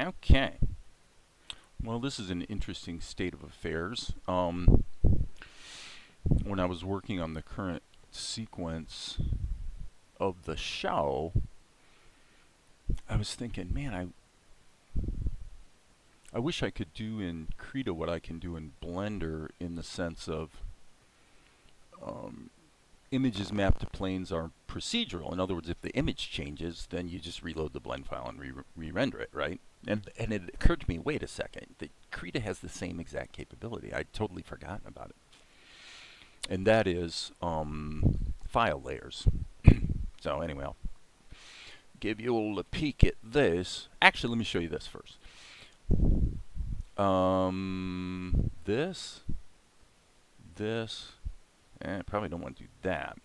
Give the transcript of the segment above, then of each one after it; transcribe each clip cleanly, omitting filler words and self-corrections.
Okay. Well, this is an interesting state of affairs. When I was working on the current sequence of the show, I was thinking, man, I wish I could do in Krita what I can do in Blender, in the sense of images mapped to planes are procedural. In other words, if the image changes, then you just reload the blend file and re-render it, right? And it occurred to me, wait a second, that Krita has the same exact capability. I'd totally forgotten about it. And that is file layers. So anyway, I'll give you all a peek at this. Actually, let me show you this first. This, I probably don't want to do that.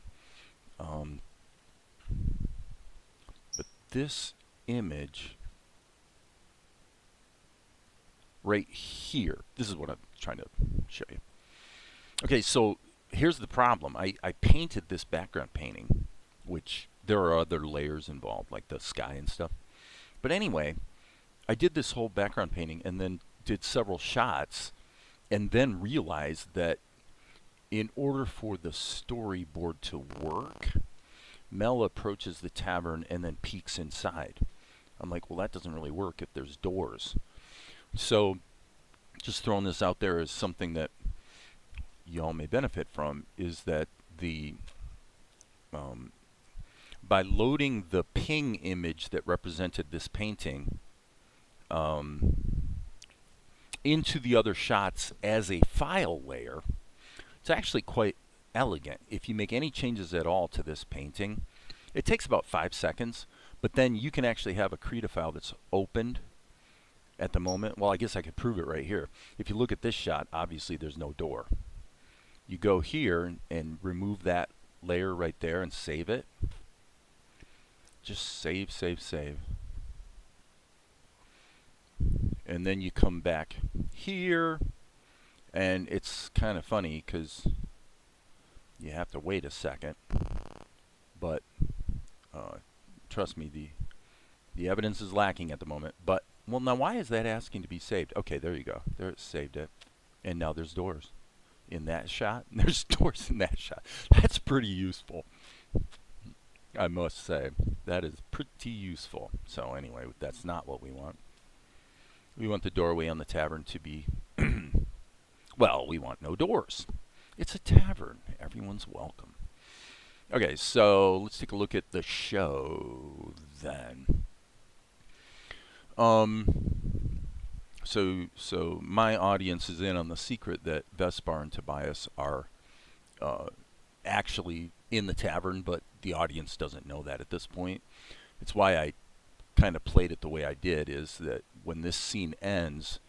But this image right here, this is what I'm trying to show you. Okay, so here's the problem. I painted this background painting, which there are other layers involved, like the sky and stuff. But anyway, I did this whole background painting and then did several shots, and then realized that in order for the storyboard to work, Mel approaches the tavern and then peeks inside. I'm like, well, that doesn't really work if there's doors. So just throwing this out there as something that y'all may benefit from, is that the by loading the ping image that represented this painting into the other shots as a file layer, it's actually quite elegant. If you make any changes at all to this painting, it takes about 5 seconds, but then you can actually have a Krita file that's opened at the moment. Well, I guess I could prove it right here. If you look at this shot, obviously there's no door. You go here and remove that layer right there and save it. Just save, save, save. And then you come back here, and it's kind of funny because you have to wait a second. But trust me, the evidence is lacking at the moment. But, well, now why is that asking to be saved? Okay, there you go. There, it saved it. And now there's doors in that shot. There's doors in that shot. That's pretty useful, I must say. That is pretty useful. So anyway, that's not what we want. We want the doorway on the tavern to be, well, we want no doors. It's a tavern. Everyone's welcome. Okay, so let's take a look at the show then. So my audience is in on the secret that Vespar and Tobias are actually in the tavern, but the audience doesn't know that at this point. It's why I kind of played it the way I did, is that when this scene ends,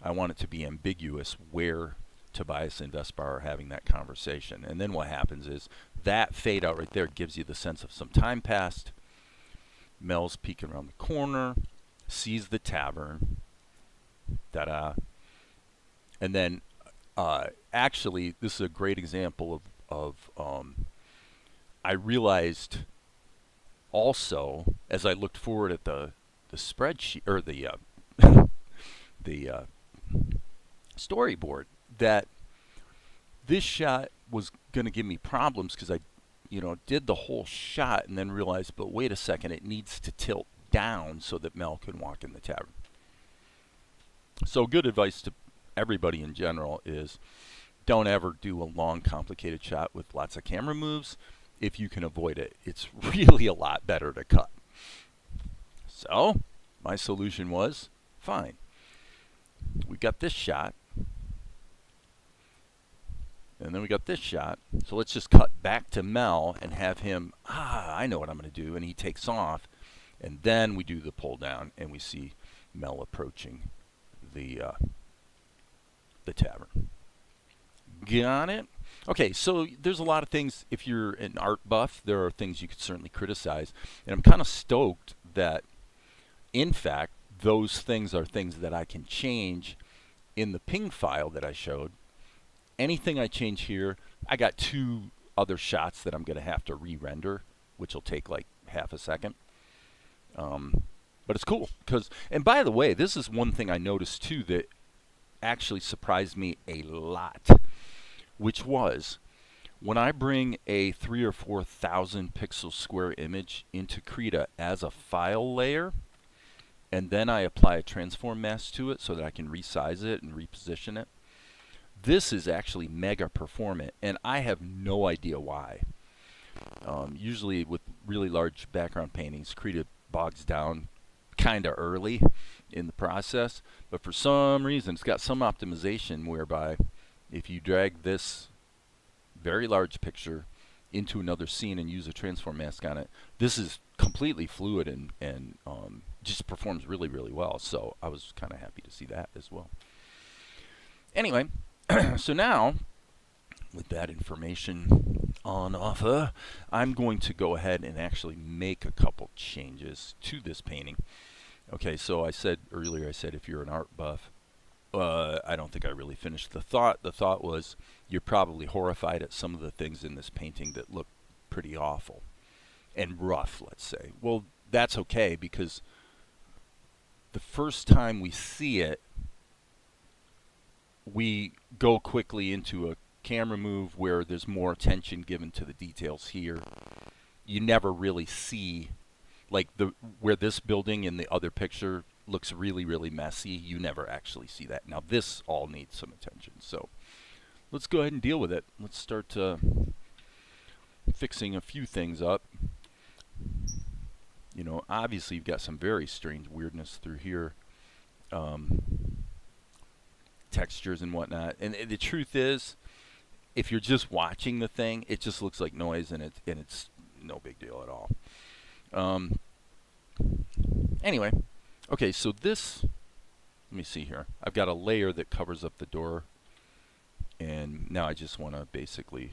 I want it to be ambiguous where Tobias and Vespar are having that conversation. And then what happens is that fade out right there gives you the sense of some time passed. Mel's peeking around the corner, sees the tavern, ta-da. And then actually, this is a great example of I realized also, as I looked forward at the spreadsheet, or the the storyboard, that this shot was going to give me problems because I, did the whole shot and then realized, but wait a second, it needs to tilt down so that Mel can walk in the tavern. So good advice to everybody in general is don't ever do a long, complicated shot with lots of camera moves. If you can avoid it, it's really a lot better to cut. So my solution was, fine. We got this shot. And then we got this shot. So let's just cut back to Mel and have him, I know what I'm going to do. And he takes off. And then we do the pull down and we see Mel approaching the tavern. Got it? Okay, so there's a lot of things. If you're an art buff, there are things you could certainly criticize. And I'm kind of stoked that, in fact, those things are things that I can change in the ping file that I showed. Anything I change here, I got 2 other shots that I'm going to have to re-render, which will take like half a second. But it's cool because, and by the way, this is one thing I noticed too that actually surprised me a lot, which was when I bring a 3 or 4,000 pixel square image into Krita as a file layer, and then I apply a transform mask to it so that I can resize it and reposition it. This is actually mega performant, and I have no idea why. Usually with really large background paintings, Krita bogs down kind of early in the process, but for some reason it's got some optimization whereby if you drag this very large picture into another scene and use a transform mask on it, this is completely fluid and just performs really, really well. So I was kind of happy to see that as well. Anyway, so now with that information on offer, I'm going to go ahead and actually make a couple changes to this painting. Okay, so I said earlier, if you're an art buff, I don't think I really finished the thought. The thought was you're probably horrified at some of the things in this painting that look pretty awful and rough, let's say. Well, that's okay, because the first time we see it, we go quickly into a camera move where there's more attention given to the details here. You never really see, like, where this building in the other picture looks really, really messy. You never actually see that. Now this all needs some attention, so let's go ahead and deal with it. Let's start fixing a few things up. You know, obviously you've got some very strange weirdness through here, textures and whatnot, and the truth is, if you're just watching the thing, it just looks like noise, and it's no big deal at all. Anyway, okay, so this, let me see here. I've got a layer that covers up the door, and now I just want to basically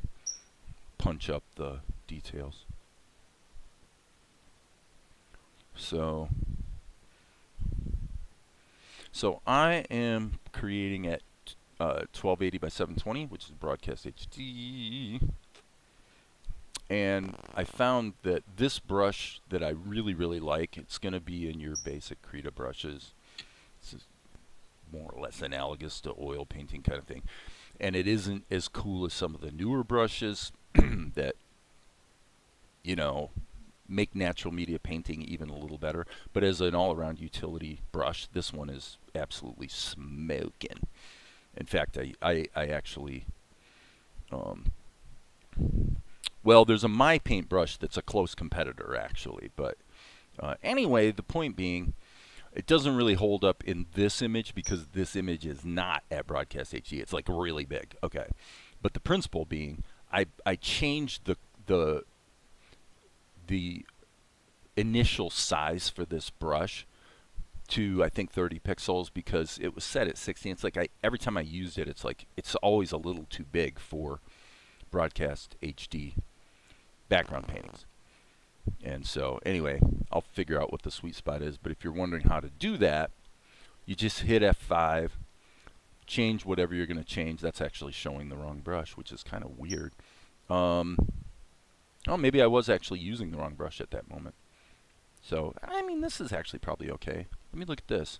punch up the details. So I am creating at 1280 by 720, which is broadcast HD. And I found that this brush that I really, really like, it's going to be in your basic Krita brushes. This is more or less analogous to oil painting kind of thing. And it isn't as cool as some of the newer brushes that, you know, make natural media painting even a little better. But as an all-around utility brush, this one is absolutely smoking. In fact, I actually, well, there's a My Paint brush that's a close competitor, actually. But anyway, the point being, it doesn't really hold up in this image because this image is not at broadcast HD. It's like really big. Okay, but the principle being, I changed the initial size for this brush to, I think, 30 pixels because it was set at 60. It's like every time I used it, it's like it's always a little too big for broadcast HD background paintings. And so anyway, I'll figure out what the sweet spot is. But if you're wondering how to do that, you just hit F5, change whatever you're going to change. That's actually showing the wrong brush, which is kind of weird. Oh, maybe I was actually using the wrong brush at that moment. So, I mean, this is actually probably okay. Let me look at this.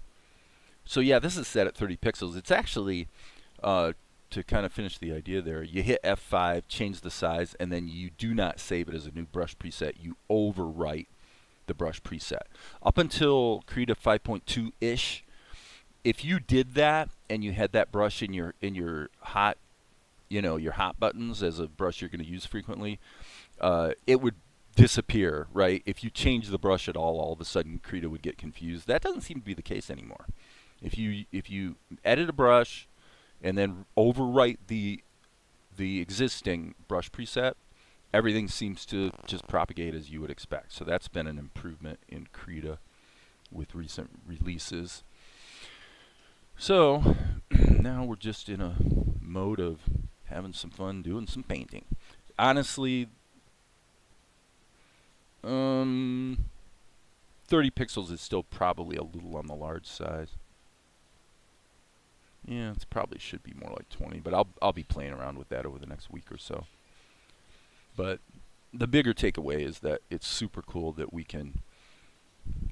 So yeah, this is set at 30 pixels. It's actually, to kind of finish the idea there, you hit F5, change the size, and then you do not save it as a new brush preset. You overwrite the brush preset. Up until Krita 5.2-ish, if you did that and you had that brush in your hot, you know, your hot buttons as a brush you're going to use frequently, it would disappear, right? If you change the brush at all of a sudden Krita would get confused. That doesn't seem to be the case anymore. If you edit a brush and then overwrite the existing brush preset, everything seems to just propagate as you would expect. So that's been an improvement in Krita with recent releases. So now we're just in a mode of having some fun doing some painting. Honestly, 30 pixels is still probably a little on the large side. Yeah, it probably should be more like 20, but I'll be playing around with that over the next week or so. But the bigger takeaway is that it's super cool that we can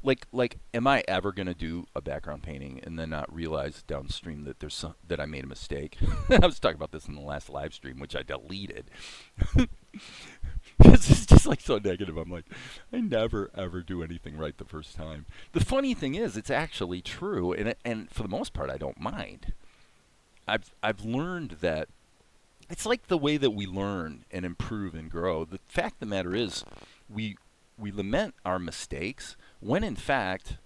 Like, am I ever gonna do a background painting and then not realize downstream that that I made a mistake? I was talking about this in the last live stream, which I deleted. It's just like so negative. I'm like, I never ever do anything right the first time. The funny thing is, it's actually true, and for the most part, I don't mind. I've learned that it's like the way that we learn and improve and grow. The fact of the matter is, we we lament our mistakes when in fact,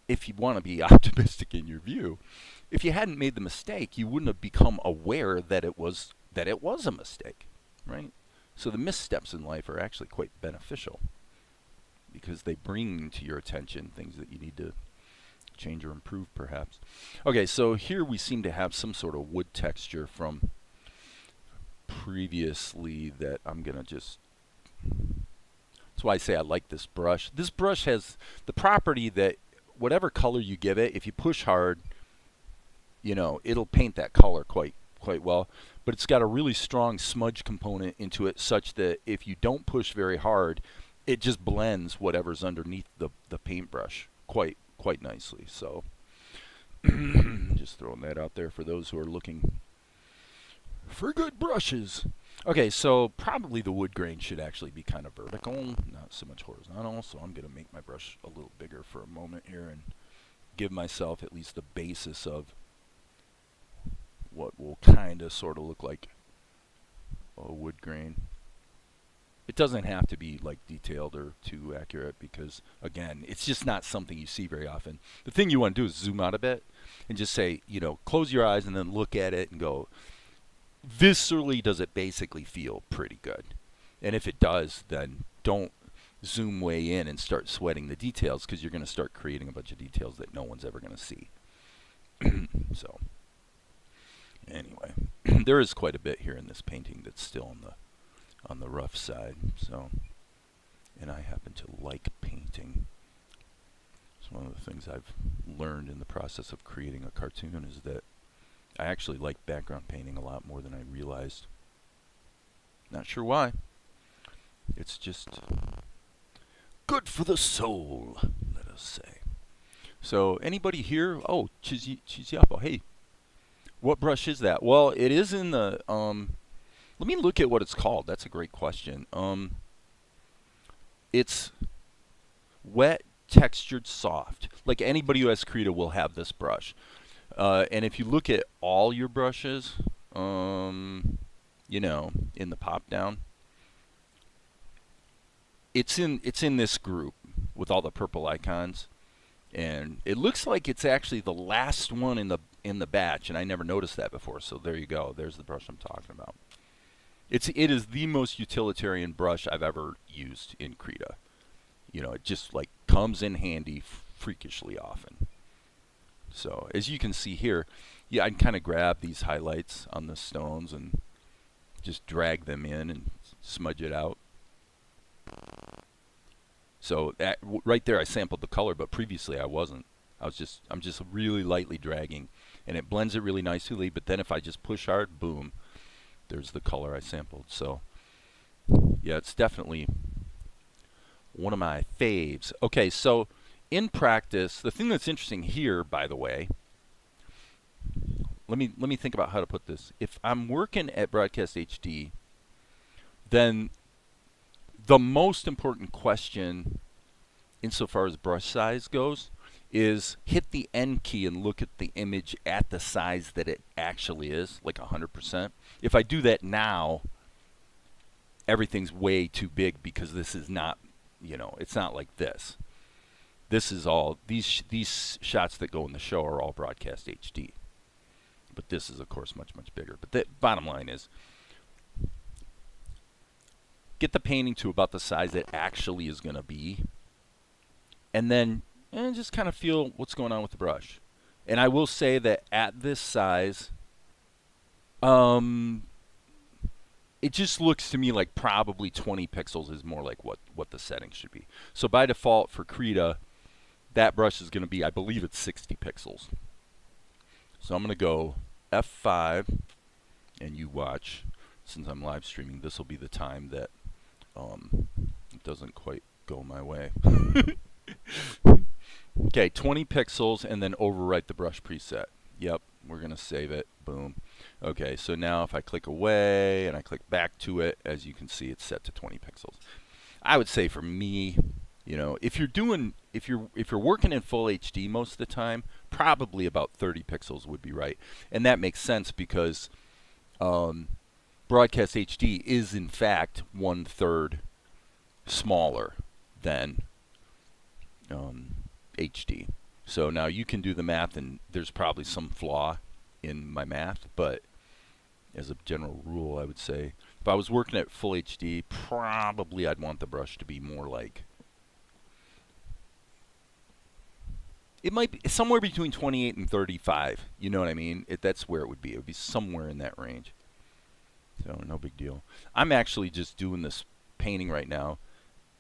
if you want to be optimistic in your view, if you hadn't made the mistake, you wouldn't have become aware that it was a mistake, right? So the missteps in life are actually quite beneficial because they bring to your attention things that you need to change or improve, perhaps. Okay, so here we seem to have some sort of wood texture from previously that I'm going to just... That's why I say I like this brush. This brush has the property that whatever color you give it, if you push hard, you know, it'll paint that color quite well. But it's got a really strong smudge component into it such that if you don't push very hard, it just blends whatever's underneath the paintbrush quite nicely. So just throwing that out there for those who are looking for good brushes. Okay, so probably the wood grain should actually be kind of vertical, not so much horizontal. So I'm going to make my brush a little bigger for a moment here and give myself at least the basis of what will kind of sort of look like a wood grain. It doesn't have to be like detailed or too accurate because, again, it's just not something you see very often. The thing you want to do is zoom out a bit and just say, you know, close your eyes and then look at it and go, viscerally, does it basically feel pretty good? And if it does, then don't zoom way in and start sweating the details because you're going to start creating a bunch of details that no one's ever going to see. So, anyway, there is quite a bit here in this painting that's still on the rough side. So, and I happen to like painting. It's one of the things I've learned in the process of creating a cartoon is that I actually like background painting a lot more than I realized. Not sure why. It's just good for the soul, let us say. So, anybody here? Oh, Chiziapo, hey. What brush is that? Well, it is in the, let me look at what it's called. That's a great question. It's wet, textured, soft. Like anybody who has Krita will have this brush. And if you look at all your brushes, you know, in the pop down, it's in this group with all the purple icons, and it looks like it's actually the last one in the batch, and I never noticed that before. So there you go. There's the brush I'm talking about. It is the most utilitarian brush I've ever used in Krita. You know, it just like comes in handy freakishly often. So as you can see here, yeah, I can kind of grab these highlights on the stones and just drag them in and smudge it out. So right there I sampled the color, but previously I wasn't. I'm just really lightly dragging, and it blends it really nicely. But then if I just push hard, boom, there's the color I sampled. So yeah, it's definitely one of my faves. Okay, so in practice, the thing that's interesting here, by the way, let me think about how to put this. If I'm working at Broadcast HD, then the most important question insofar as brush size goes is hit the N key and look at the image at the size that it actually is, like 100%. If I do that now, everything's way too big because this is not, you know, it's not like this. This is all, these shots that go in the show are all Broadcast HD. But this is, of course, much bigger. But the bottom line is, get the painting to about the size it actually is going to be. And then just kind of feel what's going on with the brush. And I will say that at this size, it just looks to me like probably 20 pixels is more like what the settings should be. So by default for Krita, that brush is going to be, I believe it's 60 pixels. So I'm going to go F5, and you watch. Since I'm live streaming, this will be the time that it doesn't quite go my way. Okay, 20 pixels and then overwrite the brush preset. Yep, we're going to save it. Boom. Okay, so now if I click away and I click back to it, as you can see, it's set to 20 pixels. I would say for me, you know, if you're working in full HD most of the time, probably about 30 pixels would be right. And that makes sense because broadcast HD is in fact 1/3 smaller than HD. So now you can do the math, and there's probably some flaw in my math, but as a general rule, I would say if I was working at full HD, probably I'd want the brush to be more like, it might be somewhere between 28 and 35. You know what I mean? That's where it would be. It would be somewhere in that range. So no big deal. I'm actually just doing this painting right now.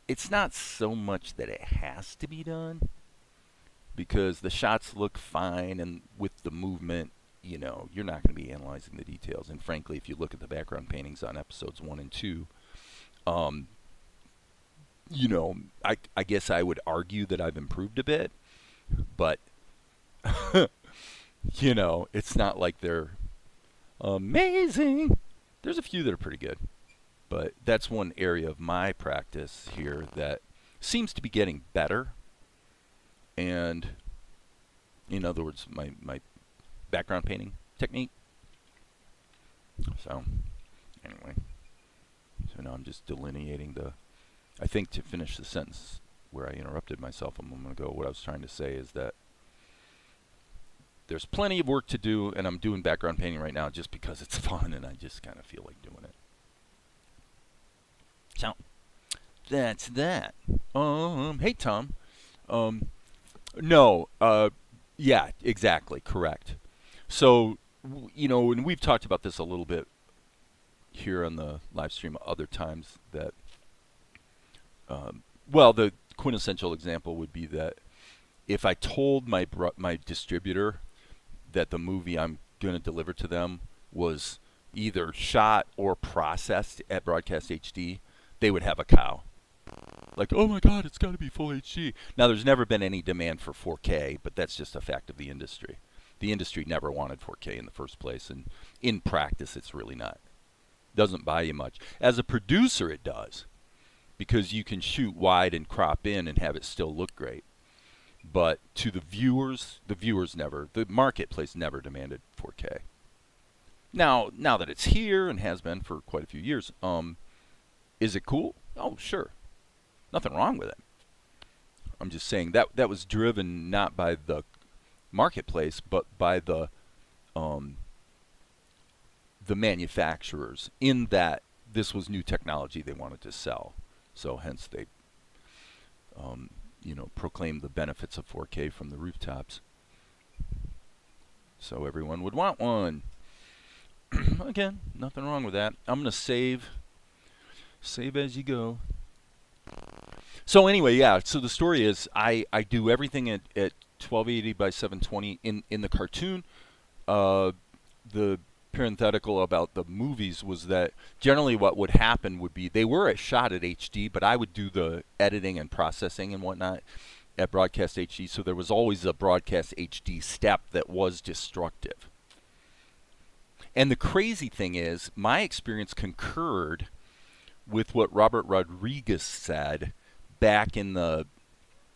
It's not so much that it has to be done, because the shots look fine, and with the movement, you know, you're not going to be analyzing the details. And frankly, if you look at the background paintings on episodes 1 and 2, you know, I guess I would argue that I've improved a bit, but you know, it's not like they're amazing. There's a few that are pretty good, but that's one area of my practice here that seems to be getting better. And in other words, my background painting technique. So anyway, so now I'm just delineating I think to finish the sentence where I interrupted myself a moment ago, what I was trying to say is that there's plenty of work to do, and I'm doing background painting right now just because it's fun and I just kind of feel like doing it. So that's that. Hey Tom. No, yeah, exactly, correct. So, you know, and we've talked about this a little bit here on the live stream other times, that, well, the quintessential example would be that if I told my distributor that the movie I'm going to deliver to them was either shot or processed at broadcast HD, they would have a cow. Like, oh my God, it's got to be full HD. Now, there's never been any demand for 4K, but that's just a fact of the industry. The industry never wanted 4K in the first place, and in practice, it's really not. Doesn't buy you much. As a producer, it does, because you can shoot wide and crop in and have it still look great. But to the viewers never, the marketplace never demanded 4K. Now that it's here and has been for quite a few years, is it cool? Oh, sure. Nothing wrong with it. I'm just saying that was driven not by the marketplace, but by the manufacturers, in that this was new technology they wanted to sell. So hence they, you know, proclaimed the benefits of 4K from the rooftops. So everyone would want one. Again, nothing wrong with that. I'm going to save as you go. So anyway, yeah, so the story is I do everything at 1280 by 720 in the cartoon. The parenthetical about the movies was that generally what would happen would be they were shot at HD, but I would do the editing and processing and whatnot at broadcast HD, so there was always a broadcast HD step that was destructive. And the crazy thing is, my experience concurred with what Robert Rodriguez said back in the,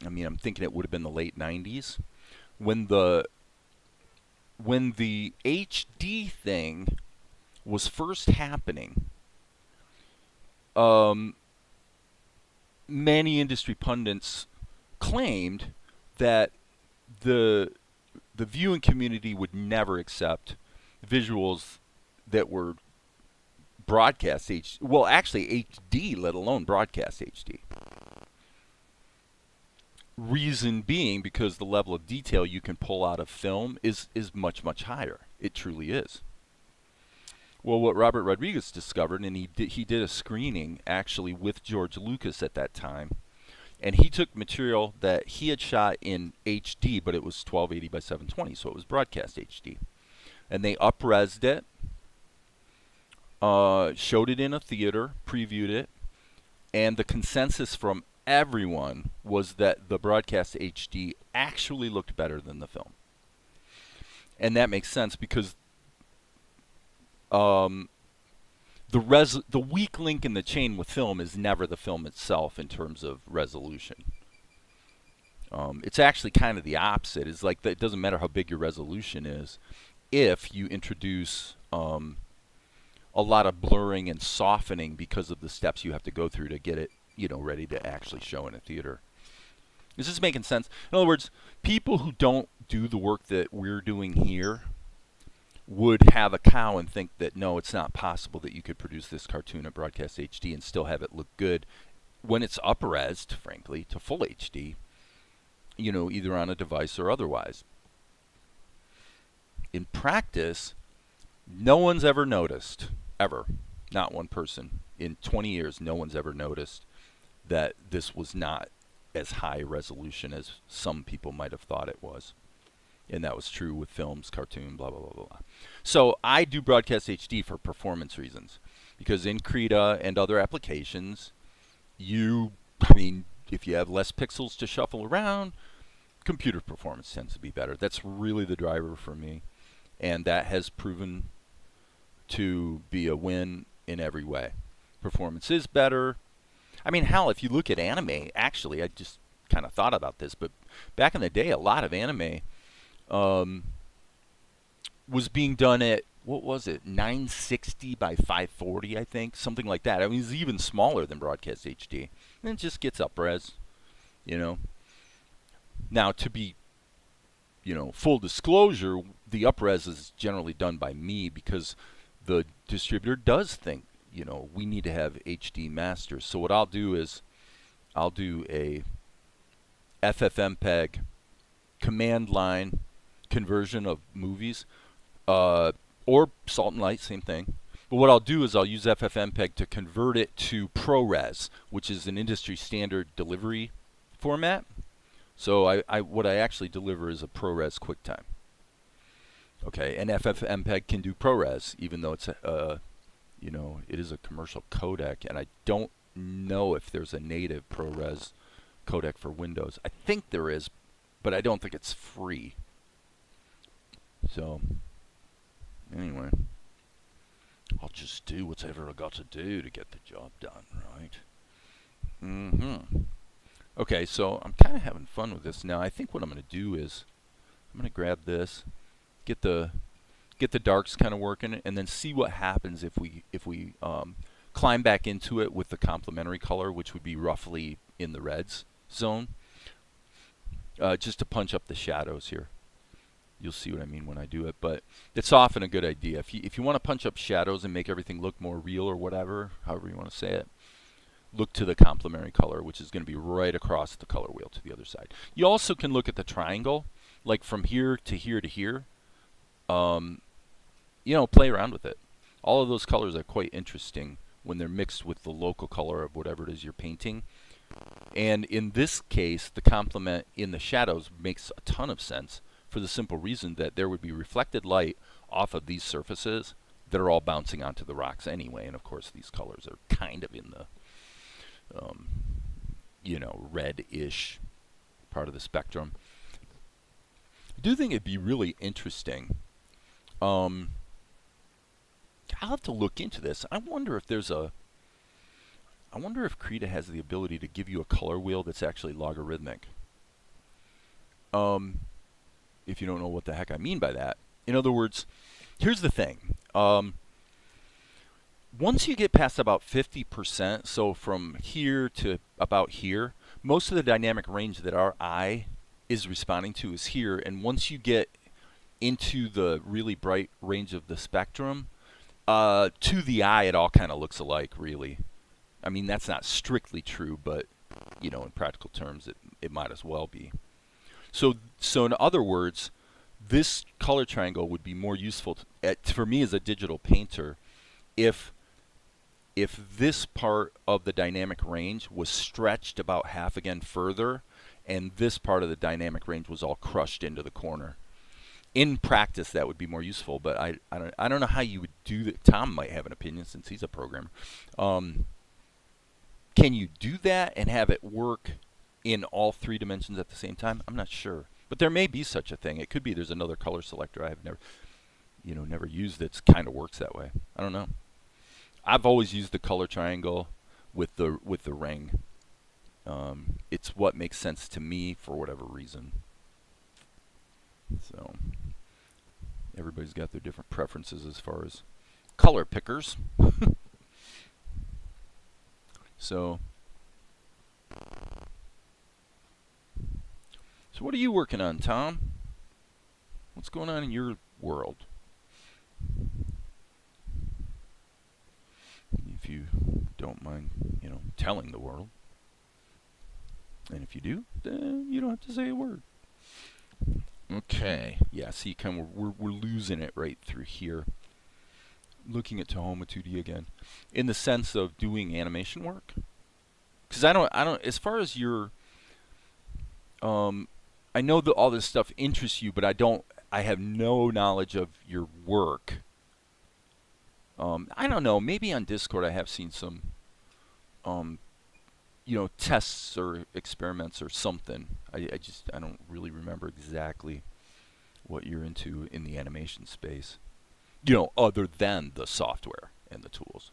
I mean, I'm thinking it would have been the late 90s, when the HD thing was first happening. Many industry pundits claimed that the viewing community would never accept visuals that were broadcast HD, well, actually HD, let alone broadcast HD. Reason being because the level of detail you can pull out of film is much, much higher. It truly is. Well, what Robert Rodriguez discovered, and he did a screening actually with George Lucas at that time, and he took material that he had shot in HD, but it was 1280 by 720, so it was broadcast HD. And they up-resed it, showed it in a theater, previewed it, and the consensus from everyone was that the broadcast HD actually looked better than the film. And that makes sense because the weak link in the chain with film is never the film itself in terms of resolution. It's actually kind of the opposite. It's like it doesn't matter how big your resolution is if you introduce a lot of blurring and softening because of the steps you have to go through to get it, ready to actually show in a theater. Is this making sense? In other words, people who don't do the work that we're doing here would have a cow and think that, no, it's not possible that you could produce this cartoon at broadcast HD and still have it look good when it's up-resed, frankly, to full HD, either on a device or otherwise. In practice, no one's ever noticed, ever, not one person, in 20 years, no one's ever noticed that this was not as high resolution as some people might have thought it was. And that was true with films, cartoon, blah, blah, blah, blah. So I do broadcast HD for performance reasons. Because in Krita and other applications, if you have less pixels to shuffle around, computer performance tends to be better. That's really the driver for me. And that has proven to be a win in every way. Performance is better. Hell, if you look at anime, actually, I just kind of thought about this, but back in the day, a lot of anime was being done at, what was it, 960 by 540, I think, something like that. It's even smaller than broadcast HD. And it just gets up-res, Now, to be, full disclosure, the up-res is generally done by me because the distributor does think, we need to have HD masters. So what I'll do is I'll do a FFmpeg command line conversion of movies, or Salt and Light, same thing. But what I'll do is I'll use FFmpeg to convert it to ProRes, which is an industry standard delivery format. So what I actually deliver is a ProRes QuickTime. Okay, and FFmpeg can do ProRes, even though it's it is a commercial codec, and I don't know if there's a native ProRes codec for Windows. I think there is, but I don't think it's free. So, anyway, I'll just do whatever I got to do to get the job done, right? Okay, so I'm kind of having fun with this now. I think what I'm going to do is I'm going to grab this, get the darks kind of working, and then see what happens if we climb back into it with the complementary color, which would be roughly in the reds zone, just to punch up the shadows here. You'll see what I mean when I do it, but it's often a good idea. If you want to punch up shadows and make everything look more real or whatever, however you want to say it, look to the complementary color, which is going to be right across the color wheel to the other side. You also can look at the triangle, like from here to here to here. Play around with it. All of those colors are quite interesting when they're mixed with the local color of whatever it is you're painting. And in this case, the complement in the shadows makes a ton of sense for the simple reason that there would be reflected light off of these surfaces that are all bouncing onto the rocks anyway. And of course, these colors are kind of in the, red-ish part of the spectrum. I do think it'd be really interesting. I'll have to look into this. I wonder if Krita has the ability to give you a color wheel that's actually logarithmic. If you don't know what the heck I mean by that. In other words, here's the thing. Once you get past about 50%, so from here to about here, most of the dynamic range that our eye is responding to is here. And once you get into the really bright range of the spectrum, to the eye, it all kind of looks alike, really. That's not strictly true, but, in practical terms, it might as well be. So in other words, this color triangle would be more useful for me as a digital painter if this part of the dynamic range was stretched about half again further, and this part of the dynamic range was all crushed into the corner. In practice, that would be more useful, but I don't know how you would do that. Tom might have an opinion since he's a programmer. Can you do that and have it work in all 3 dimensions at the same time? I'm not sure. But there may be such a thing. It could be there's another color selector I have never used that kind of works that way. I don't know. I've always used the color triangle with the ring. It's what makes sense to me for whatever reason. So everybody's got their different preferences as far as color pickers. So what are you working on, Tom? What's going on in your world? If you don't mind, telling the world. And if you do, then you don't have to say a word. Okay. Yeah, see, we're losing it right through here. Looking at Tahoma2D again. In the sense of doing animation work. Because I don't, as far as your, I know that all this stuff interests you, but I have no knowledge of your work. I don't know, maybe on Discord I have seen some, tests or experiments or something. I don't really remember exactly what you're into in the animation space. Other than the software and the tools.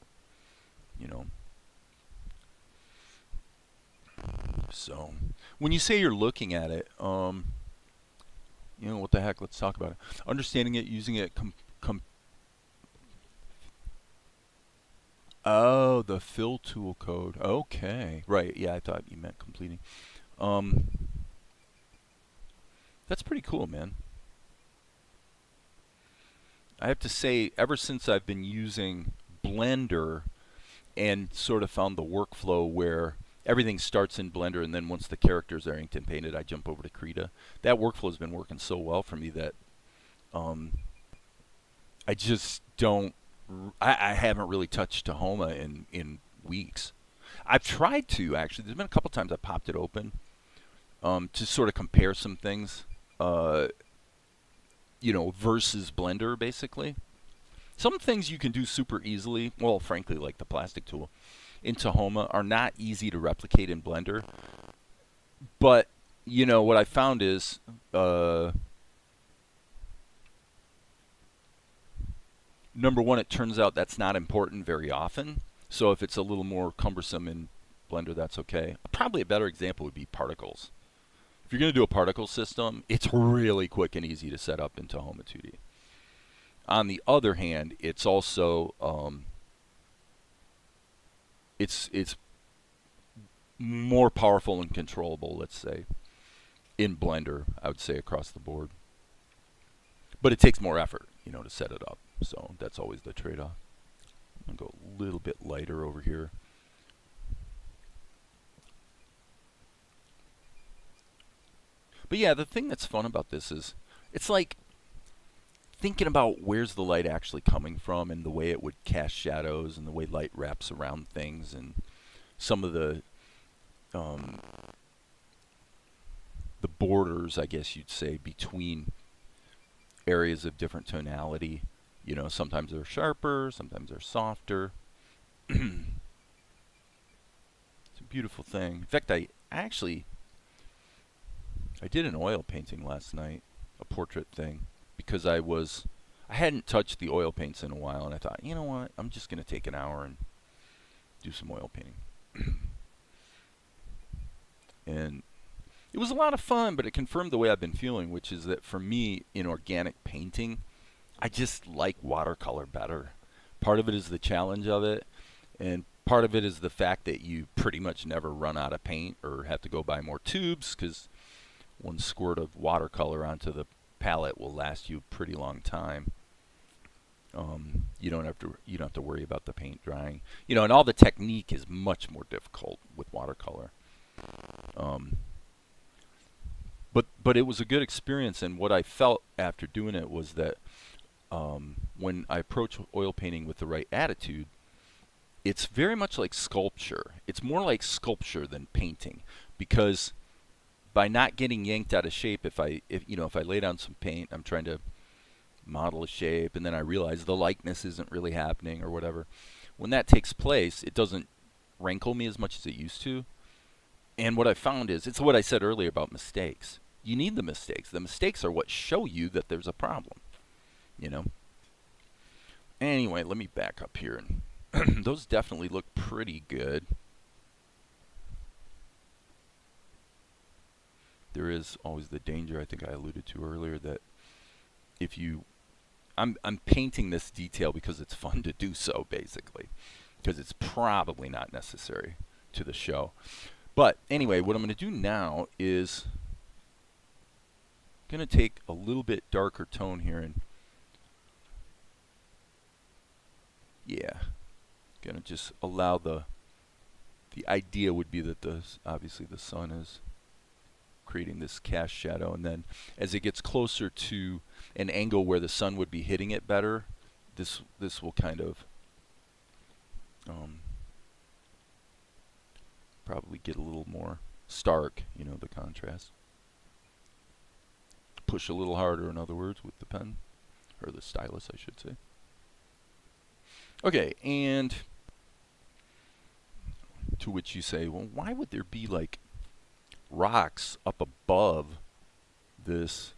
So, when you say you're looking at it, what the heck, let's talk about it. Understanding it, using it, oh, the fill tool code. Okay. Right, yeah, I thought you meant completing. That's pretty cool, man. I have to say, ever since I've been using Blender and sort of found the workflow where everything starts in Blender and then once the characters are inked and painted, I jump over to Krita. That workflow has been working so well for me that I just don't, I haven't really touched Tahoma in weeks. I've tried to, actually. There's been a couple times I popped it open to sort of compare some things, versus Blender, basically. Some things you can do super easily, well, frankly, like the plastic tool, in Tahoma are not easy to replicate in Blender. But, what I found is, number one, it turns out that's not important very often. So if it's a little more cumbersome in Blender, that's okay. Probably a better example would be particles. If you're going to do a particle system, it's really quick and easy to set up in Tahoma2D. On the other hand, it's also it's more powerful and controllable, let's say, in Blender, I would say, across the board. But it takes more effort, to set it up. So that's always the trade-off. I'm going to go a little bit lighter over here. But yeah, the thing that's fun about this is it's like thinking about where's the light actually coming from and the way it would cast shadows and the way light wraps around things and some of the borders, I guess you'd say, between areas of different tonality. Sometimes they're sharper, sometimes they're softer. It's a beautiful thing. In fact, I did an oil painting last night, a portrait thing, because I hadn't touched the oil paints in a while, and I thought, you know what, I'm just going to take an hour and do some oil painting. And it was a lot of fun, but it confirmed the way I've been feeling, which is that for me, in organic painting, I just like watercolor better. Part of it is the challenge of it, and part of it is the fact that you pretty much never run out of paint or have to go buy more tubes, because one squirt of watercolor onto the palette will last you a pretty long time. You don't have to worry about the paint drying. And all the technique is much more difficult with watercolor. But it was a good experience, and what I felt after doing it was that when I approach oil painting with the right attitude, it's very much like sculpture. It's more like sculpture than painting, because by not getting yanked out of shape, if I lay down some paint, I'm trying to model a shape, and then I realize the likeness isn't really happening or whatever. When that takes place, it doesn't rankle me as much as it used to. And what I found is, it's what I said earlier about mistakes. You need the mistakes. The mistakes are what show you that there's a problem, you know? Anyway, let me back up here. And those definitely look pretty good. There is always the danger, I think I alluded to earlier, that if you... I'm painting this detail because it's fun to do so, basically. Because it's probably not necessary to the show. But anyway, what I'm going to do now is going to take a little bit darker tone here, and yeah, going to just allow the idea would be that obviously the sun is creating this cast shadow, and then as it gets closer to an angle where the sun would be hitting it better, this will kind of probably get a little more stark, you know, the contrast. Push a little harder, in other words, with the pen, or the stylus, I should say. Okay, and to which you say, well, why would there be like rocks up above this?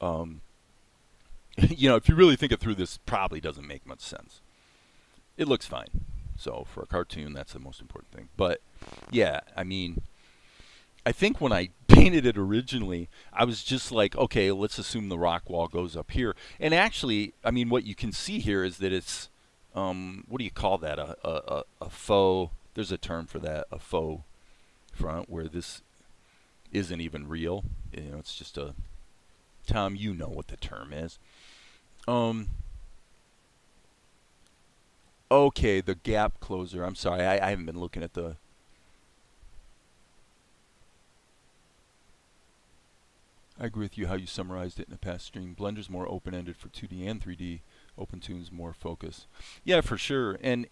You know, if you really think it through, this probably doesn't make much sense. It looks fine. So for a cartoon, that's the most important thing. But yeah, I mean, I think when I painted it originally, I was just like, okay, let's assume the rock wall goes up here. And actually, I mean, what you can see here is that it's, what do you call that? A faux, there's a term for that, a faux front, where this isn't even real. You know, it's just a, Tom, you know what the term is. Okay, the gap closer. I'm sorry, I haven't been looking at the... I agree with you how you summarized it in a past stream. Blender's more open-ended for 2D and 3D. OpenToonz more focus. Yeah, for sure. And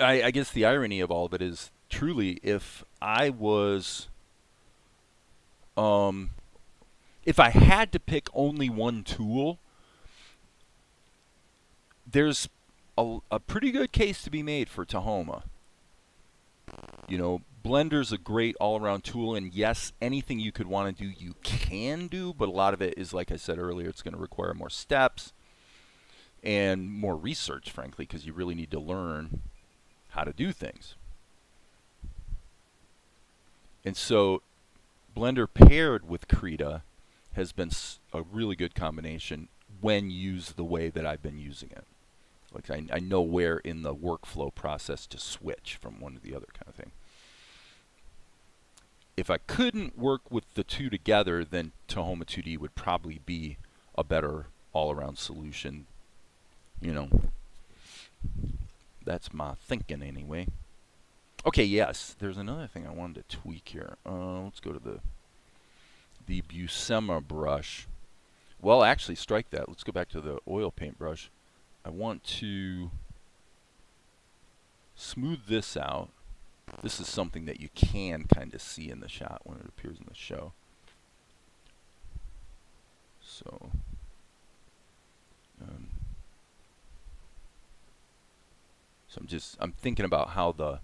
I guess the irony of all of it is, truly, if I was... if I had to pick only one tool, there's a pretty good case to be made for Tahoma. You know, Blender's a great all-around tool, and yes, anything you could want to do, you can do, but a lot of it is, like I said earlier, it's going to require more steps and more research, frankly, because you really need to learn how to do things. And so Blender paired with Krita has been a really good combination when used the way that I've been using it. Like I know where in the workflow process to switch from one to the other, kind of thing. If I couldn't work with the two together, then Tahoma2D would probably be a better all-around solution. You know, that's my thinking anyway. Okay, yes, there's another thing I wanted to tweak here. Let's go to the Buscema brush. Well, actually, strike that. Let's go back to the oil paint brush. I want to smooth this out. This is something that you can kind of see in the shot when it appears in the show. So, I'm thinking about how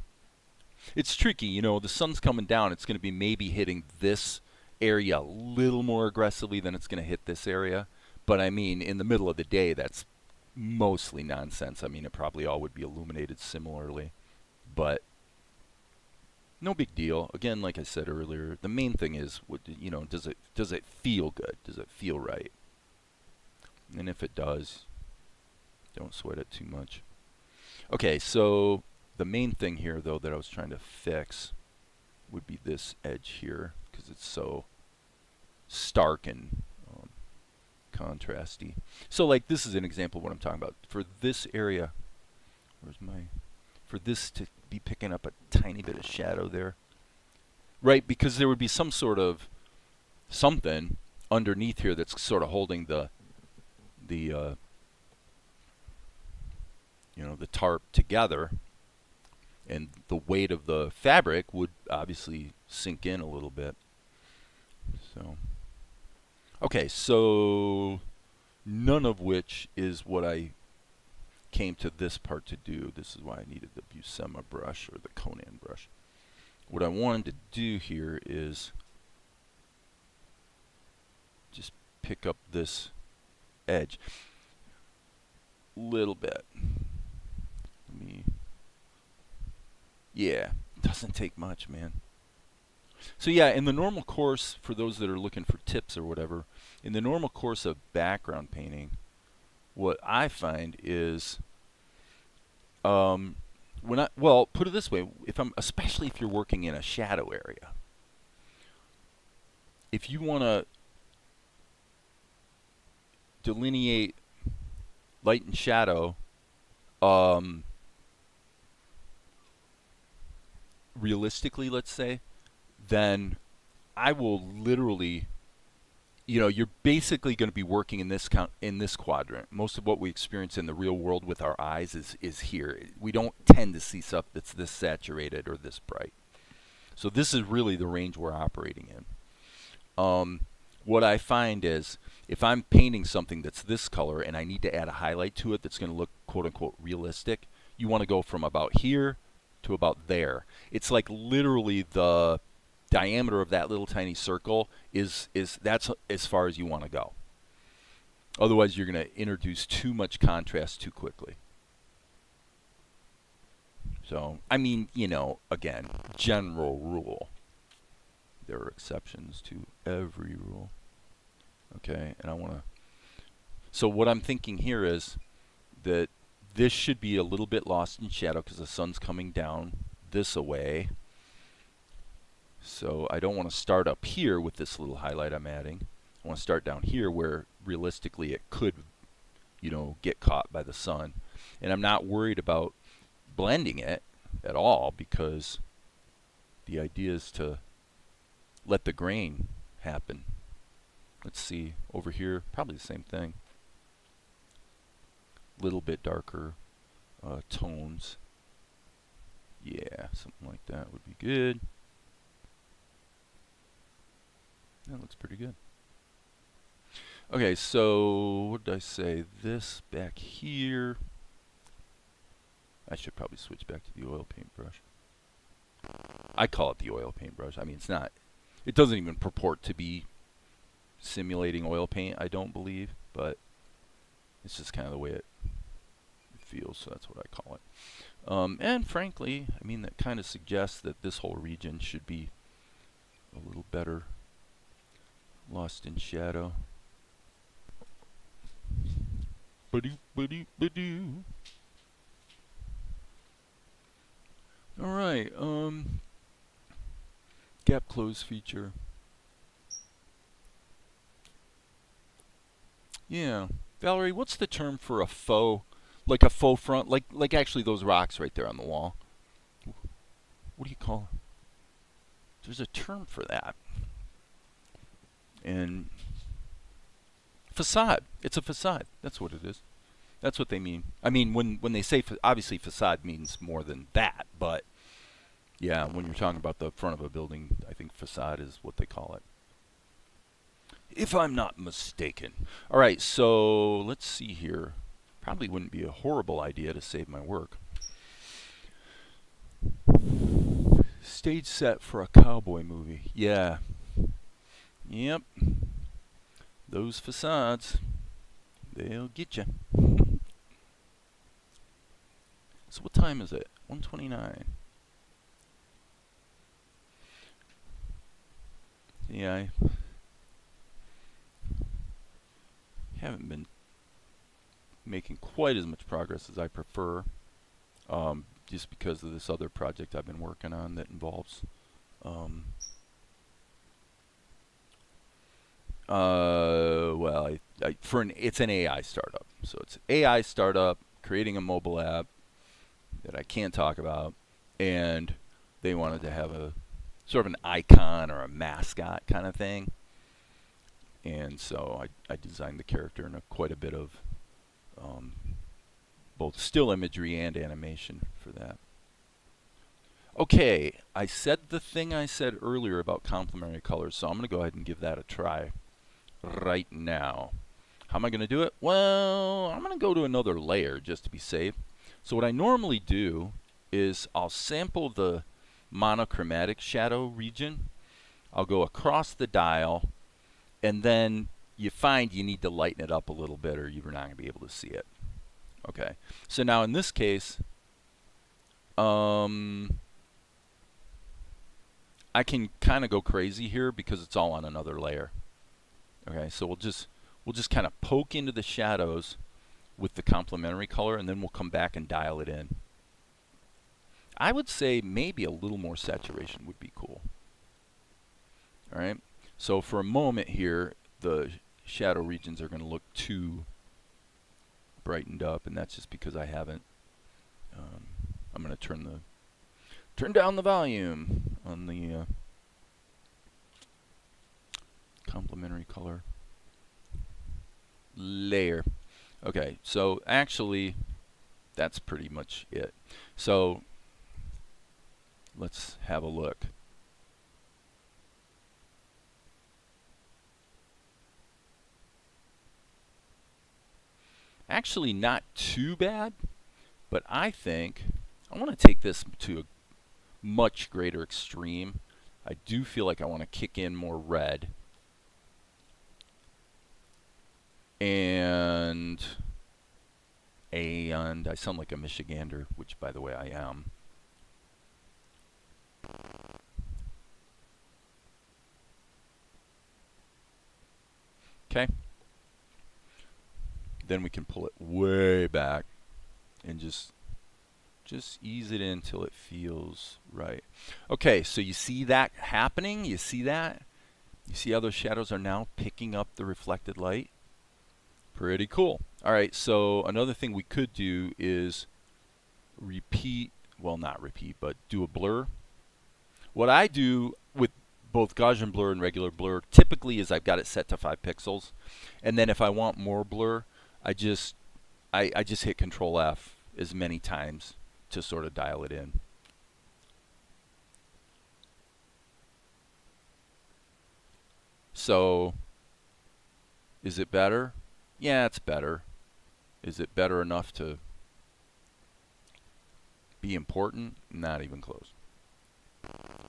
it's tricky, you know, the sun's coming down, it's going to be maybe hitting this area a little more aggressively than it's going to hit this area. But I mean, in the middle of the day, that's mostly nonsense. I mean, it probably all would be illuminated similarly, but no big deal. Again, like I said earlier, the main thing is, you know, does it feel good? Does it feel right? And if it does, don't sweat it too much. Okay, so the main thing here, though, that I was trying to fix would be this edge here, because it's so stark and contrasty. So like this is an example of what I'm talking about. For this area, for this to be picking up a tiny bit of shadow there, right? Because there would be some sort of something underneath here that's sort of holding the you know, the tarp together, and the weight of the fabric would obviously sink in a little bit. So, okay, so none of which is what I came to this part to do. This is why I needed the Buscema brush or the Conan brush. What I wanted to do here is just pick up this edge a little bit. Yeah, doesn't take much, man. So yeah, in the normal course, for those that are looking for tips or whatever, in the normal course of background painting, what I find is, well, put it this way, especially if you're working in a shadow area, if you want to delineate light and shadow, realistically, let's say, then I will literally, you're basically going to be working in this quadrant. Most of what we experience in the real world with our eyes is here. We don't tend to see stuff that's this saturated or this bright. So this is really the range we're operating in. What I find is if I'm painting something that's this color and I need to add a highlight to it that's going to look quote-unquote realistic, you want to go from about here to about there. It's like literally the diameter of that little tiny circle that's as far as you want to go. Otherwise, you're going to introduce too much contrast too quickly. So, I mean, again, general rule. There are exceptions to every rule. Okay, and so what I'm thinking here is that this should be a little bit lost in shadow because the sun's coming down this way. So I don't want to start up here with this little highlight I'm adding. I want to start down here where realistically it could, get caught by the sun. And I'm not worried about blending it at all because the idea is to let the grain happen. Let's see, over here, probably the same thing. Little bit darker tones. Yeah, something like that would be good. That looks pretty good. Okay, so what did I say? This back here. I should probably switch back to the oil paintbrush. I call it the oil paintbrush. I mean, it doesn't even purport to be simulating oil paint, I don't believe, but it's just kind of the way it feels, so that's what I call it. And frankly, I mean, that kind of suggests that this whole region should be a little better lost in shadow. Ba-doo. Alright, gap close feature. Yeah. Valerie, what's the term for a faux, like a faux front, like actually those rocks right there on the wall? What do you call it? There's a term for that. And facade. It's a facade. That's what it is. That's what they mean. I mean, when they say, obviously facade means more than that, but yeah, when you're talking about the front of a building, I think facade is what they call it, if I'm not mistaken. All right, so let's see here. Probably wouldn't be a horrible idea to save my work. Stage set for a cowboy movie. Yeah. Yep. Those facades, they'll get you. So what time is it? 1:29. Yeah, I haven't been making quite as much progress as I prefer, just because of this other project I've been working on that involves well, it's an AI startup. So it's AI startup creating a mobile app that I can't talk about, and they wanted to have a sort of an icon or a mascot kind of thing. And so I designed the character in quite a bit of both still imagery and animation for that. Okay, I said the thing I said earlier about complementary colors, so I'm going to go ahead and give that a try right now. How am I going to do it? Well, I'm going to go to another layer just to be safe. So what I normally do is I'll sample the monochromatic shadow region. I'll go across the dial, and then you find you need to lighten it up a little bit or you're not going to be able to see it. Okay, so now in this case, I can kind of go crazy here because it's all on another layer. Okay, so we'll just kind of poke into the shadows with the complementary color, and then we'll come back and dial it in. I would say maybe a little more saturation would be cool. All right, so for a moment here, the shadow regions are going to look too brightened up, and that's just because I haven't. I'm going to turn down the volume on the complementary color layer. Okay, so actually that's pretty much it. So let's have a look. Actually not too bad, but I think I want to take this to a much greater extreme. I do feel like I want to kick in more red. And I sound like a Michigander, which by the way I am. Okay. Then we can pull it way back and just ease it in until it feels right. Okay, so you see that happening? You see that? You see how those shadows are now picking up the reflected light? Pretty cool. All right, so another thing we could do is repeat, well, not repeat, but do a blur. What I do with both Gaussian blur and regular blur typically is I've got it set to 5 pixels, and then if I want more blur, I just hit Control F as many times to sort of dial it in. So is it better? Yeah, it's better. Is it better enough to be important? Not even close.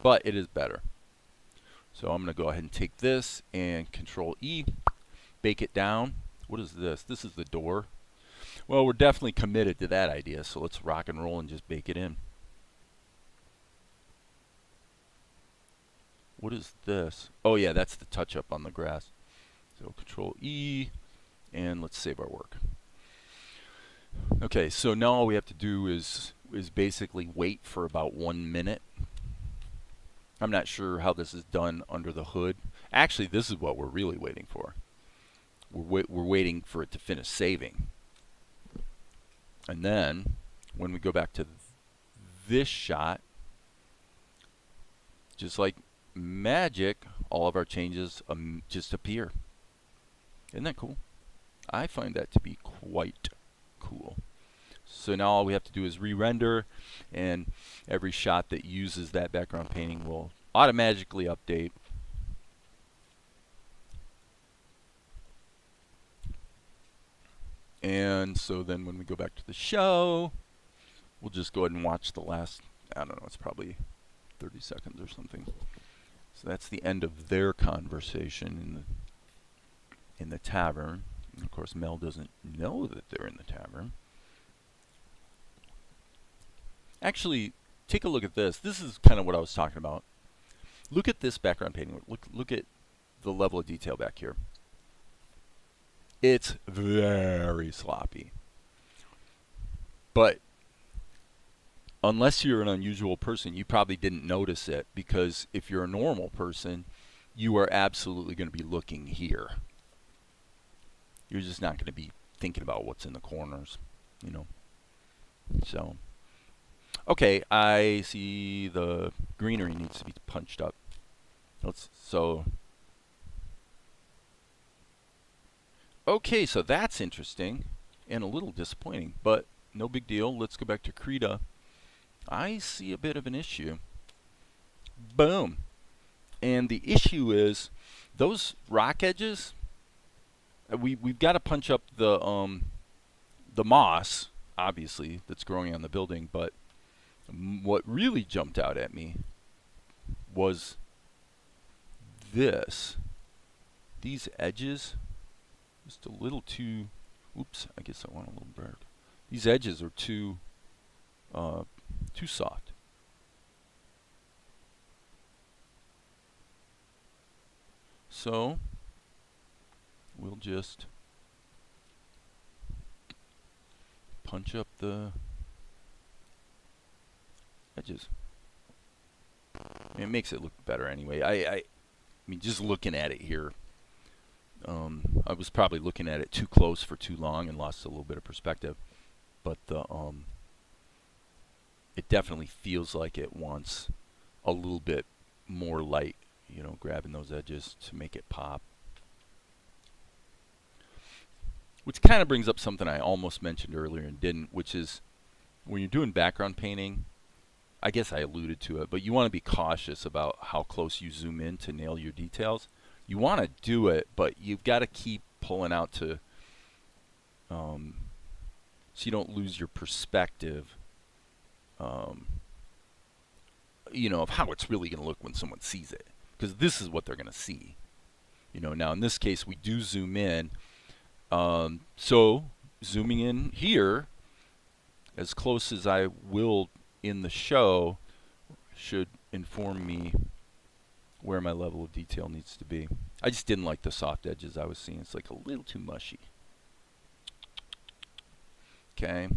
But it is better. So I'm going to go ahead and take this and Control E, bake it down. What is this? This is the door. Well, we're definitely committed to that idea, so let's rock and roll and just bake it in. What is this? Oh yeah, that's the touch-up on the grass. So Control E, and let's save our work. Okay, so now all we have to do is basically wait for about 1 minute. I'm not sure how this is done under the hood. Actually, this is what we're really waiting for. We're waiting for it to finish saving. And then, when we go back to this shot, just like magic, all of our changes just appear. Isn't that cool? I find that to be quite cool. So now all we have to do is re-render, and every shot that uses that background painting will automatically update. And so then when we go back to the show, we'll just go ahead and watch the last, I don't know, it's probably 30 seconds or something. So that's the end of their conversation in the tavern. And of course, Mel doesn't know that they're in the tavern. Actually, take a look at this. This is kind of what I was talking about. Look at this background painting. Look at the level of detail back here. It's very sloppy. But unless you're an unusual person, you probably didn't notice it, because if you're a normal person, you are absolutely going to be looking here. You're just not going to be thinking about what's in the corners, you know. So, okay, I see the greenery needs to be punched up. Okay, so that's interesting and a little disappointing, but no big deal. Let's go back to Krita. I see a bit of an issue. Boom. And the issue is those rock edges, we've got to punch up the moss, obviously, that's growing on the building, but what really jumped out at me was these edges, just a little too, oops, I guess I want a little bird. These edges are too soft. So we'll just punch up the edges. It makes it look better anyway. I mean, just looking at it here, I was probably looking at it too close for too long and lost a little bit of perspective. But it definitely feels like it wants a little bit more light, you know, grabbing those edges to make it pop. Which kind of brings up something I almost mentioned earlier and didn't, which is when you're doing background painting, I guess I alluded to it, but you want to be cautious about how close you zoom in to nail your details. You want to do it, but you've got to keep pulling out to so you don't lose your perspective, you know, of how it's really going to look when someone sees it, because this is what they're going to see. You know, now in this case we do zoom in, so zooming in here as close as I will in the show should inform me where my level of detail needs to be. I just didn't like the soft edges I was seeing. It's like a little too mushy. Okay.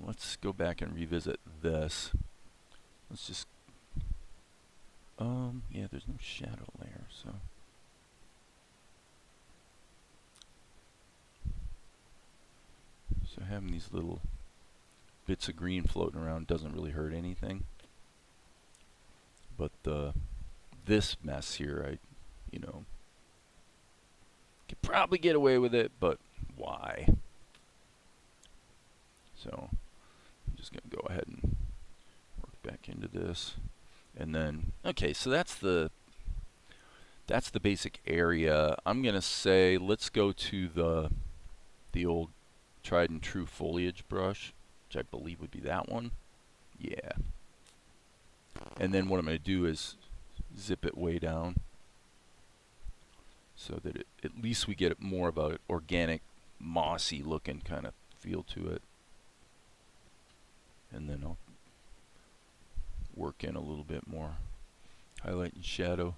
Let's go back and revisit this. Let's just, yeah, there's no shadow layer, so. So having these little bits of green floating around doesn't really hurt anything. But this mess here, you know, could probably get away with it, but why? So I'm just going to go ahead and work back into this. And then, okay, so that's the basic area. I'm going to say let's go to the old tried and true foliage brush, which I believe would be that one. Yeah. And then what I'm going to do is zip it way down so that at least we get more of a organic, mossy looking kind of feel to it. And then I'll work in a little bit more highlight and shadow.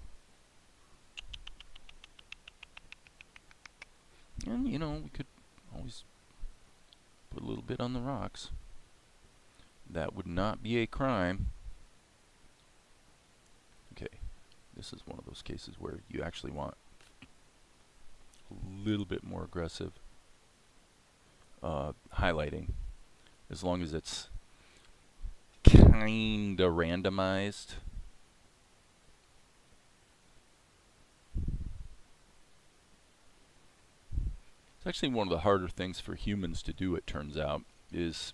And you know, we could always put a little bit on the rocks. That would not be a crime. Okay, this is one of those cases where you actually want a little bit more aggressive highlighting, as long as it's kinda randomized. It's actually one of the harder things for humans to do, it turns out, is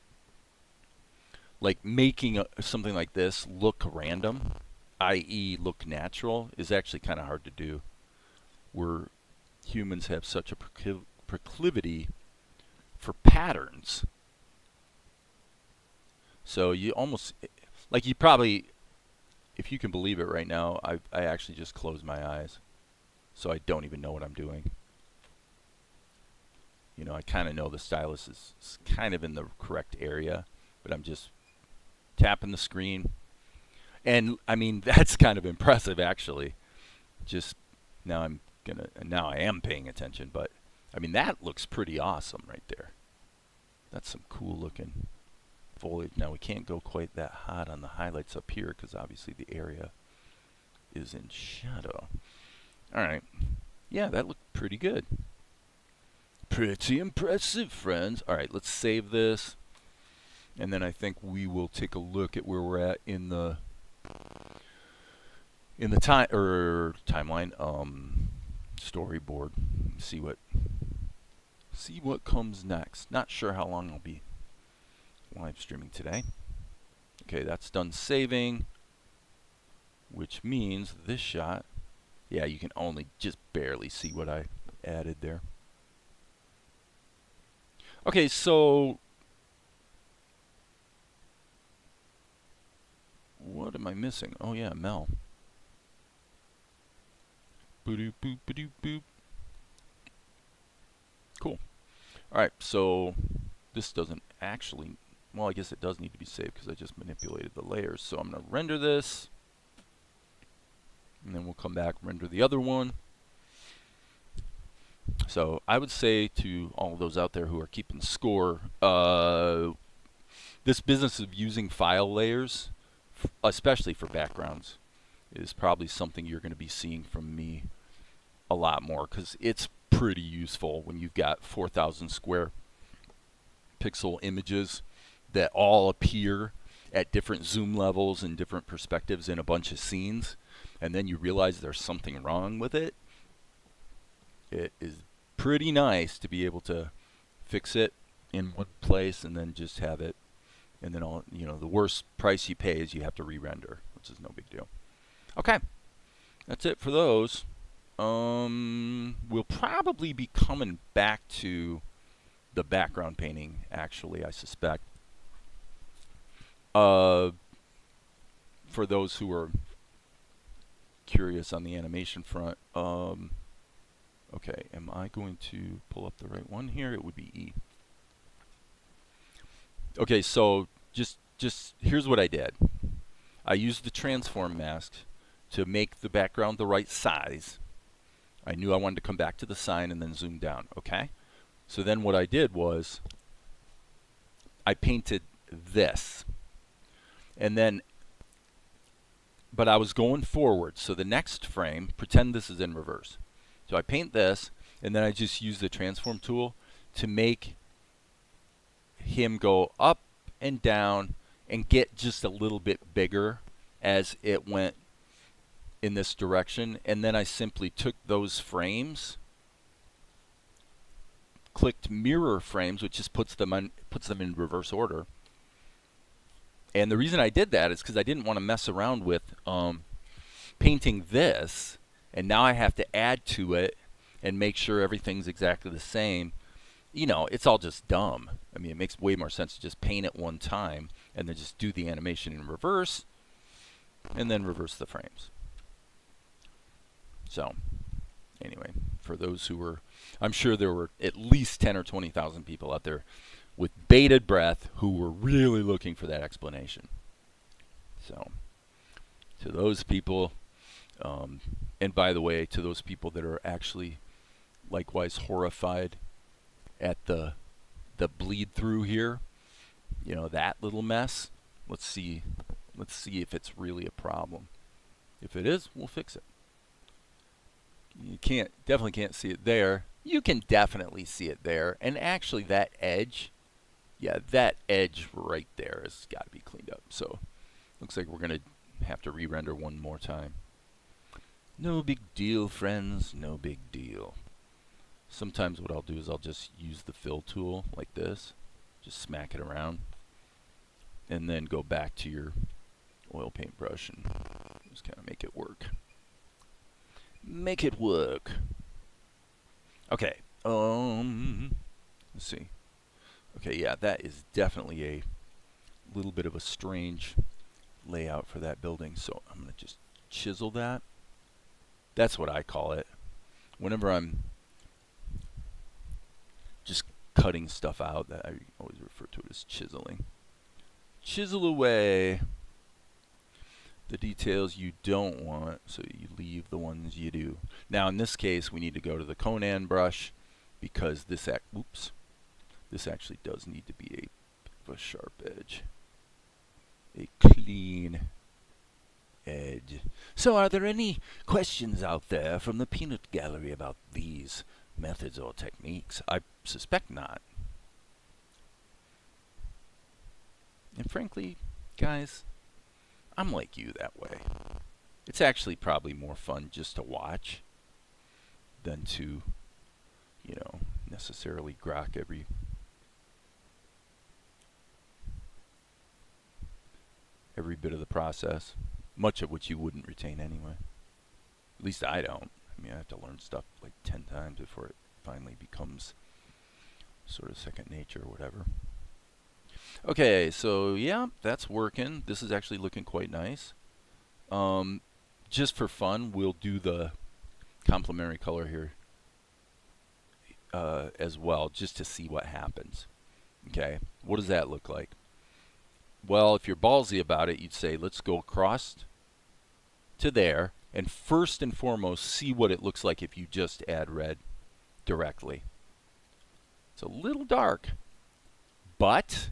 like making something like this look random, i.e. look natural, is actually kind of hard to do. Where humans have such a proclivity for patterns. So you almost, like you probably, if you can believe it right now, I actually just closed my eyes. So I don't even know what I'm doing. You know, I kind of know the stylus is kind of in the correct area, but I'm just tapping the screen. And I mean, that's kind of impressive actually. Just now I am paying attention, but I mean, that looks pretty awesome right there. That's some cool looking foliage. Now we can't go quite that hot on the highlights up here because obviously the area is in shadow. All right. Yeah, that looked pretty good. Pretty impressive, friends. All right, let's save this. And then I think we will take a look at where we're at in the timeline, storyboard. See what comes next. Not sure how long I'll be live streaming today. Okay, that's done saving, which means this shot, yeah, you can only just barely see what I added there. Okay, so what am I missing? Oh yeah, Mel. Boop boop boop boop. Cool. All right, so this doesn't actually, well, I guess it does need to be saved because I just manipulated the layers. So I'm going to render this, and then we'll come back, render the other one. So I would say to all of those out there who are keeping score, this business of using file layers, especially for backgrounds, is probably something you're going to be seeing from me a lot more, because it's pretty useful when you've got 4,000 square pixel images that all appear at different zoom levels and different perspectives in a bunch of scenes, and then you realize there's something wrong with it. It is pretty nice to be able to fix it in one place and then just have it, and then all, you know, the worst price you pay is you have to re-render, which is no big deal. Okay, that's it for those. We'll probably be coming back to the background painting, actually, I suspect. For those who are curious on the animation front, okay, am I going to pull up the right one here? It would be E. Okay, so just here's what I did. I used the transform mask to make the background the right size. I knew I wanted to come back to the sign and then zoom down, okay? So then what I did was I painted this. And then, but I was going forward. So the next frame, pretend this is in reverse. So I paint this, and then I just use the transform tool to make him go up and down and get just a little bit bigger as it went in this direction. And then I simply took those frames, clicked mirror frames, which just puts them in reverse order. And the reason I did that is because I didn't want to mess around with painting this, and now I have to add to it and make sure everything's exactly the same. You know, it's all just dumb. I mean, it makes way more sense to just paint it one time and then just do the animation in reverse and then reverse the frames. So, anyway, for those who were, I'm sure there were at least 10 or 20,000 people out there with bated breath who were really looking for that explanation. So, to those people, and by the way, to those people that are actually likewise horrified at the bleed through here, you know, that little mess, let's see if it's really a problem. If it is, we'll fix it. You definitely can't see it there. You can definitely see it there. And actually that edge, yeah, that edge right there has got to be cleaned up. So looks like we're going to have to re-render one more time. No big deal, friends, no big deal. Sometimes what I'll do is I'll just use the fill tool like this, just smack it around, and then go back to your oil paint brush and just kind of make it work. Make it work. Okay, let's see. Okay, yeah, that is definitely a little bit of a strange layout for that building, so I'm going to just chisel that. That's what I call it. Whenever I'm just cutting stuff out, that I always refer to it as chiseling. Chisel away the details you don't want, so you leave the ones you do. Now in this case, we need to go to the Conan brush because this actually does need to be a bit of a sharp edge, a clean edge. So are there any questions out there from the peanut gallery about these methods or techniques? I suspect not. And frankly, guys, I'm like you that way. It's actually probably more fun just to watch than to, you know, necessarily grok every bit of the process, much of which you wouldn't retain anyway. At least I don't. I mean, I have to learn stuff like 10 times before it finally becomes sort of second nature or whatever. Okay, so yeah, that's working. This is actually looking quite nice. Just for fun, we'll do the complementary color here as well, just to see what happens. Okay, what does that look like? Well, if you're ballsy about it, you'd say, let's go across to there, and first and foremost, see what it looks like if you just add red directly. It's a little dark, but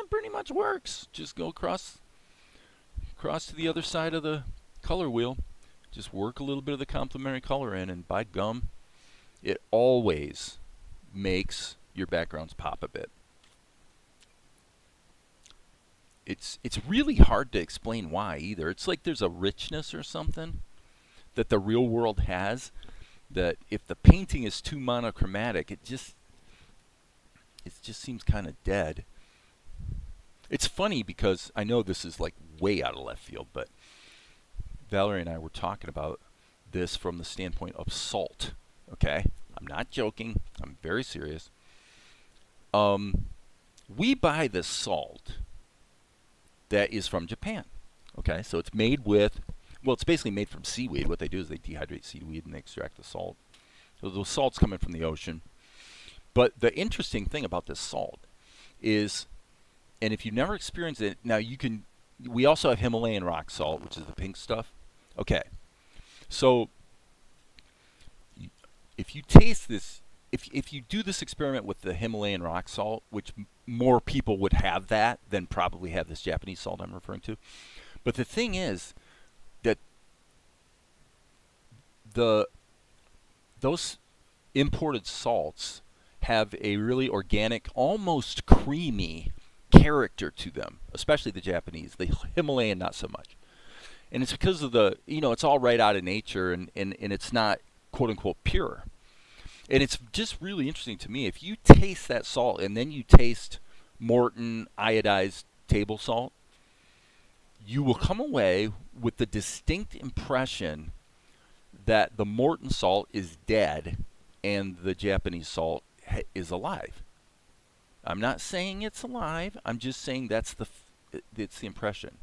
pretty much works. Just go across to the other side of the color wheel. Just work a little bit of the complementary color in, and by gum, it always makes your backgrounds pop a bit. It's really hard to explain why either. It's like there's a richness or something that the real world has, that if the painting is too monochromatic, it just seems kind of dead. It's funny because I know this is like way out of left field, but Valerie and I were talking about this from the standpoint of salt. Okay, I'm not joking. I'm very serious. We buy this salt that is from Japan. Okay, so it's made with, well, it's basically made from seaweed. What they do is they dehydrate seaweed and they extract the salt. So the salt's coming from the ocean. But the interesting thing about this salt is, and if you've never experienced it, now you can, we also have Himalayan rock salt, which is the pink stuff. Okay, so if you taste this, if you do this experiment with the Himalayan rock salt, which more people would have that than probably have this Japanese salt I'm referring to. But the thing is that those imported salts have a really organic, almost creamy character to them, especially the Japanese. The Himalayan, not so much. And it's because of the, it's all right out of nature, and it's not quote unquote pure. And it's just really interesting to me. If you taste that salt and then you taste Morton iodized table salt, you will come away with the distinct impression that the Morton salt is dead and the Japanese salt is alive. I'm not saying it's alive. I'm just saying that's it's the impression.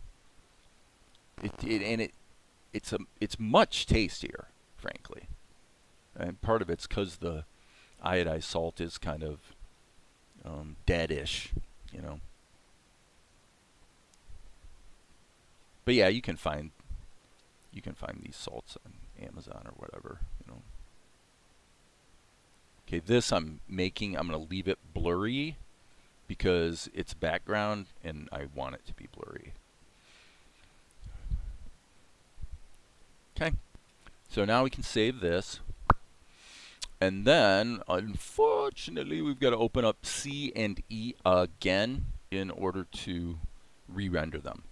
It's much tastier, frankly. And part of it's because the iodized salt is kind of deadish, But yeah, you can find these salts on Amazon or whatever, Okay, this I'm going to leave it blurry because it's background and I want it to be blurry. Okay, so now we can save this. And then, unfortunately, we've got to open up C and E again in order to re-render them.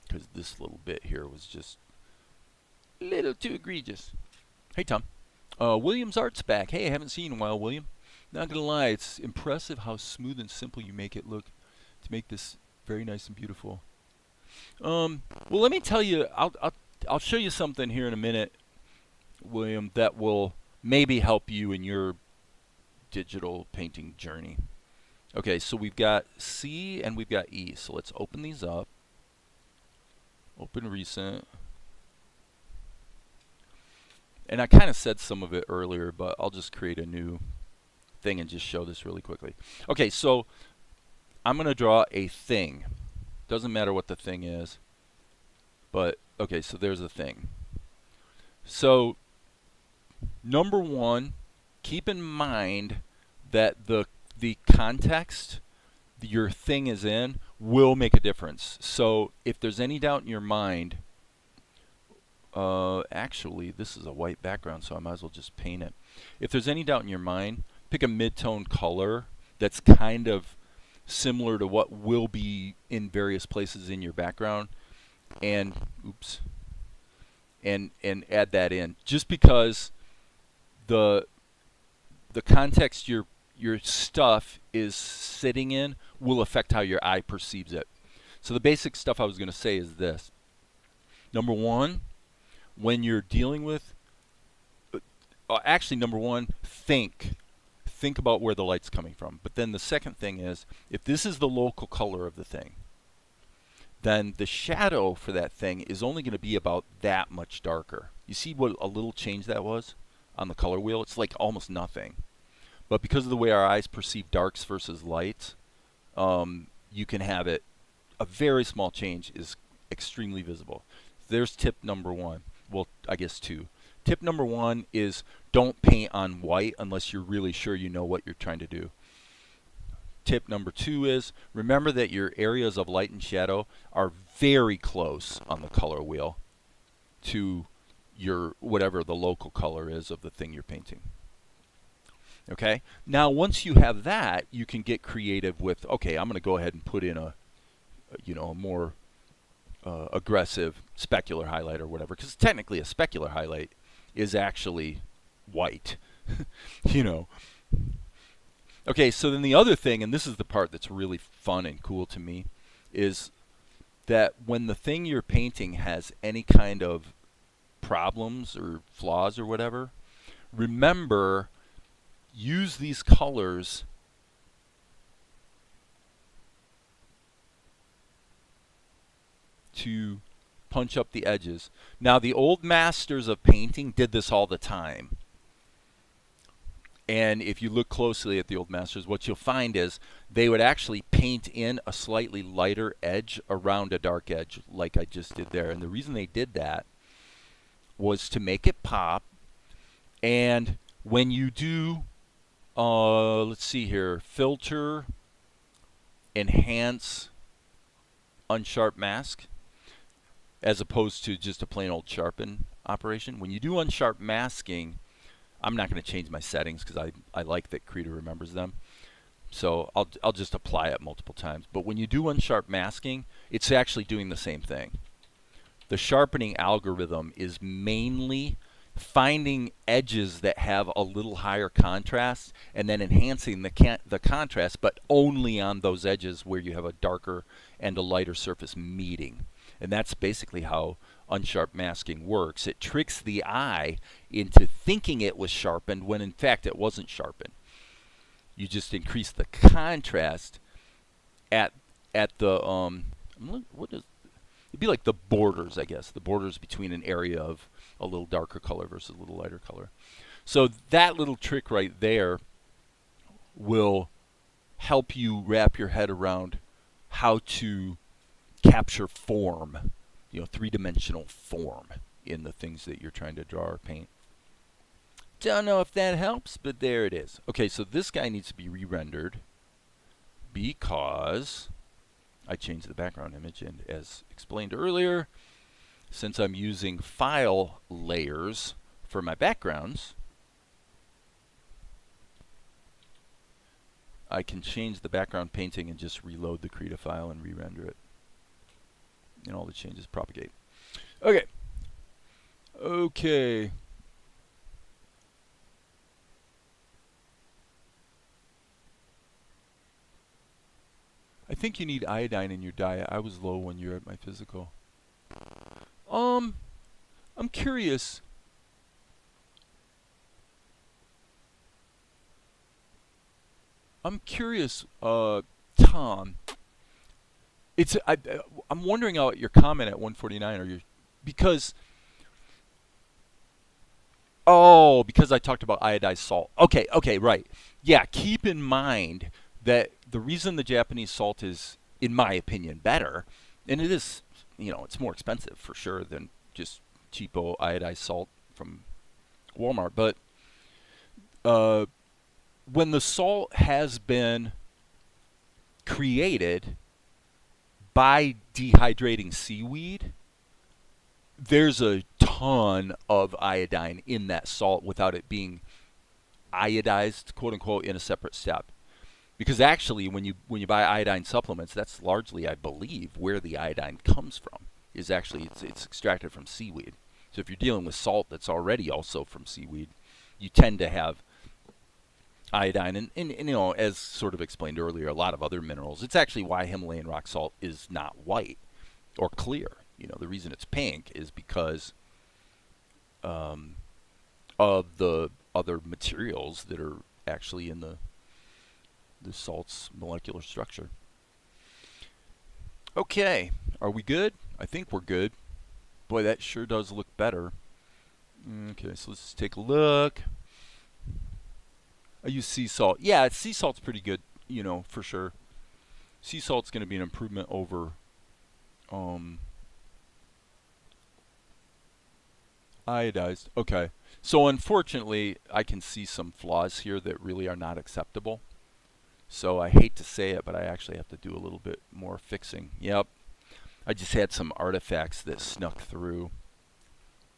Because this little bit here was just a little too egregious. Hey, Tom. William's Art's back. Hey, I haven't seen you in a while, William. Not going to lie, it's impressive how smooth and simple you make it look to make this very nice and beautiful. Well, let me tell you, I'll show you something here in a minute, William, that will maybe help you in your digital painting journey. Okay, so we've got C and we've got E. So let's open these up. Open recent. And I kind of said some of it earlier, but I'll just create a new thing and just show this really quickly. Okay, so I'm going to draw a thing. Doesn't matter what the thing is. But, okay, so there's a thing. So, number one, keep in mind that the context your thing is in will make a difference. So if there's any doubt in your mind, actually this is a white background, so I might as well just paint it. If there's any doubt in your mind, pick a mid-tone color that's kind of similar to what will be in various places in your background, and add that in. Just because the context your stuff is sitting in will affect how your eye perceives it. So the basic stuff I was going to say is this. Number one, when you're dealing with, actually, number one, think about where the light's coming from. But then the second thing is, if this is the local color of the thing, then the shadow for that thing is only going to be about that much darker. You see what a little change that was on the color wheel? It's like almost nothing. But because of the way our eyes perceive darks versus lights, you can have it, a very small change is extremely visible. There's tip number one. Well, I guess two. Tip number one is don't paint on white unless you're really sure you know what you're trying to do. Tip number two is remember that your areas of light and shadow are very close on the color wheel to your whatever the local color is of the thing you're painting. Okay? Now once you have that, you can get creative with, okay, I'm going to go ahead and put in a more aggressive specular highlight or whatever, because technically a specular highlight is actually white. Okay, so then the other thing, and this is the part that's really fun and cool to me, is that when the thing you're painting has any kind of problems or flaws or whatever, remember, use these colors to punch up the edges. Now, the old masters of painting did this all the time. And if you look closely at the old masters, what you'll find is they would actually paint in a slightly lighter edge around a dark edge, like I just did there. And the reason they did that was to make it pop. And when you do, let's see here, filter, enhance, unsharp mask, as opposed to just a plain old sharpen operation. When you do unsharp masking, I'm not going to change my settings because I like that Krita remembers them. So I'll just apply it multiple times. But when you do unsharp masking, it's actually doing the same thing. The sharpening algorithm is mainly finding edges that have a little higher contrast and then enhancing the contrast, but only on those edges where you have a darker and a lighter surface meeting. And that's basically how unsharp masking works. It tricks the eye into thinking it was sharpened when in fact it wasn't sharpened. You just increase the contrast at the what is it'd be like the borders, I guess, the borders between an area of a little darker color versus a little lighter color. So that little trick right there will help you wrap your head around how to capture form, three-dimensional form in the things that you're trying to draw or paint. Don't know if that helps, but there it is. Okay, so this guy needs to be re-rendered because I changed the background image, and as explained earlier, since I'm using file layers for my backgrounds, I can change the background painting and just reload the Krita file and re-render it. And all the changes propagate. Okay. I think you need iodine in your diet. I was low when you were at my physical. I'm curious. Tom. I'm wondering about your comment at 149 because I talked about iodized salt. Okay, right. Yeah, keep in mind that the reason the Japanese salt is, in my opinion, better, and it is, it's more expensive for sure than just cheapo iodized salt from Walmart, but when the salt has been created by dehydrating seaweed, there's a ton of iodine in that salt without it being iodized, quote unquote, in a separate step. Because actually, when you buy iodine supplements, that's largely, I believe, where the iodine comes from. Is actually it's extracted from seaweed. So if you're dealing with salt that's already also from seaweed, you tend to have iodine, and as sort of explained earlier, a lot of other minerals. It's actually why Himalayan rock salt is not white or clear. The reason it's pink is because of the other materials that are actually in the salt's molecular structure. Okay, are we good? I think we're good. Boy, that sure does look better. Okay, so let's take a look. I use sea salt. Yeah, sea salt's pretty good, you know, for sure. Sea salt's going to be an improvement over iodized. Okay, so unfortunately, I can see some flaws here that really are not acceptable. So I hate to say it, but I actually have to do a little bit more fixing. Yep, I just had some artifacts that snuck through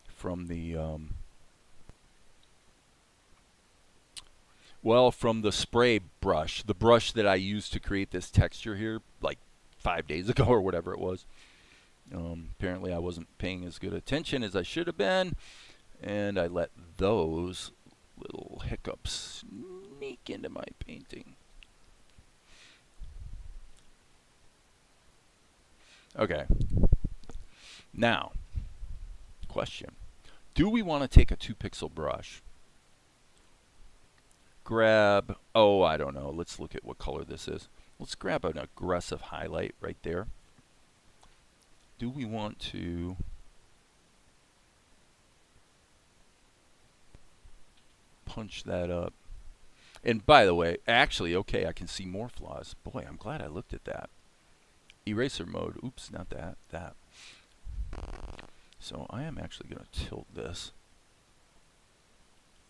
from the well, from the spray brush, the brush that I used to create this texture here, like 5 days ago or whatever it was. Apparently, I wasn't paying as good attention as I should have been, and I let those little hiccups sneak into my painting. Okay. Now, question. Do we want to take a 2-pixel brush? Grab, oh, I don't know. Let's look at what color this is. Let's grab an aggressive highlight right there. Do we want to punch that up? And by the way, actually, okay, I can see more flaws. Boy, I'm glad I looked at that. Eraser mode. Oops, not that. That. So I am actually going to tilt this.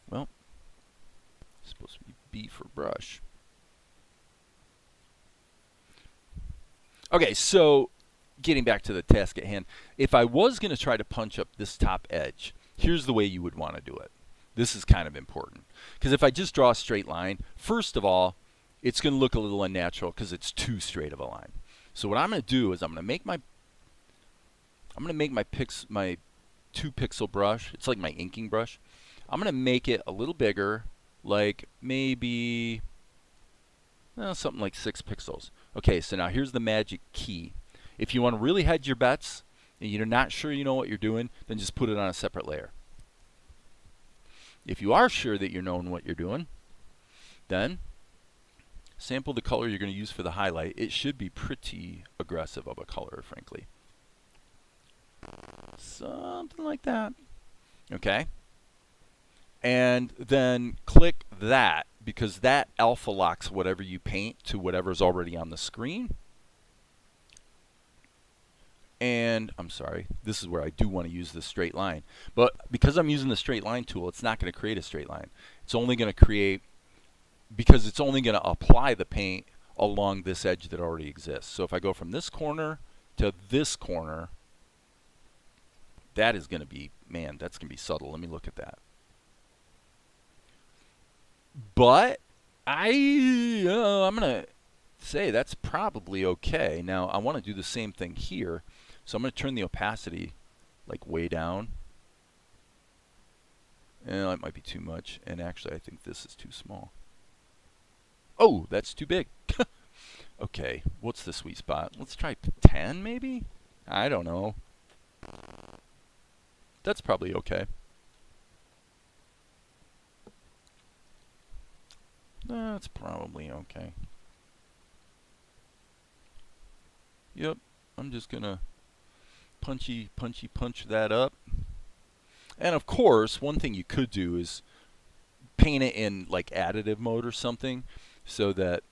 Well, it's supposed to be B for brush. Okay, so getting back to the task at hand, if I was going to try to punch up this top edge, here's the way you would want to do it. This is kind of important. Because if I just draw a straight line, first of all, it's going to look a little unnatural because it's too straight of a line. So what I'm going to do is I'm going to make my 2-pixel brush. It's like my inking brush. I'm going to make it a little bigger, like maybe something like 6 pixels. Okay, so now here's the magic key. If you want to really hedge your bets and you're not sure you know what you're doing, then just put it on a separate layer. If you are sure that you're knowing what you're doing, then sample the color you're going to use for the highlight. It should be pretty aggressive of a color, frankly. Something like that. Okay. And then click that, because that alpha locks whatever you paint to whatever's already on the screen. And I'm sorry, this is where I do want to use the straight line. But because I'm using the straight line tool, it's not going to create a straight line. It's only going to create, because it's only going to apply the paint along this edge that already exists. So if I go from this corner to this corner, that is going to be, man, that's going to be subtle. Let me look at that. But I'm going to say that's probably okay. Now I want to do the same thing here. So I'm going to turn the opacity like way down. And that might be too much. And actually, I think this is too small. Oh, that's too big. Okay, what's the sweet spot? Let's try 10 maybe? I don't know. That's probably okay. That's probably okay. Yep, I'm just going to punch that up. And of course, one thing you could do is paint it in like additive mode or something, so that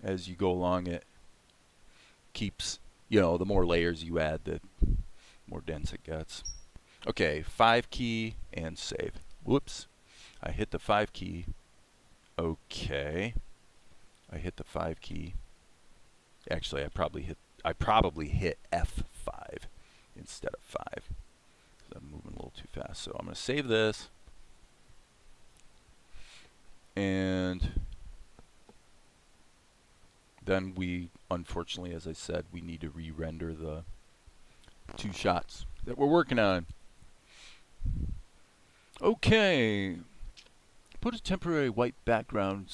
as you go along it keeps, you know, the more layers you add, the more dense it gets. Okay, 5 key and save. Whoops, I hit the 5 key. Okay, I hit the 5 key. Actually, I probably hit F5 instead of 5. I'm moving a little too fast. So I'm going to save this. And then we, unfortunately, as I said, we need to re-render the 2 shots that we're working on. Okay. Put a temporary white background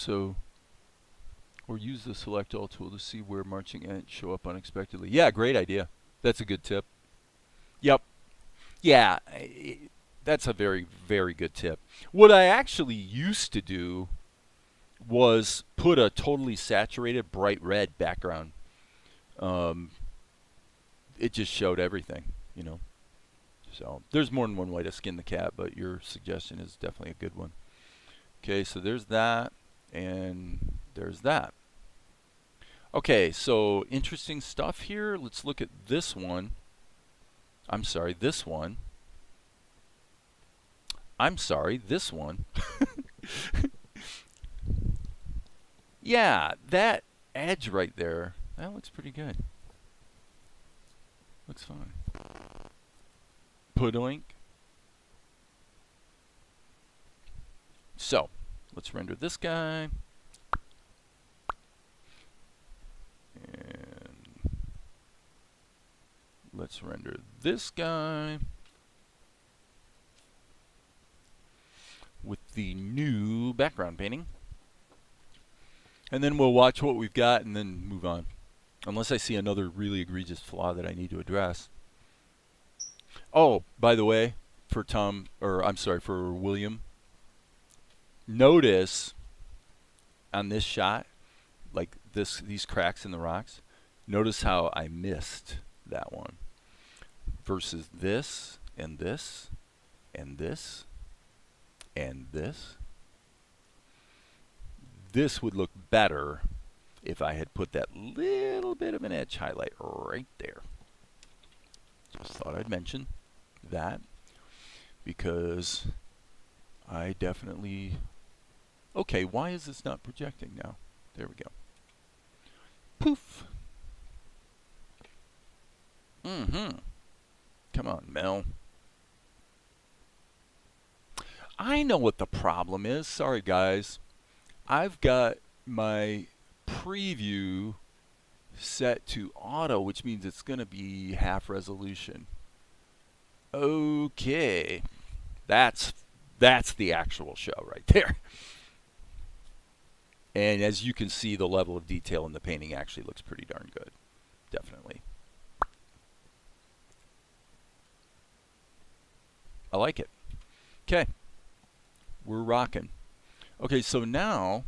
or use the select all tool to see where marching ants show up unexpectedly. Yeah, great idea. That's a good tip. Yep. Yeah, That's a very, very good tip. What I actually used to do was put a totally saturated bright red background. Um, it just showed everything, you know. So there's more than one way to skin the cat, but your suggestion is definitely a good one. Okay, so there's that, and there's that. Okay, so interesting stuff here. Let's look at this one. I'm sorry, this one. I'm sorry, this one. Yeah, that edge right there, that looks pretty good. Looks fine. Pudoink. So, let's render this guy. And let's render this guy with the new background painting. And then we'll watch what we've got and then move on. Unless I see another really egregious flaw that I need to address. Oh, by the way, for Tom, or I'm sorry, for William, notice on this shot, like these cracks in the rocks, notice how I missed that one versus this and this and this and this. This would look better if I had put that little bit of an edge highlight right there. Just thought I'd mention that because I definitely... Okay, why is this not projecting now? There we go. Poof. Come on, Mel. I know what the problem is. Sorry, guys. I've got my preview set to auto, which means it's going to be half resolution. Okay. That's the actual show right there. And as you can see, the level of detail in the painting actually looks pretty darn good. Definitely. I like it. Okay. We're rocking. Okay, so now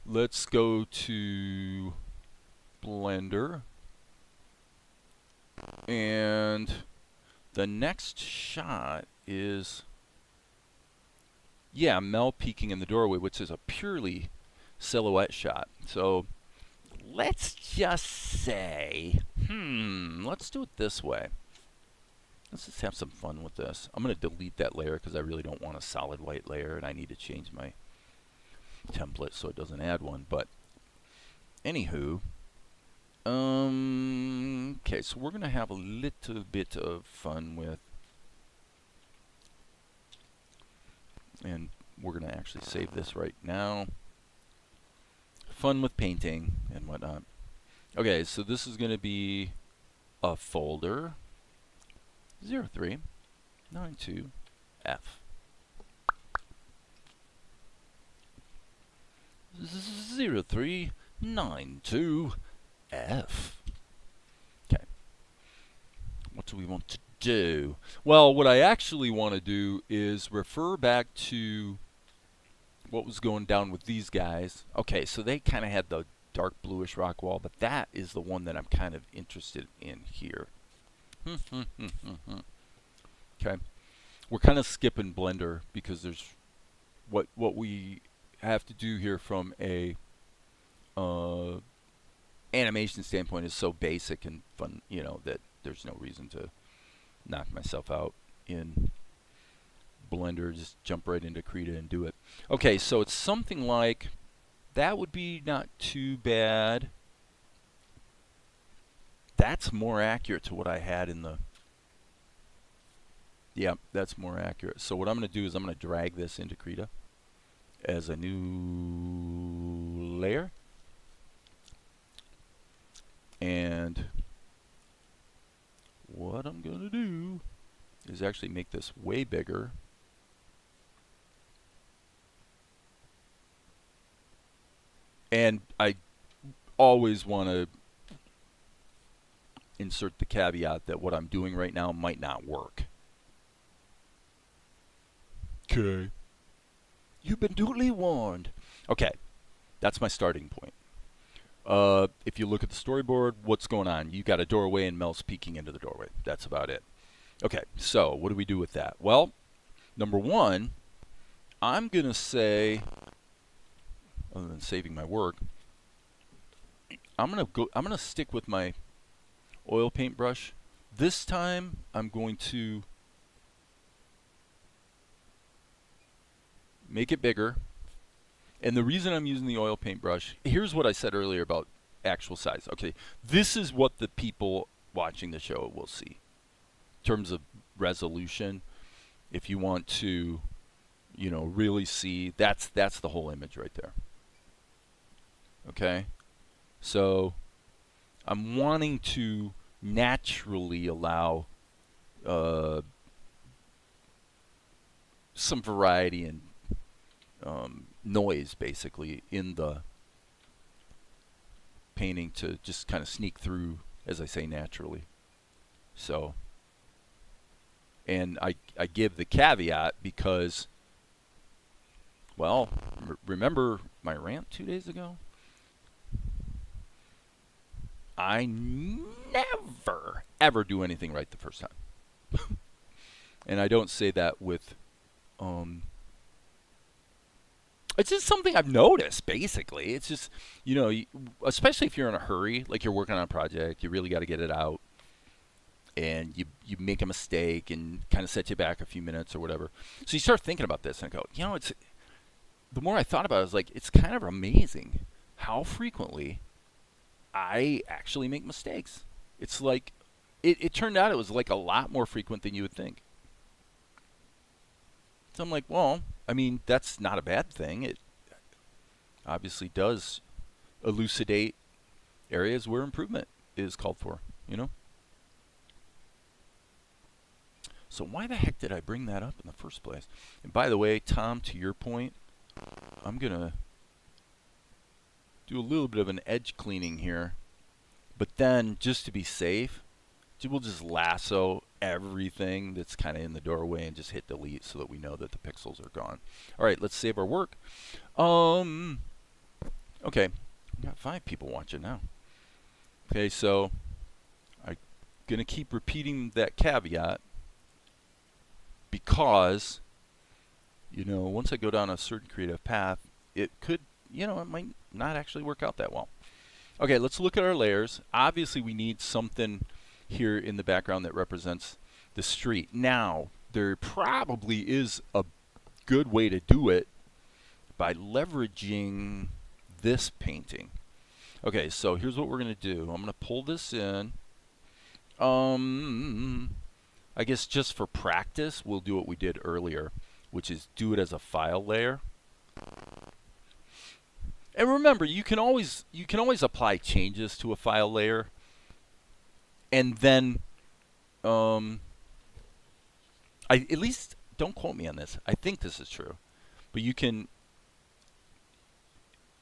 let's go to Blender. And the next shot is, yeah, Mel peeking in the doorway, which is a purely silhouette shot. So let's just say, let's do it this way. Let's just have some fun with this. I'm going to delete that layer because I really don't want a solid white layer, and I need to change my template so it doesn't add one. But anywho, okay, so we're going to have a little bit of fun with, and we're going to actually save this right now. Fun with painting and whatnot. Okay, so this is going to be a folder 0392F. 0392F. Okay. What do we want to do? Well, what I actually want to do is refer back to what was going down with these guys. Okay, so they kind of had the dark bluish rock wall, but that is the one that I'm kind of interested in here. Okay, we're kind of skipping Blender because there's what we have to do here from a animation standpoint is so basic and fun, you know, that there's no reason to knock myself out in Blender. Just jump right into Krita and do it. Okay, so it's something like that would be not too bad. That's more accurate to what I had in the... Yeah, that's more accurate. So what I'm going to do is I'm going to drag this into Krita as a new layer. And what I'm going to do is actually make this way bigger. And I always want to insert the caveat that what I'm doing right now might not work. Okay. You've been duly warned. Okay, that's my starting point. If you look at the storyboard, what's going on? You got a doorway and Mel's peeking into the doorway. That's about it. Okay, so what do we do with that? Well, number one, I'm going to say, other than saving my work, I'm going to stick with my oil paintbrush. This time I'm going to make it bigger. And the reason I'm using the oil paintbrush, here's what I said earlier about actual size. Okay, this is what the people watching the show will see. In terms of resolution, if you want to, you know, really see, that's the whole image right there. Okay? So I'm wanting to naturally allow some variety and noise basically in the painting to just kind of sneak through, as I say, naturally. So, and I give the caveat because, well, remember my rant 2 days ago? I never, ever do anything right the first time. And I don't say that with, it's just something I've noticed, basically. It's just, you know, especially if you're in a hurry, like you're working on a project, you really got to get it out, and you make a mistake and kind of set you back a few minutes or whatever. So you start thinking about this and go, you know, the more I thought about it, I was like, it's kind of amazing how frequently I actually make mistakes. It's like, it turned out it was like a lot more frequent than you would think. So I'm like, well, I mean, that's not a bad thing. It obviously does elucidate areas where improvement is called for, you know? So why the heck did I bring that up in the first place? And by the way, Tom, to your point, I'm going to do a little bit of an edge cleaning here. But then, just to be safe, we'll just lasso everything that's kind of in the doorway and just hit delete so that we know that the pixels are gone. All right, let's save our work. Okay, we got 5 people watching now. Okay, so I'm going to keep repeating that caveat because, you know, once I go down a certain creative path, it could, you know, it might not actually work out that well. Okay, let's look at our layers. Obviously, we need something here in the background that represents the street. Now, there probably is a good way to do it by leveraging this painting. Okay, so here's what we're going to do. I'm going to pull this in. I guess just for practice, we'll do what we did earlier, which is do it as a file layer. And remember, you can always apply changes to a file layer, and then at least don't quote me on this. I think this is true, but you can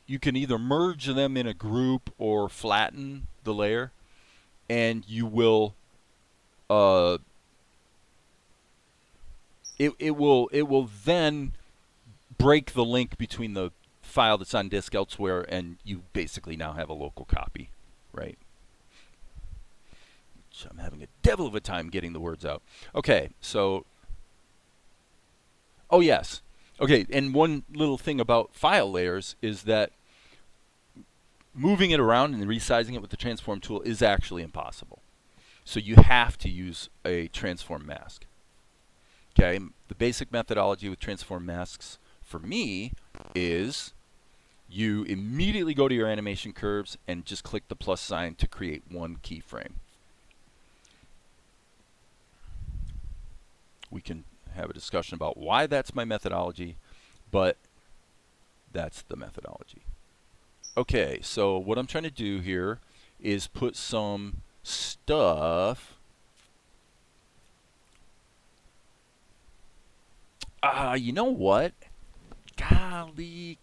either merge them in a group or flatten the layer, and you will it will then break the link between the file that's on disk elsewhere, and you basically now have a local copy, right? So I'm having a devil of a time getting the words out. Okay, so, oh yes. Okay, and one little thing about file layers is that moving it around and resizing it with the transform tool is actually impossible. So you have to use a transform mask. Okay, the basic methodology with transform masks for me is you immediately go to your animation curves and just click the plus sign to create one keyframe. We can have a discussion about why that's my methodology, but that's the methodology. Okay, so what I'm trying to do here is put some stuff. You know what? Golly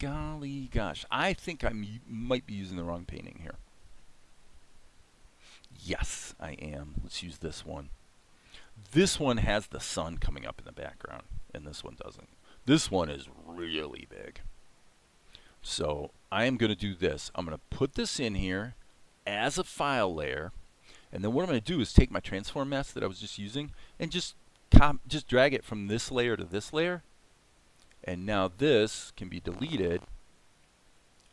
gosh. I think I might be using the wrong painting here. Yes, I am. Let's use this one. This one has the sun coming up in the background, and this one doesn't. This one is really big. So I am going to do this. I'm going to put this in here as a file layer. And then what I'm going to do is take my transform mask that I was just using and just drag it from this layer to this layer. And now this can be deleted.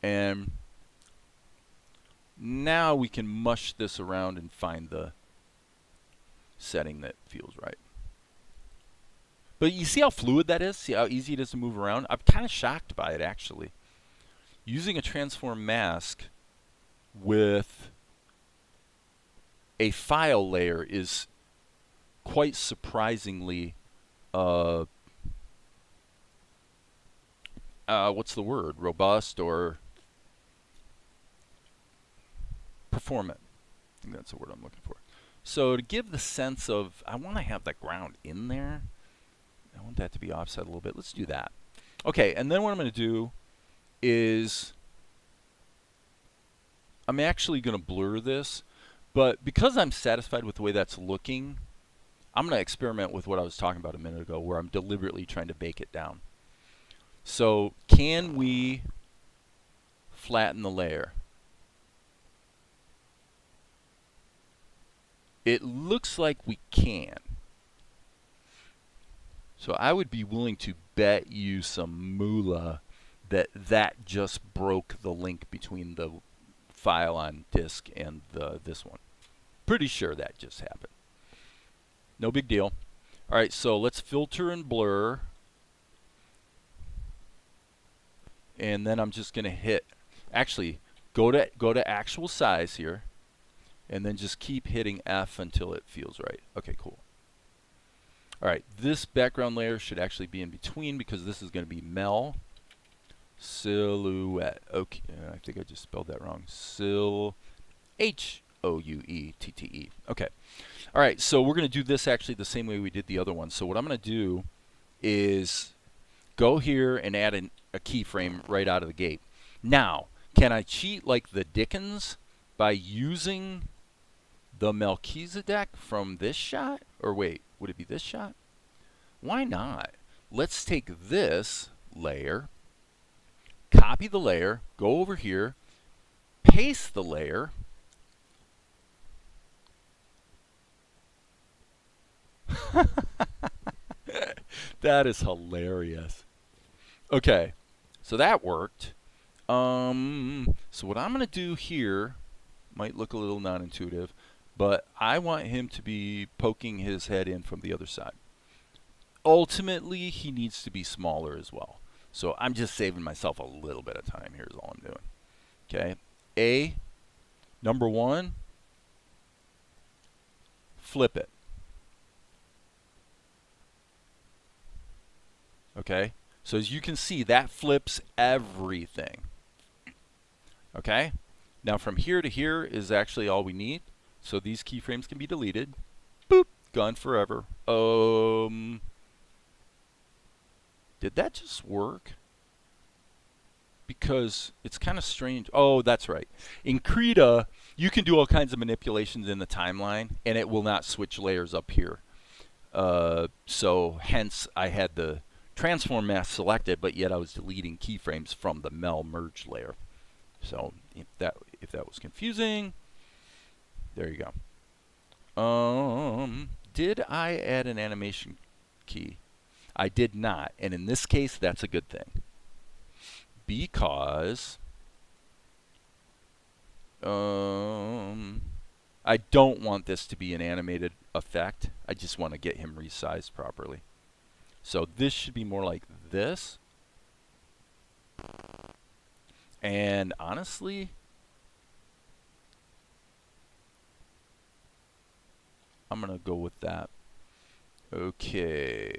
And now we can mush this around and find the setting that feels right. But you see how fluid that is? See how easy it is to move around? I'm kind of shocked by it, actually. Using a transform mask with a file layer is quite surprisingly, what's the word? Robust or performant. I think that's the word I'm looking for. So to give the sense of, I want to have the ground in there. I want that to be offset a little bit. Let's do that. Okay, and then what I'm going to do is I'm actually going to blur this, but because I'm satisfied with the way that's looking, I'm going to experiment with what I was talking about a minute ago, where I'm deliberately trying to bake it down. So can we flatten the layer? It looks like we can. So I would be willing to bet you some moolah that that just broke the link between the file on disk and this one. Pretty sure that just happened. No big deal. All right, so let's filter and blur. And then I'm just going to hit, actually, go to actual size here, and then just keep hitting F until it feels right. Okay, cool. All right, this background layer should actually be in between because this is going to be Mel Silhouette. Okay, I think I just spelled that wrong. H-O-U-E-T-T-E. Okay. All right, so we're going to do this actually the same way we did the other one. So what I'm going to do is go here and add a keyframe right out of the gate. Now, can I cheat like the Dickens by using the Melchizedek from this shot? Or wait, would it be this shot? Why not? Let's take this layer, copy the layer, go over here, paste the layer, that is hilarious. Okay, so that worked. So what I'm going to do here might look a little non-intuitive, but I want him to be poking his head in from the other side. Ultimately, he needs to be smaller as well. So I'm just saving myself a little bit of time. Here's all I'm doing. Okay, number one, flip it. Okay, so as you can see, that flips everything. Okay, now from here to here is actually all we need. So these keyframes can be deleted. Boop, gone forever. Did that just work? Because it's kind of strange. Oh, that's right. In Krita, you can do all kinds of manipulations in the timeline, and it will not switch layers up here. So hence, I had the transform mask selected, but yet I was deleting keyframes from the Mel merge layer. So if that was confusing, there you go. Did I add an animation key? I did not, and in this case, that's a good thing. Because I don't want this to be an animated effect. I just want to get him resized properly. So this should be more like this. And honestly, I'm going to go with that. Okay.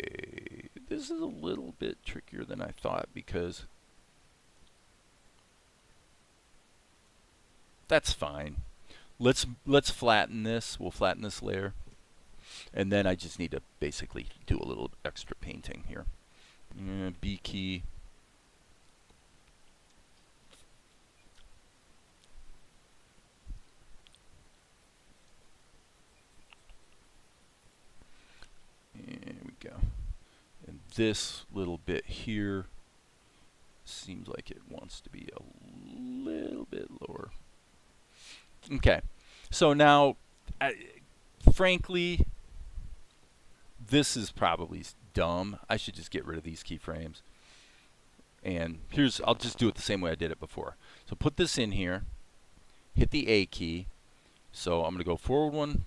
This is a little bit trickier than I thought because that's fine. Let's flatten this. We'll flatten this layer. And then I just need to basically do a little extra painting here. B key. There we go. And this little bit here seems like it wants to be a little bit lower. Okay, so now, frankly, this is probably dumb. I should just get rid of these keyframes. And I'll just do it the same way I did it before. So put this in here, hit the A key. So I'm going to go forward one.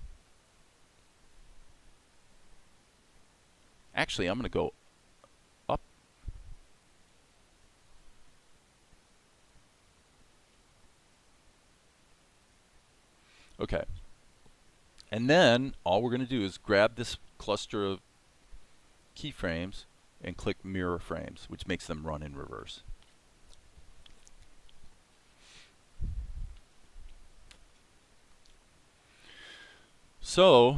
Actually, I'm going to go up. Okay. And then all we're going to do is grab this cluster of keyframes and click mirror frames, which makes them run in reverse. So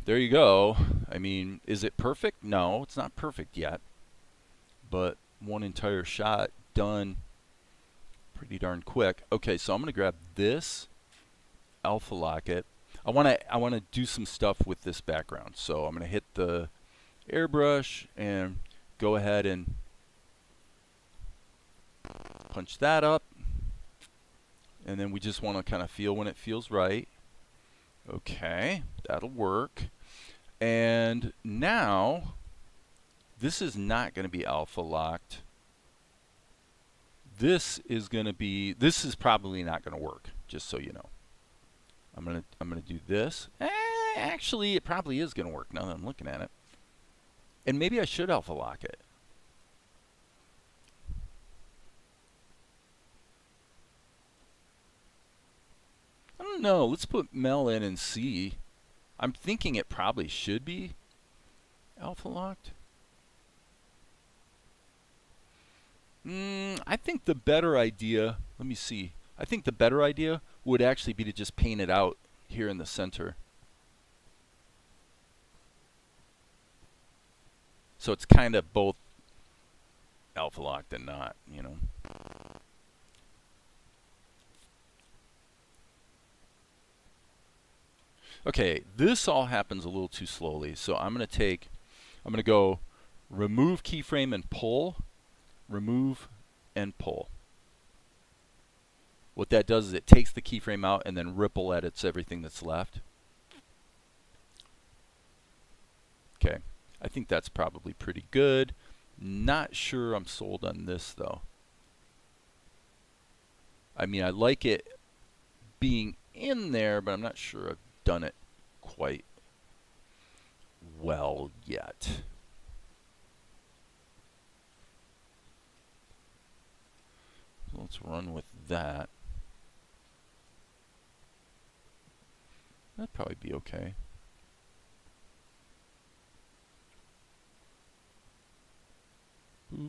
there you go. I mean, is it perfect? No, it's not perfect yet, but one entire shot done pretty darn quick. Okay, so I'm going to grab this, alpha lock it. I want to do some stuff with this background. So I'm going to hit the airbrush and go ahead and punch that up. And then we just want to kind of feel when it feels right. Okay, that'll work. And now this is not going to be alpha locked. This is probably not going to work, just so you know. I'm gonna do this. Actually, it probably is going to work now that I'm looking at it. And maybe I should alpha lock it. I don't know. Let's put Mel in and see. I'm thinking it probably should be alpha locked. I think the better idea, let me see. I think the better idea would actually be to just paint it out here in the center. So it's kind of both alpha locked and not, you know. Okay, this all happens a little too slowly. So I'm going to go remove keyframe and pull, remove and pull. What that does is it takes the keyframe out and then ripple edits everything that's left. Okay, I think that's probably pretty good. Not sure I'm sold on this though. I mean, I like it being in there, but I'm not sure I've done it quite well yet. So let's run with that. That'd probably be okay. Boop.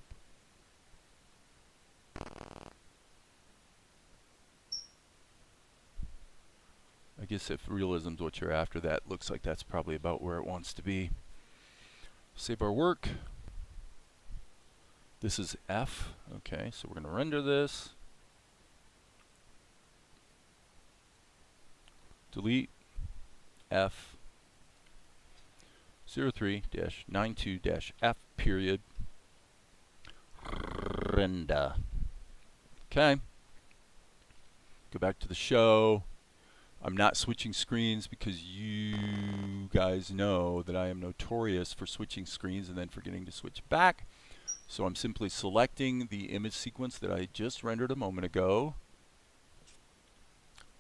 I guess if realism's what you're after, that looks like that's probably about where it wants to be. Save our work. This is F. Okay, so we're going to render this. Delete F 03-92-F period. Render. Okay. Go back to the show. I'm not switching screens because you guys know that I am notorious for switching screens and then forgetting to switch back. So I'm simply selecting the image sequence that I just rendered a moment ago,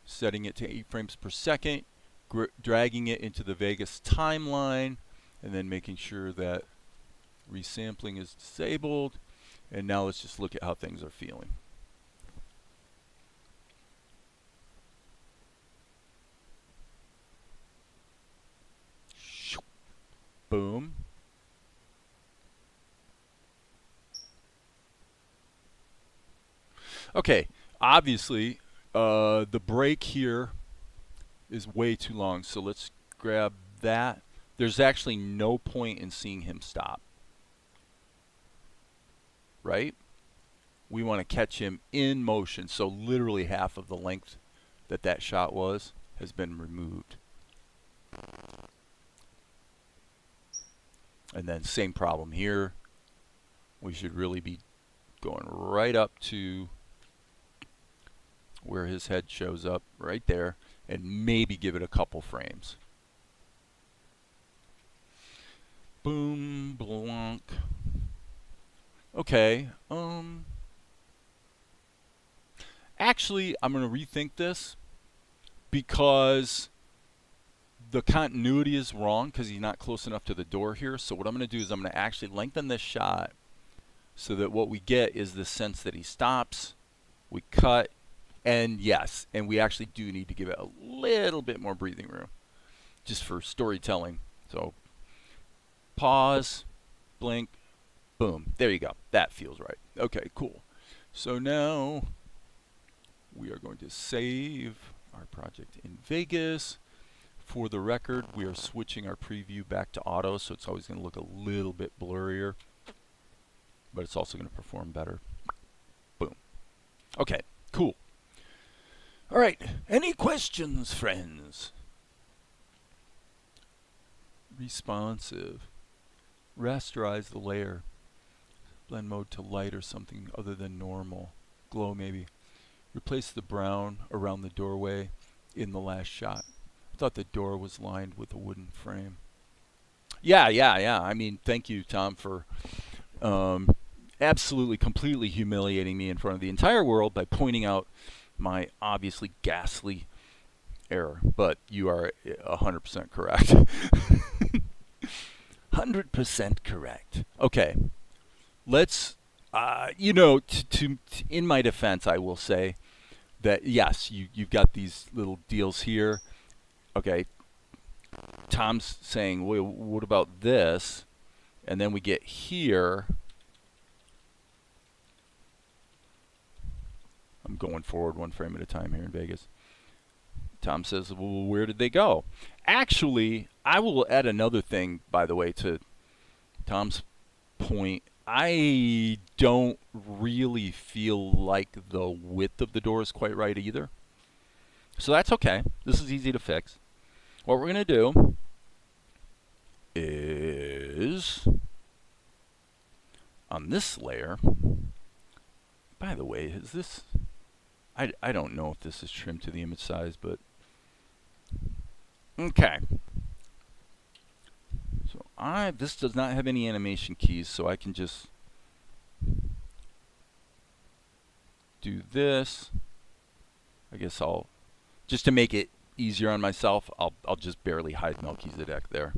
setting it to 8 frames per second, dragging it into the Vegas timeline, and then making sure that resampling is disabled. And now let's just look at how things are feeling. Boom. Okay, obviously the break here is way too long, so let's grab that. There's actually no point in seeing him stop, right? We want to catch him in motion, so literally half of the length that shot was has been removed. And then same problem here. We should really be going right up to where his head shows up, right there, and maybe give it a couple frames. Boom, blanc. Okay, actually, I'm going to rethink this because the continuity is wrong because he's not close enough to the door here. So what I'm going to do is I'm going to actually lengthen this shot so that what we get is the sense that he stops, we cut, and yes, and we actually do need to give it a little bit more breathing room just for storytelling. So pause, blink, boom. There you go. That feels right. Okay, cool. So now we are going to save our project in Vegas. For the record, we are switching our preview back to auto, so it's always going to look a little bit blurrier, but it's also going to perform better. Boom. Okay, cool. All right, any questions, friends? Responsive. Rasterize the layer. Blend mode to light or something other than normal. Glow maybe. Replace the brown around the doorway in the last shot. I thought the door was lined with a wooden frame. Yeah. I mean, thank you, Tom, for absolutely, completely humiliating me in front of the entire world by pointing out my obviously ghastly error. But you are 100% correct. 100% correct. Okay. Let's, you know, in my defense, I will say that, yes, you've got these little deals here. Okay, Tom's saying, well, what about this? And then we get here. I'm going forward one frame at a time here in Vegas. Tom says, well, where did they go? Actually, I will add another thing, by the way, to Tom's point. I don't really feel like the width of the door is quite right either. So that's okay. This is easy to fix. What we're going to do is, on this layer, by the way, is this, I don't know if this is trimmed to the image size, but, okay. So this does not have any animation keys, so I can just do this. I guess I'll, just to make it easier on myself, I'll just barely hide Melchizedek there,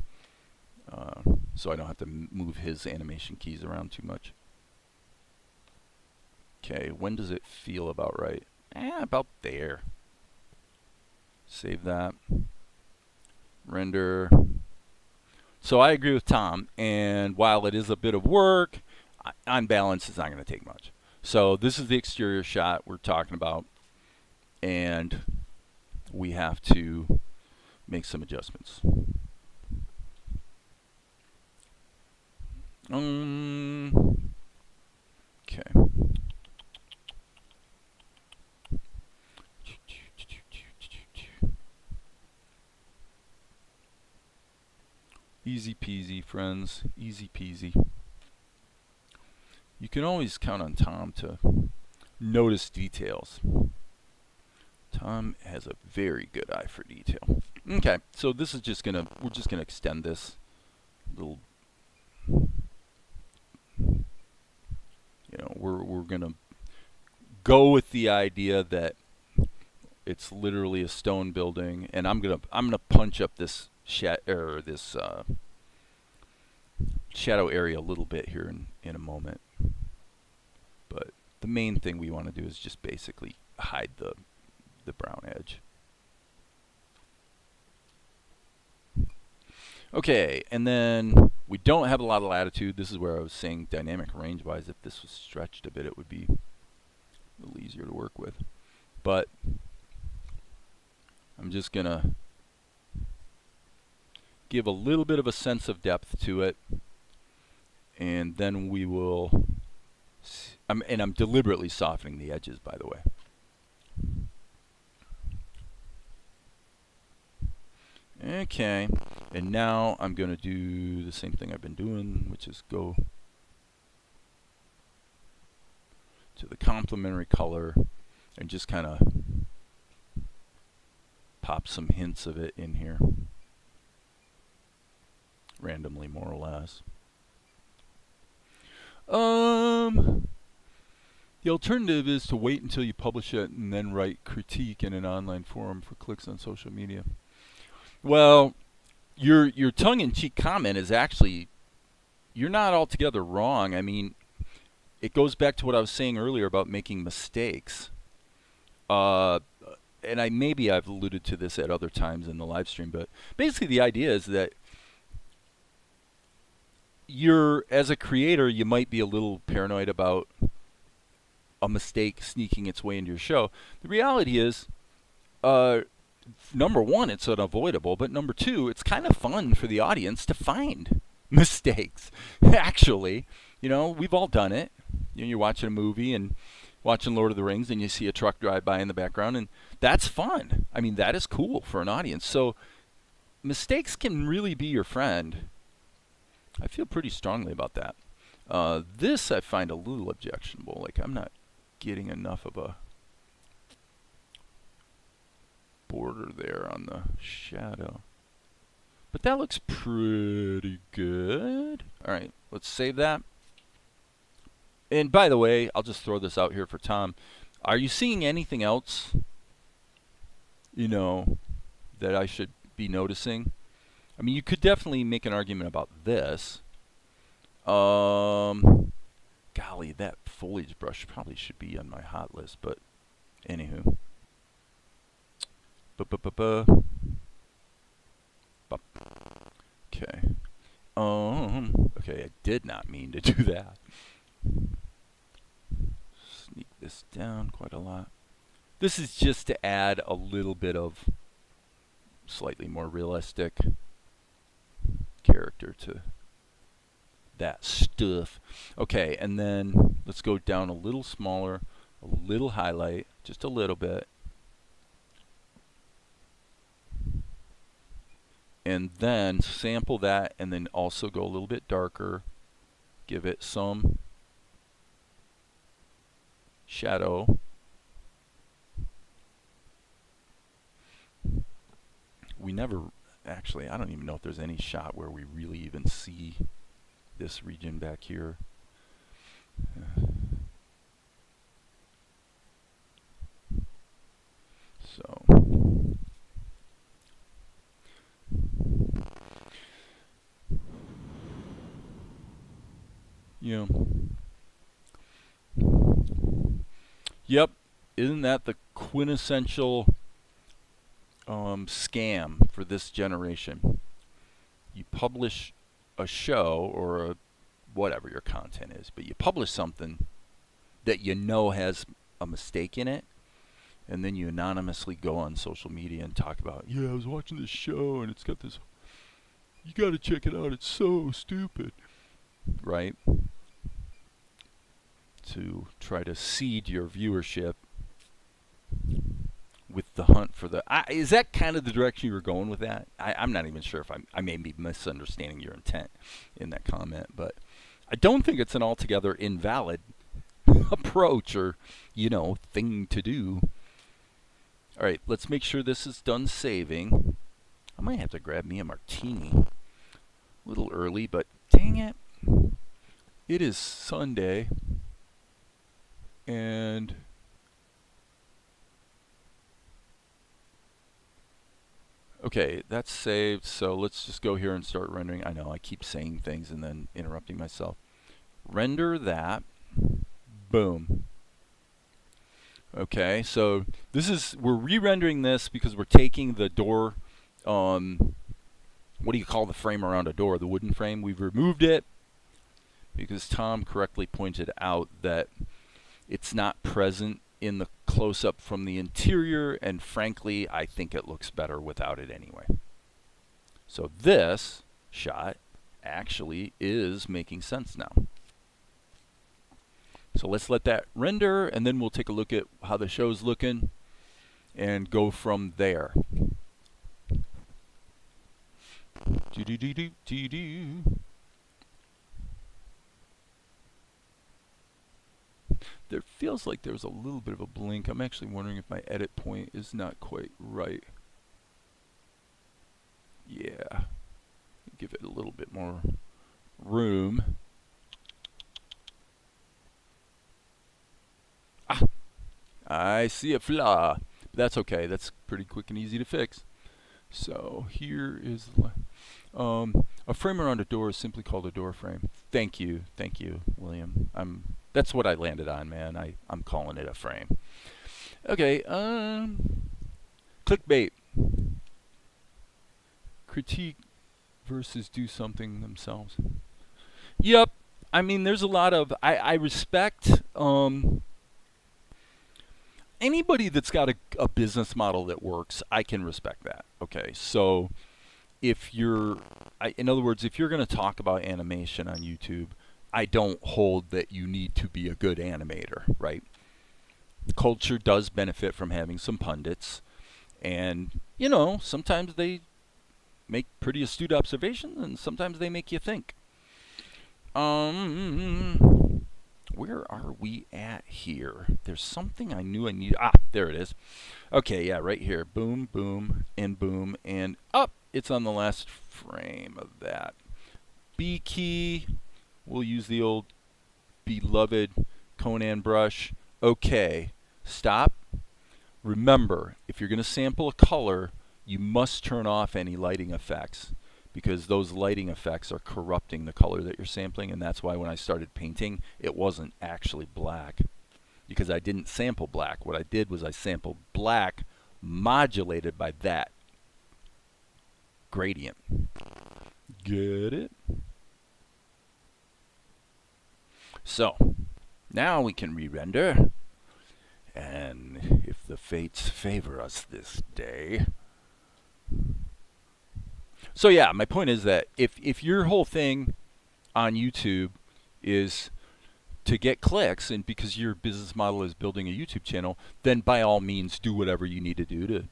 so I don't have to move his animation keys around too much. Okay, when does it feel about right? About there. Save that. Render. So I agree with Tom, and while it is a bit of work, on balance, it's not going to take much. So this is the exterior shot we're talking about, and we have to make some adjustments. Okay. Easy peasy, friends. Easy peasy. You can always count on Tom to notice details. Tom has a very good eye for detail. Okay, so this is just gonna, we're just gonna extend this little, you know, we're gonna go with the idea that it's literally a stone building, and I'm gonna punch up this shadow area a little bit here in a moment. But the main thing we want to do is just basically hide the brown edge. Okay, and then we don't have a lot of latitude. This is where I was saying dynamic range wise, if this was stretched a bit, it would be a little easier to work with. But I'm just gonna give a little bit of a sense of depth to it, and then we will and I'm deliberately softening the edges, by the way. Okay, and now I'm going to do the same thing I've been doing, which is go to the complementary color and just kind of pop some hints of it in here, randomly more or less. The alternative is to wait until you publish it and then write critique in an online forum for clicks on social media. Well, your tongue-in-cheek comment is actually, you're not altogether wrong. I mean, it goes back to what I was saying earlier about making mistakes. And maybe I've alluded to this at other times in the live stream, but basically the idea is that as a creator, you might be a little paranoid about a mistake sneaking its way into your show. The reality is, number one, it's unavoidable, but number two, it's kind of fun for the audience to find mistakes. Actually, we've all done it. You're watching a movie and watching Lord of the Rings and you see a truck drive by in the background, and that's fun. I mean, that is cool for an audience. So mistakes can really be your friend. I feel pretty strongly about that. This I find a little objectionable. Like, I'm not getting enough of a border there on the shadow. But that looks pretty good. All right, let's save that. And by the way, I'll just throw this out here for Tom. Are you seeing anything else, that I should be noticing? I mean, you could definitely make an argument about this. Golly, that foliage brush probably should be on my hot list, but anywho. Okay. Okay, I did not mean to do that. Sneak this down quite a lot. This is just to add a little bit of slightly more realistic character to that stuff. Okay, and then let's go down a little smaller, a little highlight, just a little bit. And then sample that and then also go a little bit darker. Give it some shadow. We never actually, I don't even know if there's any shot where we really even see this region back here. So yep, isn't that the quintessential scam for this generation? You publish a show or whatever your content is, but you publish something that has a mistake in it, and then you anonymously go on social media and talk about, I was watching this show and it's got this, you gotta check it out, it's so stupid, right? To try to seed your viewership with the hunt for the... is that kind of the direction you were going with that? I'm not even sure if I may be misunderstanding your intent in that comment, but I don't think it's an altogether invalid approach or, thing to do. All right, let's make sure this is done saving. I might have to grab me a martini. A little early, but dang it. It is Sunday. And okay, that's saved, so let's just go here and start rendering. I know I keep saying things and then interrupting myself. Render that. Boom. Okay, so we're re-rendering this because we're taking the door, what do you call the frame around a door? The wooden frame. We've removed it because Tom correctly pointed out that it's not present in the close-up from the interior, and frankly, I think it looks better without it anyway. So this shot actually is making sense now. So let's let that render, and then we'll take a look at how the show's looking and go from there. there feels like there's a little bit of a blink. I'm actually wondering if my edit point is not quite right. Yeah. Give it a little bit more room. Ah, I see a flaw. That's okay. That's pretty quick and easy to fix. So here is a frame around a door is simply called a door frame. Thank you, William. That's what I landed on, man. I'm calling it a frame. Okay. Clickbait. Critique versus do something themselves. Yep. I mean, there's a lot of I respect anybody that's got a business model that works. I can respect that. Okay, so if you're, in other words, if you're going to talk about animation on YouTube, I don't hold that you need to be a good animator, right? Culture does benefit from having some pundits, and you know, sometimes they make pretty astute observations, and sometimes they make you think. Where are we at here? There's something I knew I needed. Ah, there it is. Okay, yeah, right here. Boom, boom, and up. It's on the last frame of that. B key. We'll use the old beloved Conan brush. Okay, stop. Remember, if you're going to sample a color, you must turn off any lighting effects, because those lighting effects are corrupting the color that you're sampling, and that's why when I started painting, it wasn't actually black, because I didn't sample black. What I did was I sampled black modulated by that gradient. Get it? So, now we can re-render, and if the fates favor us this day. So yeah, my point is that if your whole thing on YouTube is to get clicks, and because your business model is building a YouTube channel, then by all means do whatever you need to do to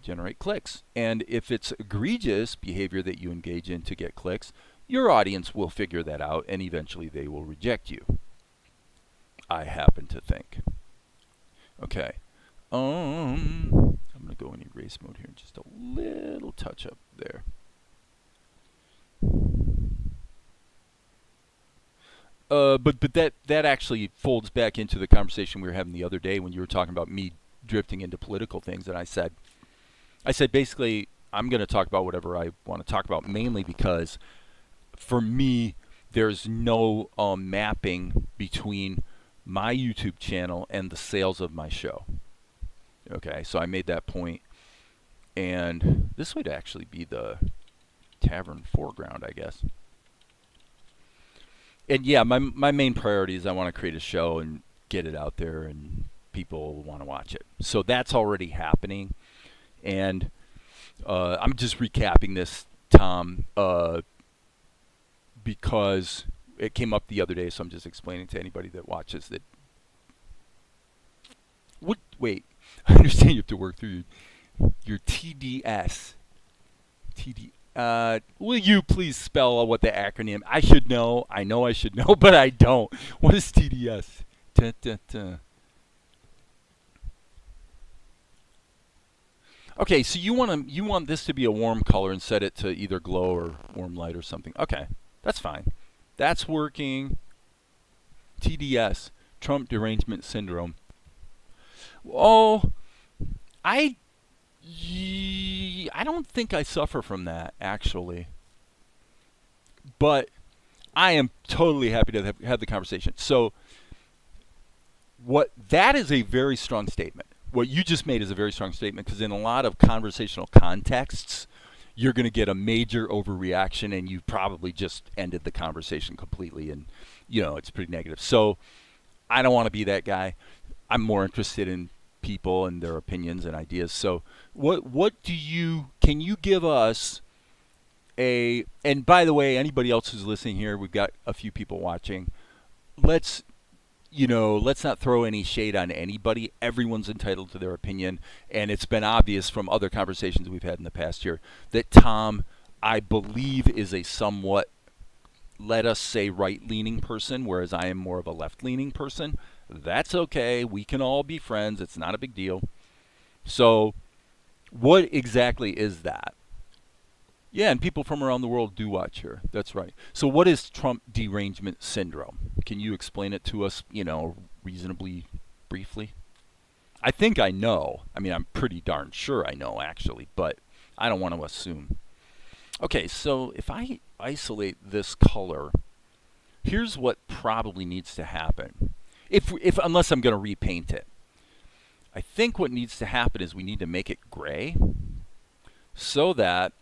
generate clicks. And if it's egregious behavior that you engage in to get clicks, your audience will figure that out, and eventually they will reject you, I happen to think. Okay. I'm going to go in erase mode here, just a little touch up there. But that actually folds back into the conversation we were having the other day when you were talking about me drifting into political things, and I said basically I'm going to talk about whatever I want to talk about, mainly because for me there's no mapping between my YouTube channel and the sales of my show. Okay, so I made that point, and this would actually be the tavern foreground, I guess. And yeah, my main priority is I want to create a show and get it out there, and people want to watch it. So that's already happening, and I'm just recapping this, Tom, because it came up the other day, so I'm just explaining to anybody that watches that. Wait, I understand you have to work through your TDS. Will you please spell what the acronym? I should know. I know I should know, but I don't. What is TDS? Okay, so you want this to be a warm color and set it to either glow or warm light or something. Okay, that's fine. That's working. TDS, Trump Derangement Syndrome. Oh, I don't think I suffer from that, actually. But I am totally happy to have the conversation. So that is a very strong statement. What you just made is a very strong statement, because in a lot of conversational contexts, you're going to get a major overreaction, and you probably just ended the conversation completely, and it's pretty negative. So I don't want to be that guy. I'm more interested in people and their opinions and ideas. So can you give us and by the way, anybody else who's listening here, we've got a few people watching. Let's not throw any shade on anybody. Everyone's entitled to their opinion, and it's been obvious from other conversations we've had in the past year that Tom, I believe, is a somewhat, let us say, right-leaning person, whereas I am more of a left-leaning person. That's okay. We can all be friends. It's not a big deal. So, what exactly is that? Yeah, and people from around the world do watch here. That's right. So, what is Trump derangement syndrome? Can you explain it to us, reasonably briefly? I think I know. I mean, I'm pretty darn sure I know, actually, but I don't want to assume. Okay, so if I isolate this color, here's what probably needs to happen. If unless I'm going to repaint it. I think what needs to happen is we need to make it gray so that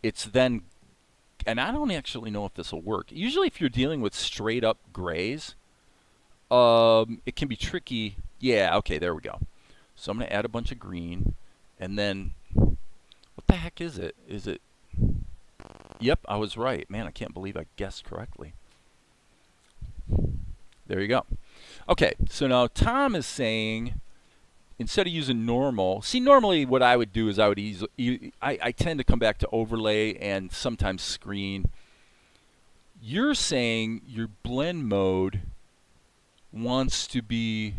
it's then, and I don't actually know if this will work. Usually if you're dealing with straight up grays, it can be tricky. Yeah, okay, there we go. So I'm going to add a bunch of green, and then, what the heck is it? Is it, yep, I was right. Man, I can't believe I guessed correctly. There you go. Okay, so now Tom is saying, instead of using normal, see, normally what I would do is I tend to come back to overlay and sometimes screen. You're saying your blend mode wants to be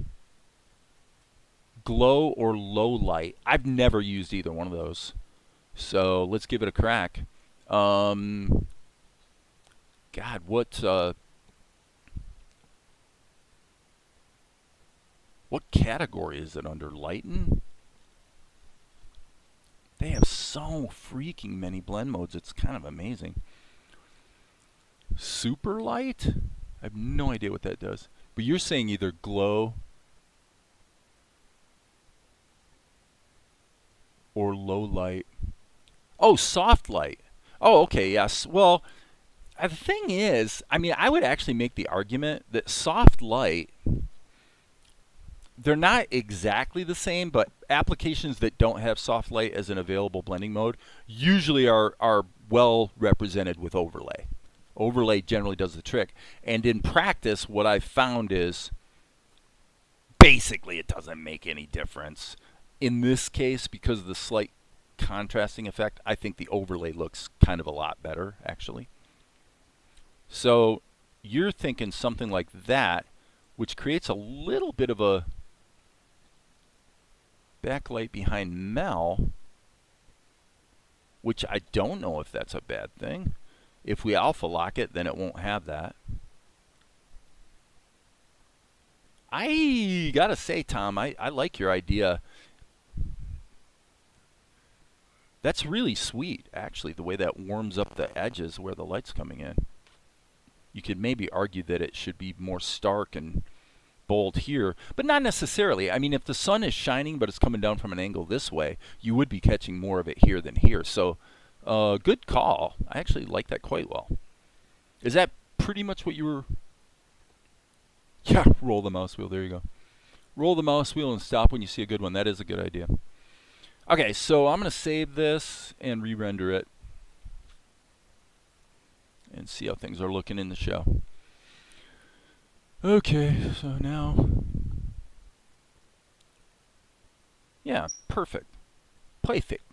glow or low light. I've never used either one of those. So let's give it a crack. God, what category is it under? Lighten? They have so freaking many blend modes. It's kind of amazing. Super light? I have no idea what that does. But you're saying either glow or low light. Oh, soft light. Oh, okay, yes. Well, the thing is, I mean, I would actually make the argument that soft light, they're not exactly the same, but applications that don't have soft light as an available blending mode usually are well represented with overlay. Overlay generally does the trick. And in practice, what I've found is basically it doesn't make any difference. In this case, because of the slight contrasting effect, I think the overlay looks kind of a lot better, actually. So you're thinking something like that, which creates a little bit of a backlight behind Mel, which I don't know if that's a bad thing. If we alpha lock it, then it won't have that. I gotta say, Tom, I like your idea. That's really sweet, actually, the way that warms up the edges where the light's coming in. You could maybe argue that it should be more stark and bold here, but not necessarily. I mean, if the sun is shining but it's coming down from an angle this way, you would be catching more of it here than here. So, good call. I actually like that quite well. Is that pretty much what you were... Yeah, roll the mouse wheel. There you go. Roll the mouse wheel and stop when you see a good one. That is a good idea. Okay, so I'm going to save this and re-render it and see how things are looking in the show. Okay, so now... Yeah, perfect. Perfect.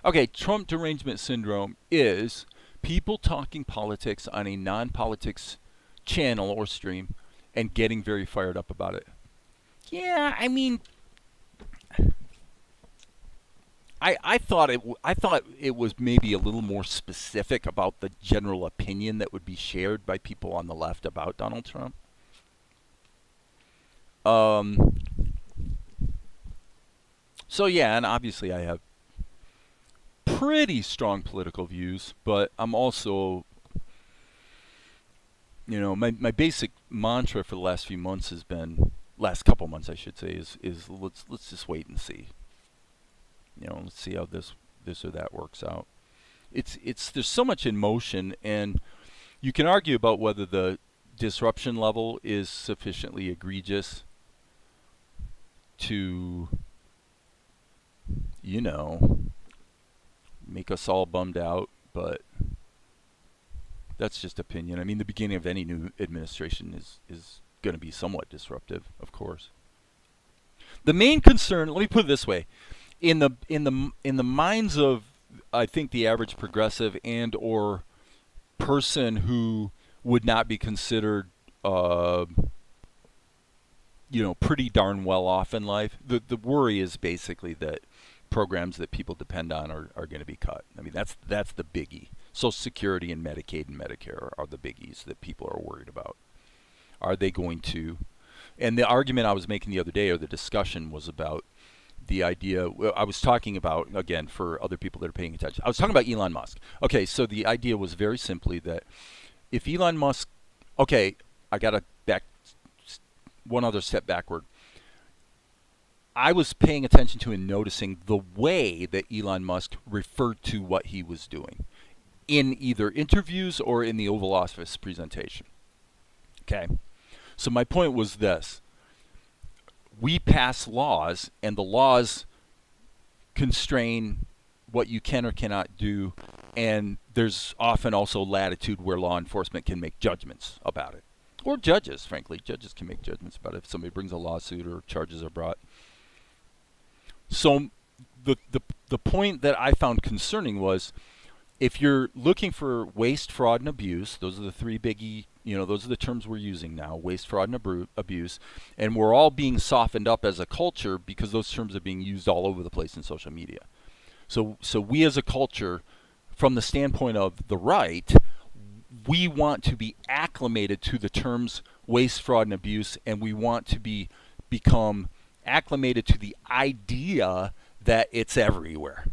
Okay, Trump derangement syndrome is people talking politics on a non-politics channel or stream and getting very fired up about it. Yeah, I mean... I thought it was maybe a little more specific about the general opinion that would be shared by people on the left about Donald Trump. So yeah, and obviously I have pretty strong political views, but I'm also, my basic mantra for the last few months has been, last couple months I should say, is let's just wait and see. Let's see how this or that works out. There's so much in motion, and you can argue about whether the disruption level is sufficiently egregious to, make us all bummed out, but that's just opinion. I mean, the beginning of any new administration is going to be somewhat disruptive, of course. The main concern, let me put it this way, in the minds of, I think, the average progressive and or person who would not be considered pretty darn well off in life. The worry is basically that programs that people depend on are going to be cut. I mean, that's the biggie. Social Security and Medicaid and Medicare are the biggies that people are worried about. Are they going to? And the argument I was making the other day, or the discussion, was about the idea. I was talking about, again, for other people that are paying attention, I was talking about Elon Musk. Okay, so the idea was very simply that if Elon Musk, okay, I got to back one other step backward. I was paying attention to and noticing the way that Elon Musk referred to what he was doing in either interviews or in the Oval Office presentation. Okay, so my point was this. We pass laws, and the laws constrain what you can or cannot do, and there's often also latitude where law enforcement can make judgments about it. Or judges, frankly. Judges can make judgments about it if somebody brings a lawsuit or charges are brought. So the point that I found concerning was, if you're looking for waste, fraud, and abuse, those are the three biggie, those are the terms we're using now, waste, fraud, and abuse, and we're all being softened up as a culture because those terms are being used all over the place in social media. So we as a culture, from the standpoint of the right, we want to be acclimated to the terms waste, fraud, and abuse, and we want to become acclimated to the idea that it's everywhere.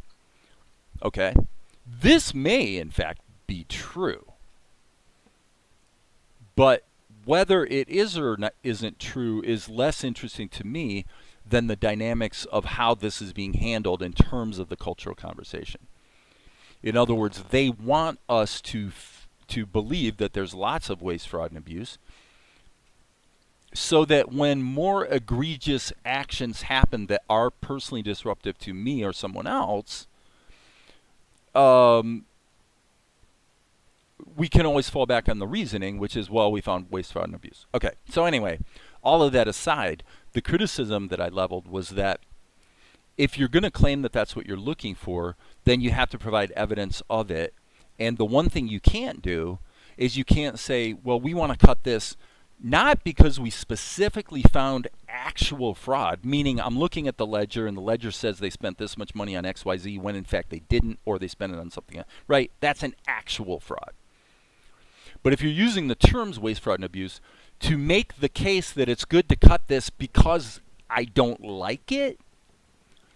Okay? This may, in fact, be true. But whether it is or isn't true is less interesting to me than the dynamics of how this is being handled in terms of the cultural conversation. In other words, they want us to believe that there's lots of waste, fraud, and abuse, so that when more egregious actions happen that are personally disruptive to me or someone else, we can always fall back on the reasoning, which is, well, we found waste, fraud, and abuse. Okay, so anyway, all of that aside, the criticism that I leveled was that if you're going to claim that that's what you're looking for, then you have to provide evidence of it. And the one thing you can't do is you can't say, well, we want to cut this not because we specifically found actual fraud, meaning I'm looking at the ledger and the ledger says they spent this much money on XYZ when in fact they didn't, or they spent it on something else. Right? That's an actual fraud. But if you're using the terms waste, fraud, and abuse to make the case that it's good to cut this because I don't like it,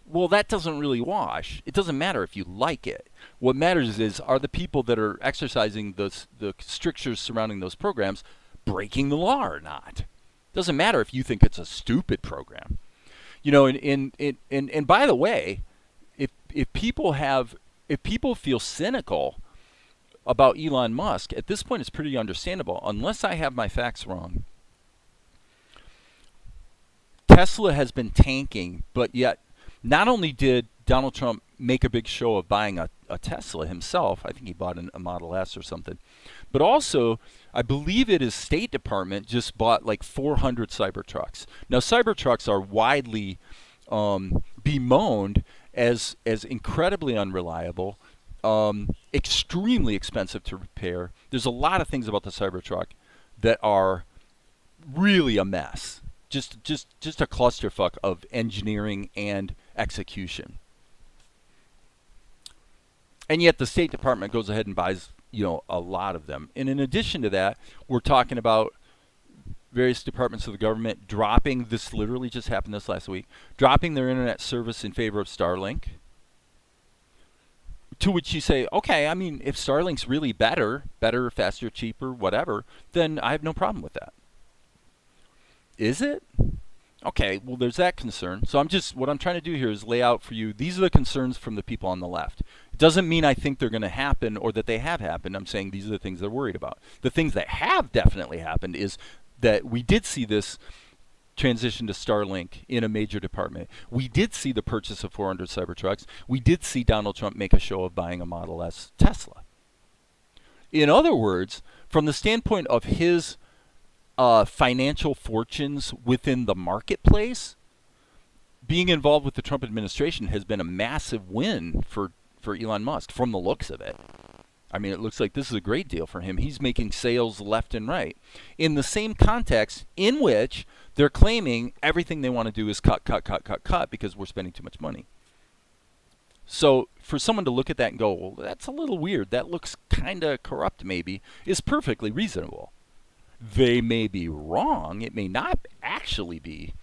well, that doesn't really wash. It doesn't matter if you like it. What matters is, are the people that are exercising the strictures surrounding those programs breaking the law or not? Doesn't matter if you think it's a stupid program. And by the way, if people feel cynical about Elon Musk, at this point it's pretty understandable. Unless I have my facts wrong, Tesla has been tanking, but yet not only did Donald Trump make a big show of buying a Tesla himself, I think he bought a Model S or something, but also I believe his State Department just bought like 400 Cybertrucks. Now Cybertrucks are widely bemoaned as incredibly unreliable, extremely expensive to repair. There's a lot of things about the Cybertruck that are really a mess. Just a clusterfuck of engineering and execution. And yet the State Department goes ahead and buys, a lot of them. And in addition to that, we're talking about various departments of the government dropping, this literally just happened this last week, dropping their internet service in favor of Starlink. To which you say, okay, I mean, if Starlink's really better, faster, cheaper, whatever, then I have no problem with that. Is it? Okay, well, there's that concern. So what I'm trying to do here is lay out for you, these are the concerns from the people on the left. It doesn't mean I think they're going to happen or that they have happened. I'm saying these are the things they're worried about. The things that have definitely happened is that we did see this transition to Starlink in a major department. We did see the purchase of 400 Cybertrucks. We did see Donald Trump make a show of buying a Model S Tesla. In other words, from the standpoint of his financial fortunes within the marketplace, being involved with the Trump administration has been a massive win for Elon Musk, from the looks of it. I mean, it looks like this is a great deal for him. He's making sales left and right. In the same context in which they're claiming everything they want to do is cut, cut, cut, cut, cut because we're spending too much money. So for someone to look at that and go, well, that's a little weird, that looks kind of corrupt maybe, is perfectly reasonable. They may be wrong. It may not actually be.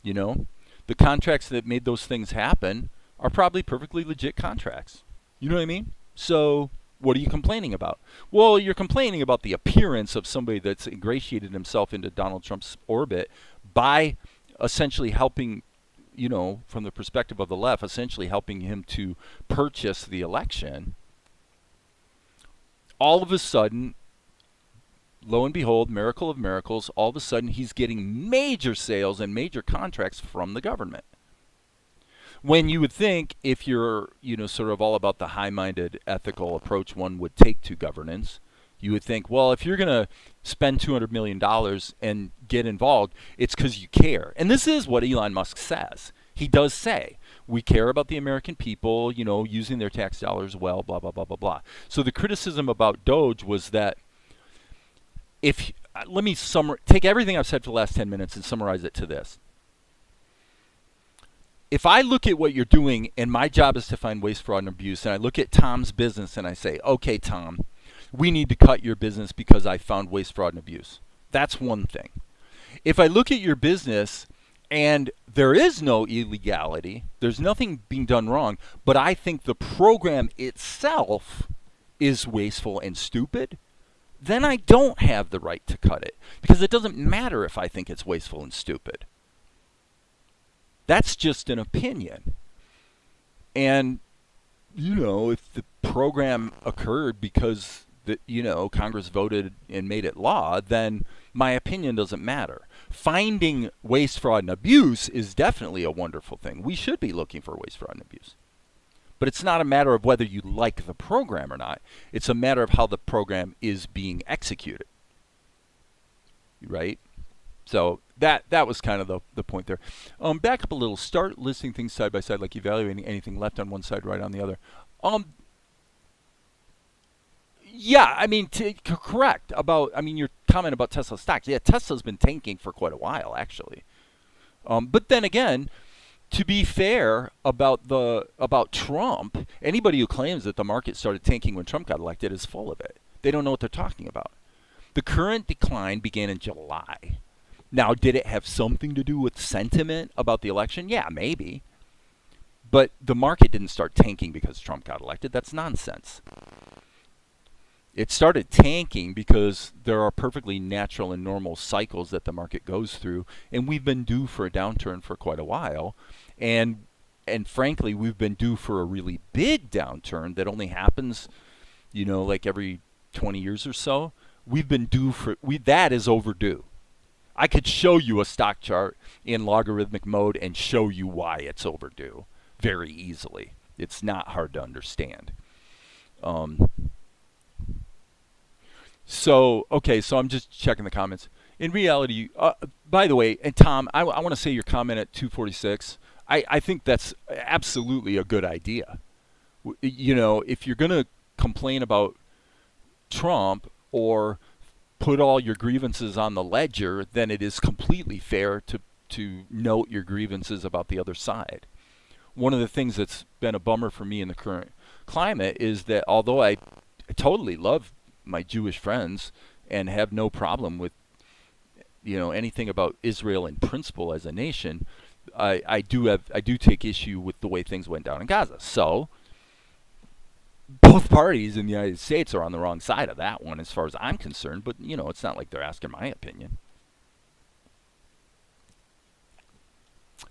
You know, the contracts that made those things happen are probably perfectly legit contracts. You know what I mean? So what are you complaining about? Well, you're complaining about the appearance of somebody that's ingratiated himself into Donald Trump's orbit by essentially helping, you know, from the perspective of the left, essentially helping him to purchase the election. All of a sudden, lo and behold, miracle of miracles, all of a sudden he's getting major sales and major contracts from the government. When you would think, if you're, you know, sort of all about the high-minded ethical approach one would take to governance, you would think, well, if you're going to spend $200 million and get involved, it's because you care. And this is what Elon Musk says. He does say, we care about the American people, you know, using their tax dollars well, blah, blah, blah, blah, blah. So the criticism about Doge was that if, let me take everything I've said for the last 10 minutes and summarize it to this. If I look at what you're doing and my job is to find waste, fraud, and abuse, and I look at Tom's business and I say, okay, Tom, we need to cut your business because I found waste, fraud, and abuse. That's one thing. If I look at your business and there is no illegality, there's nothing being done wrong, but I think the program itself is wasteful and stupid, then I don't have the right to cut it because it doesn't matter if I think it's wasteful and stupid. That's just an opinion. And, you know, if the program occurred because, you know, Congress voted and made it law, then my opinion doesn't matter. Finding waste, fraud, and abuse is definitely a wonderful thing. We should be looking for waste, fraud, and abuse. But it's not a matter of whether you like the program or not. It's a matter of how the program is being executed. Right? So that was kind of the point there. Back up a little. Start listing things side by side, like evaluating anything left on one side, right on the other. Yeah, I mean, correct about. I mean, your comment about Tesla stocks. Yeah, Tesla's been tanking for quite a while, actually. But then again, to be fair about Trump, anybody who claims that the market started tanking when Trump got elected is full of it. They don't know what they're talking about. The current decline began in July. Now, did it have something to do with sentiment about the election? Yeah, maybe. But the market didn't start tanking because Trump got elected. That's nonsense. It started tanking because there are perfectly natural and normal cycles that the market goes through, and we've been due for a downturn for quite a while. And frankly, we've been due for a really big downturn that only happens, you know, like every 20 years or so. We've been due for that is overdue. I could show you a stock chart in logarithmic mode and show you why it's overdue very easily. It's not hard to understand. So I'm just checking the comments. In reality, by the way, and Tom, I want to say your comment at 246, I think that's absolutely a good idea. You know, if you're going to complain about Trump or put all your grievances on the ledger, then it is completely fair to note your grievances about the other side. One of the things that's been a bummer for me in the current climate is that although I totally love my Jewish friends and have no problem with, you know, anything about Israel in principle as a nation, I do take issue with the way things went down in Gaza. So both parties in the United States are on the wrong side of that one as far as I'm concerned, but, you know, it's not like they're asking my opinion.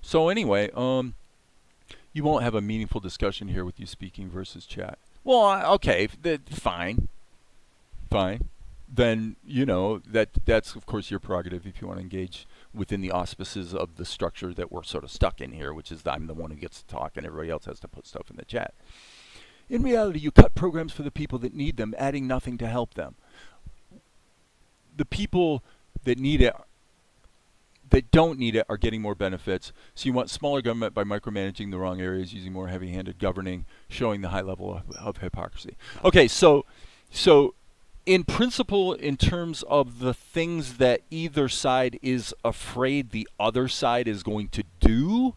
So anyway, you won't have a meaningful discussion here with you speaking versus chat. Well, okay, fine. Then, you know, that's of course your prerogative if you want to engage within the auspices of the structure that we're sort of stuck in here, which is that I'm the one who gets to talk and everybody else has to put stuff in the chat. In reality, you cut programs for the people that need them, adding nothing to help them. The people that need it, that don't need it are getting more benefits. So you want smaller government by micromanaging the wrong areas, using more heavy-handed governing, showing the high level of hypocrisy. Okay, so in principle, in terms of the things that either side is afraid the other side is going to do,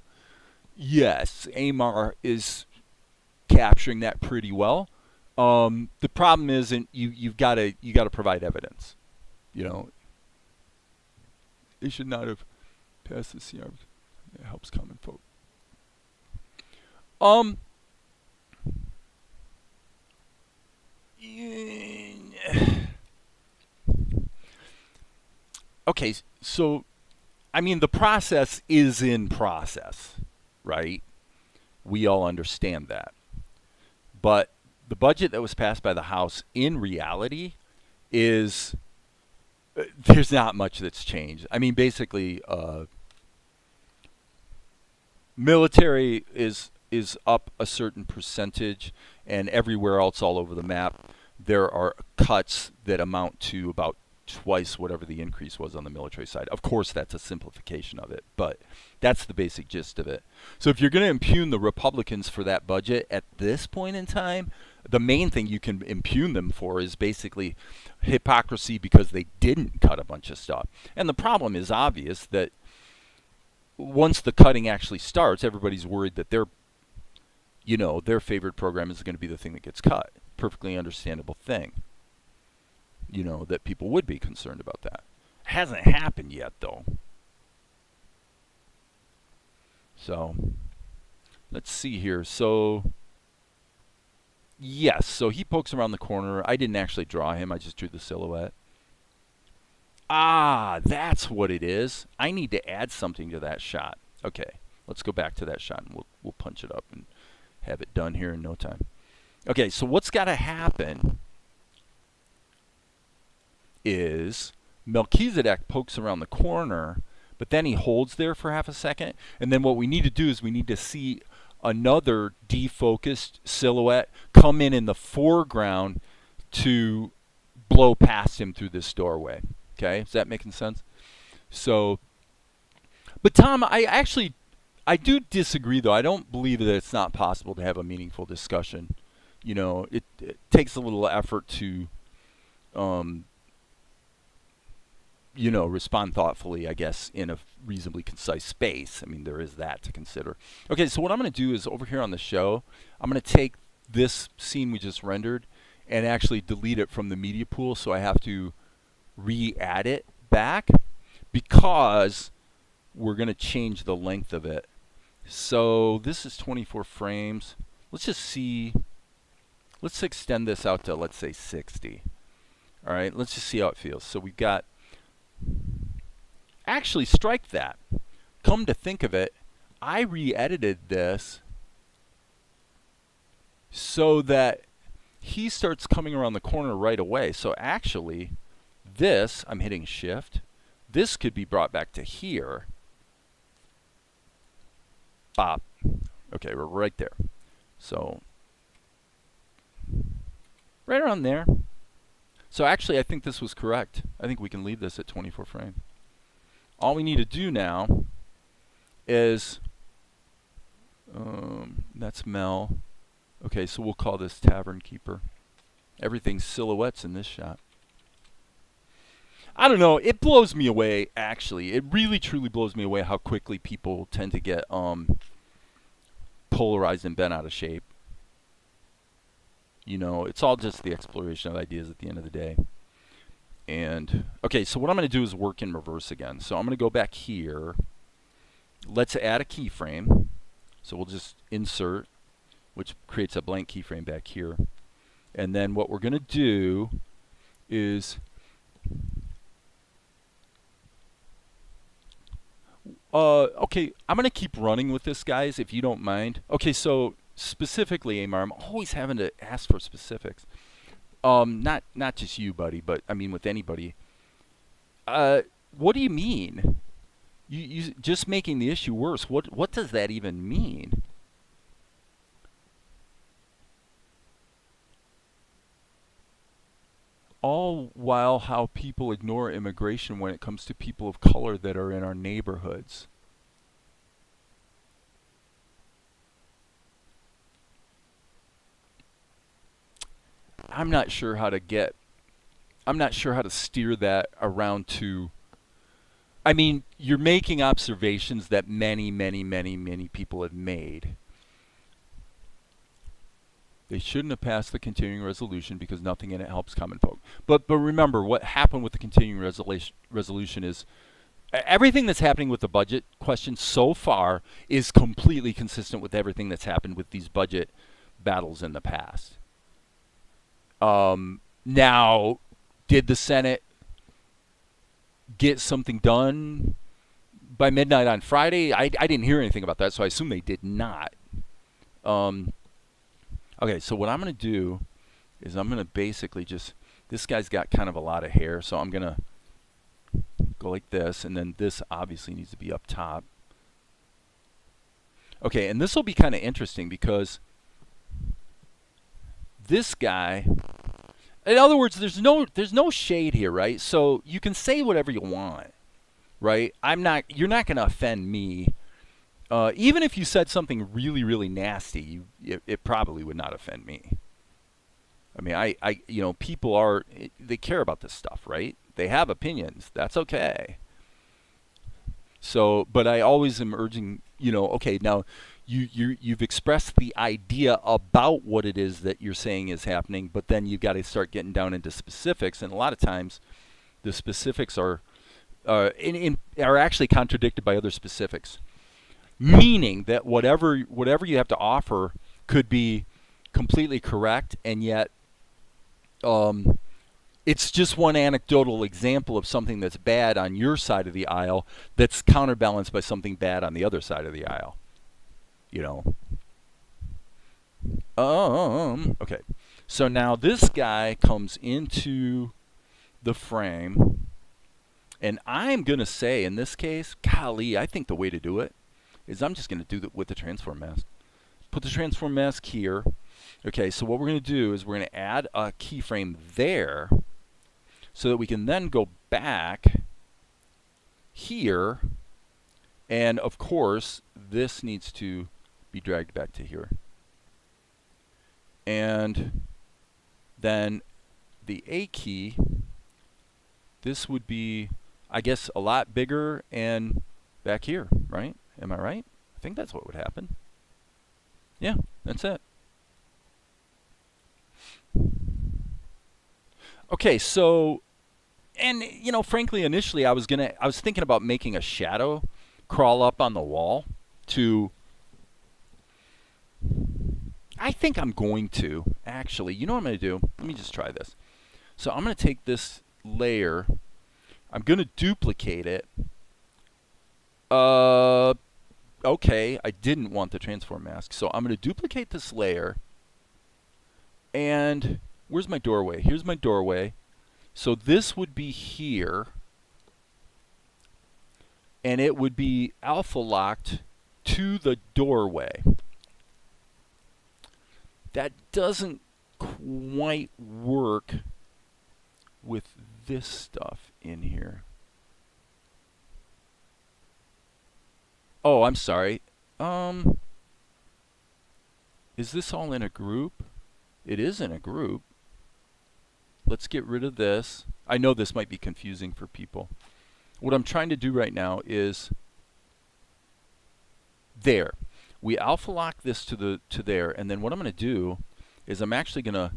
yes, Amar is capturing that pretty well. The problem is, you've got to provide evidence. You know, they should not have passed the CR. It helps common folk. Okay, so I mean, the process is in process, right? We all understand that. But the budget that was passed by the House, in reality, is there's not much that's changed. I mean, basically, military is up a certain percentage, and everywhere else all over the map, there are cuts that amount to about twice whatever the increase was on the military side. Of course, that's a simplification of it, but that's the basic gist of it. So if you're going to impugn the Republicans for that budget at this point in time, the main thing you can impugn them for is basically hypocrisy because they didn't cut a bunch of stuff. And the problem is obvious that once the cutting actually starts, everybody's worried that their favorite program is going to be the thing that gets cut. Perfectly understandable thing. You know, that people would be concerned about that. Hasn't happened yet, though. So, let's see here. So, yes, so he pokes around the corner. I didn't actually draw him. I just drew the silhouette. Ah, that's what it is. I need to add something to that shot. Okay, let's go back to that shot, and we'll punch it up and have it done here in no time. Okay, so what's got to happen is Melchizedek pokes around the corner, but then he holds there for half a second. And then what we need to do is we need to see another defocused silhouette come in the foreground to blow past him through this doorway. Okay, is that making sense? So, but Tom, I do disagree, though. I don't believe that it's not possible to have a meaningful discussion. You know, it takes a little effort to respond thoughtfully, I guess, in a reasonably concise space. I mean, there is that to consider. Okay, so what I'm going to do is over here on the show, I'm going to take this scene we just rendered and actually delete it from the media pool, so I have to re-add it back because we're going to change the length of it. So this is 24 frames. Let's just see. Let's extend this out to, let's say, 60. All right, let's just see how it feels. So we've got... Actually, strike that. Come to think of it, I re-edited this so that he starts coming around the corner right away. So actually, this, I'm hitting shift. This could be brought back to here. Bop. Okay, we're right there. So, right around there. So actually, I think this was correct. I think we can leave this at 24 frames. All we need to do now is, that's Mel. Okay, so we'll call this Tavern Keeper. Everything's silhouettes in this shot. I don't know. It blows me away, actually. It really, truly blows me away how quickly people tend to get polarized and bent out of shape. You know, it's all just the exploration of ideas at the end of the day. And, okay, so what I'm going to do is work in reverse again. So I'm going to go back here. Let's add a keyframe. So we'll just insert, which creates a blank keyframe back here. And then what we're going to do is... okay, I'm going to keep running with this, guys, if you don't mind. Okay, so specifically, Amar, I'm always having to ask for specifics. Not just you, buddy, but I mean with anybody. What do you mean? You just making the issue worse. What does that even mean? all while how people ignore immigration when it comes to people of color that are in our neighborhoods. I'm not sure how to get, I'm not sure how to steer that around to, I mean, you're making observations that many, many, many, many people have made. They shouldn't have passed the continuing resolution because nothing in it helps common folk. But remember, what happened with the continuing resolution is everything that's happening with the budget question so far is completely consistent with everything that's happened with these budget battles in the past. Now, did the Senate get something done by midnight on Friday? I didn't hear anything about that, so I assume they did not. Okay, so what I'm going to do is I'm going to basically just, this guy's got kind of a lot of hair, so I'm going to go like this, and then this obviously needs to be up top. Okay, and this will be kind of interesting because this guy, in other words, there's no shade here, right? So you can say whatever you want, right? You're not going to offend me. Even if you said something really, really nasty, it probably would not offend me. I mean, people they care about this stuff, right? They have opinions. That's okay. So, but I always am urging, okay, now you've expressed the idea about what it is that you're saying is happening, but then you've got to start getting down into specifics, and a lot of times the specifics are actually contradicted by other specifics. Meaning that whatever you have to offer could be completely correct, and yet it's just one anecdotal example of something that's bad on your side of the aisle that's counterbalanced by something bad on the other side of the aisle. Okay. So now this guy comes into the frame, and I'm going to say in this case, golly, I think the way to do it is I'm just going to do that with the transform mask. Put the transform mask here. Okay, so what we're going to do is we're going to add a keyframe there so that we can then go back here, and of course this needs to be dragged back to here. And then the A key, this would be, I guess, a lot bigger and back here, right? Am I right? I think that's what would happen. Yeah, that's it. Okay, so, and frankly, initially I was thinking about making a shadow crawl up on the wall to, I think I'm going to, actually, you know what I'm going to do? Let me just try this. So I'm going to take this layer, I'm going to duplicate it. Okay, I didn't want the transform mask, so I'm going to duplicate this layer, and where's my doorway? Here's my doorway. So this would be here, and it would be alpha locked to the doorway. That doesn't quite work with this stuff in here. Oh, I'm sorry. Is this all in a group? It is in a group. Let's get rid of this. I know this might be confusing for people. What I'm trying to do right now is there. We alpha lock this to there, and then what I'm going to do is I'm actually going to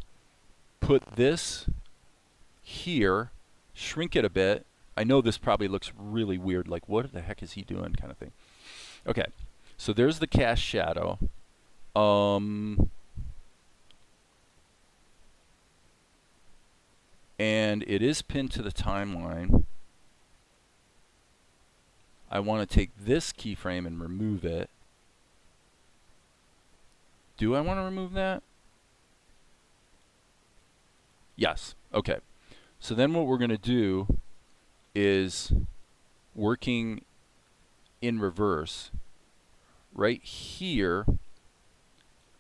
put this here, shrink it a bit. I know this probably looks really weird, like what the heck is he doing kind of thing. Okay, so there's the cast shadow. And it is pinned to the timeline. I want to take this keyframe and remove it. Do I want to remove that? Yes. Okay. So then what we're going to do is, working in reverse, right here,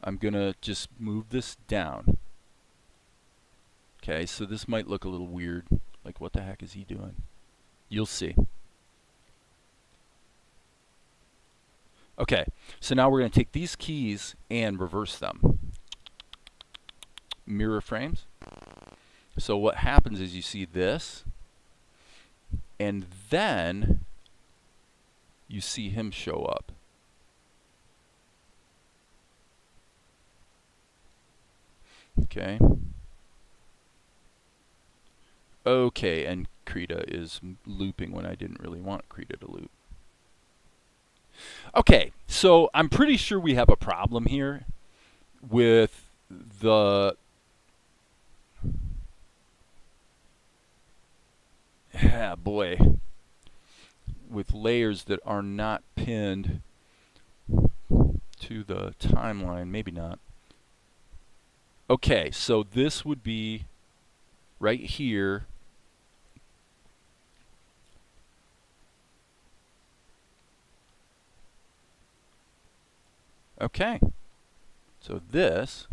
I'm going to just move this down. Okay, so this might look a little weird. Like, what the heck is he doing? You'll see. Okay, so now we're going to take these keys and reverse them. Mirror frames. So what happens is you see this, and then you see him show up. Okay. Okay, and Krita is looping when I didn't really want Krita to loop. Okay, so I'm pretty sure we have a problem here with the... Yeah, boy. With layers that are not pinned to the timeline. Maybe not. Okay, so this would be right here. Okay, so this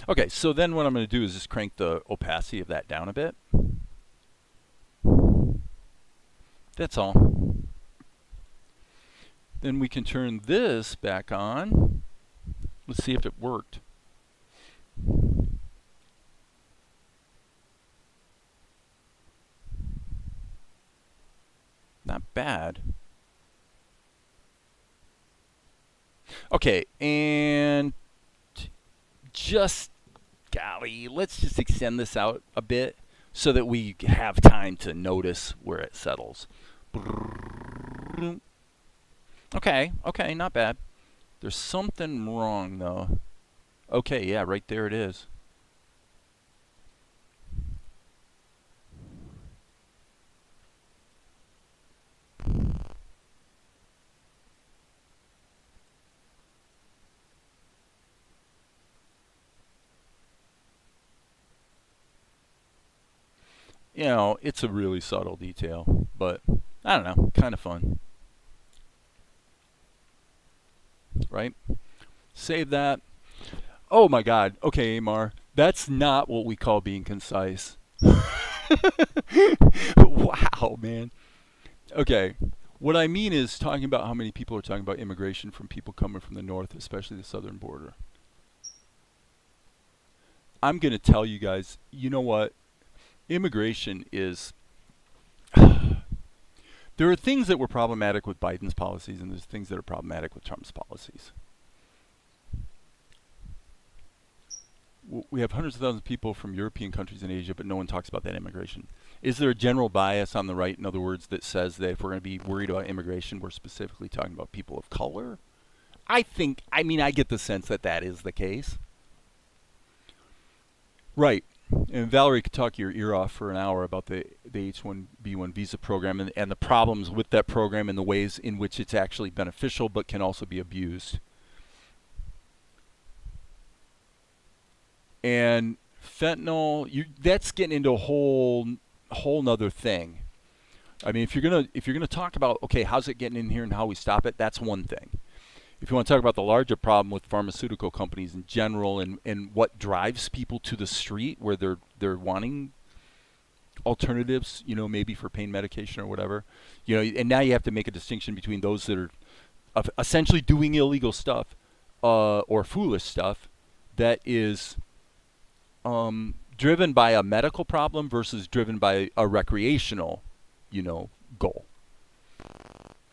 okay, so then what I'm going to do is just crank the opacity of that down a bit. That's all. Then we can turn this back on. Let's see if it worked. Not bad. Okay, and just, golly, let's just extend this out a bit so that we have time to notice where it settles. Okay, okay, not bad. There's something wrong, though. Okay, yeah, right there it is. You know, it's a really subtle detail, but I don't know, kind of fun. Right? Save that. Oh my god. Okay, Amar. That's not what we call being concise. Wow, man. Okay. What I mean is talking about how many people are talking about immigration from people coming from the north, especially the southern border. I'm going to tell you guys, you know what? Immigration is... There are things that were problematic with Biden's policies, and there's things that are problematic with Trump's policies. We have hundreds of thousands of people from European countries and Asia, but no one talks about that immigration. Is there a general bias on the right, in other words, that says that if we're going to be worried about immigration, we're specifically talking about people of color? I get the sense that that is the case. Right. And Valerie could talk your ear off for an hour about the H-1B1 visa program and the problems with that program and the ways in which it's actually beneficial but can also be abused. And fentanyl, that's getting into a whole nother thing. I mean, if you're gonna talk about, okay, how's it getting in here and how we stop it, that's one thing. If you want to talk about the larger problem with pharmaceutical companies in general and what drives people to the street where they're wanting alternatives, you know, maybe for pain medication or whatever, you know, and now you have to make a distinction between those that are essentially doing illegal stuff or foolish stuff that is driven by a medical problem versus driven by a recreational, you know, goal.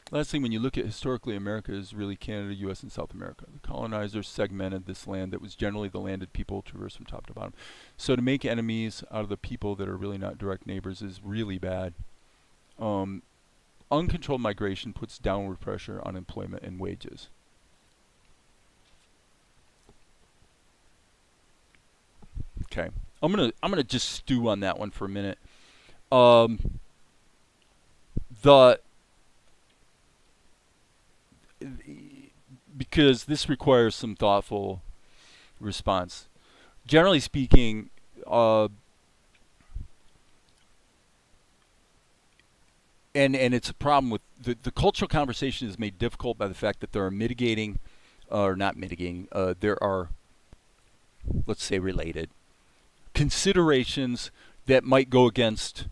Lastly, when you look at historically, America is really Canada, U.S., and South America. The colonizers segmented this land that was generally the landed people traversed from top to bottom. So to make enemies out of the people that are really not direct neighbors is really bad. Uncontrolled migration puts downward pressure on employment and wages. Okay, I'm gonna just stew on that one for a minute. Because this requires some thoughtful response. Generally speaking, and it's a problem with the cultural conversation is made difficult by the fact that there are mitigating, or not mitigating, there are, let's say, related considerations that might go against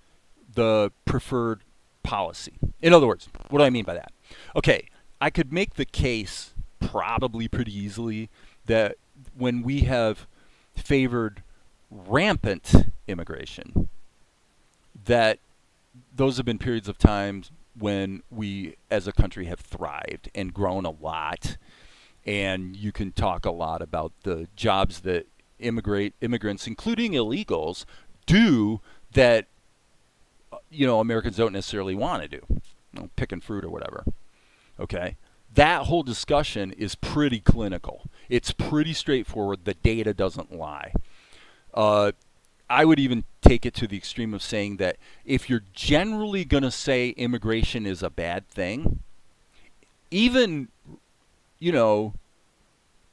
the preferred policy. In other words, what do I mean by that? Okay, I could make the case probably pretty easily that when we have favored rampant immigration, that those have been periods of time when we as a country have thrived and grown a lot. And you can talk a lot about the jobs that immigrants, including illegals, do that Americans don't necessarily want to do, picking fruit or whatever. Okay, that whole discussion is pretty clinical. It's pretty straightforward. The data doesn't lie. I would even take it to the extreme of saying that if you're generally going to say immigration is a bad thing, even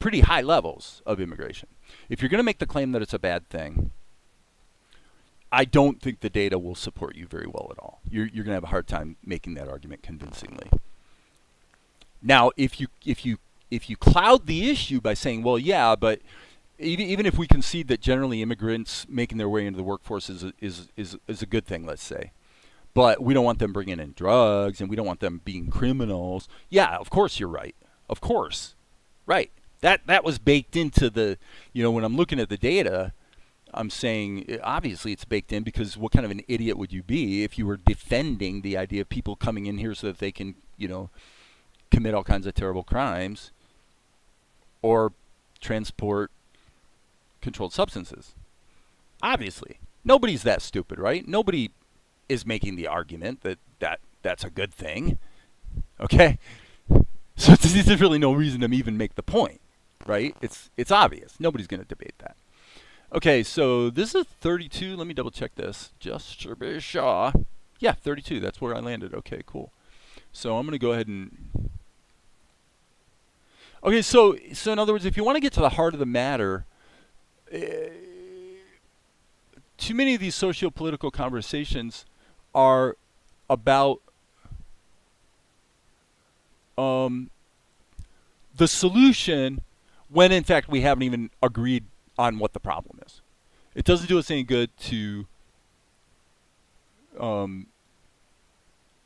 pretty high levels of immigration, if you're going to make the claim that it's a bad thing, I don't think the data will support you very well at all. You're going to have a hard time making that argument convincingly. Now, if you cloud the issue by saying, well, yeah, but even if we concede that generally immigrants making their way into the workforce is a good thing, let's say, but we don't want them bringing in drugs and we don't want them being criminals. Yeah, of course you're right. Of course, right. That was baked into the, when I'm looking at the data, I'm saying obviously it's baked in, because what kind of an idiot would you be if you were defending the idea of people coming in here so that they can, commit all kinds of terrible crimes or transport controlled substances? Obviously. Nobody's that stupid, right? Nobody is making the argument that that's a good thing. Okay? So there's really no reason to even make the point, right? It's obvious. Nobody's going to debate that. Okay, so this is 32. Let me double check this. Just to be sure. Yeah, 32. That's where I landed. Okay, cool. So I'm going to go ahead and... Okay, so in other words, if you want to get to the heart of the matter, too many of these socio-political conversations are about the solution when, in fact, we haven't even agreed on what the problem is. It doesn't do us any good to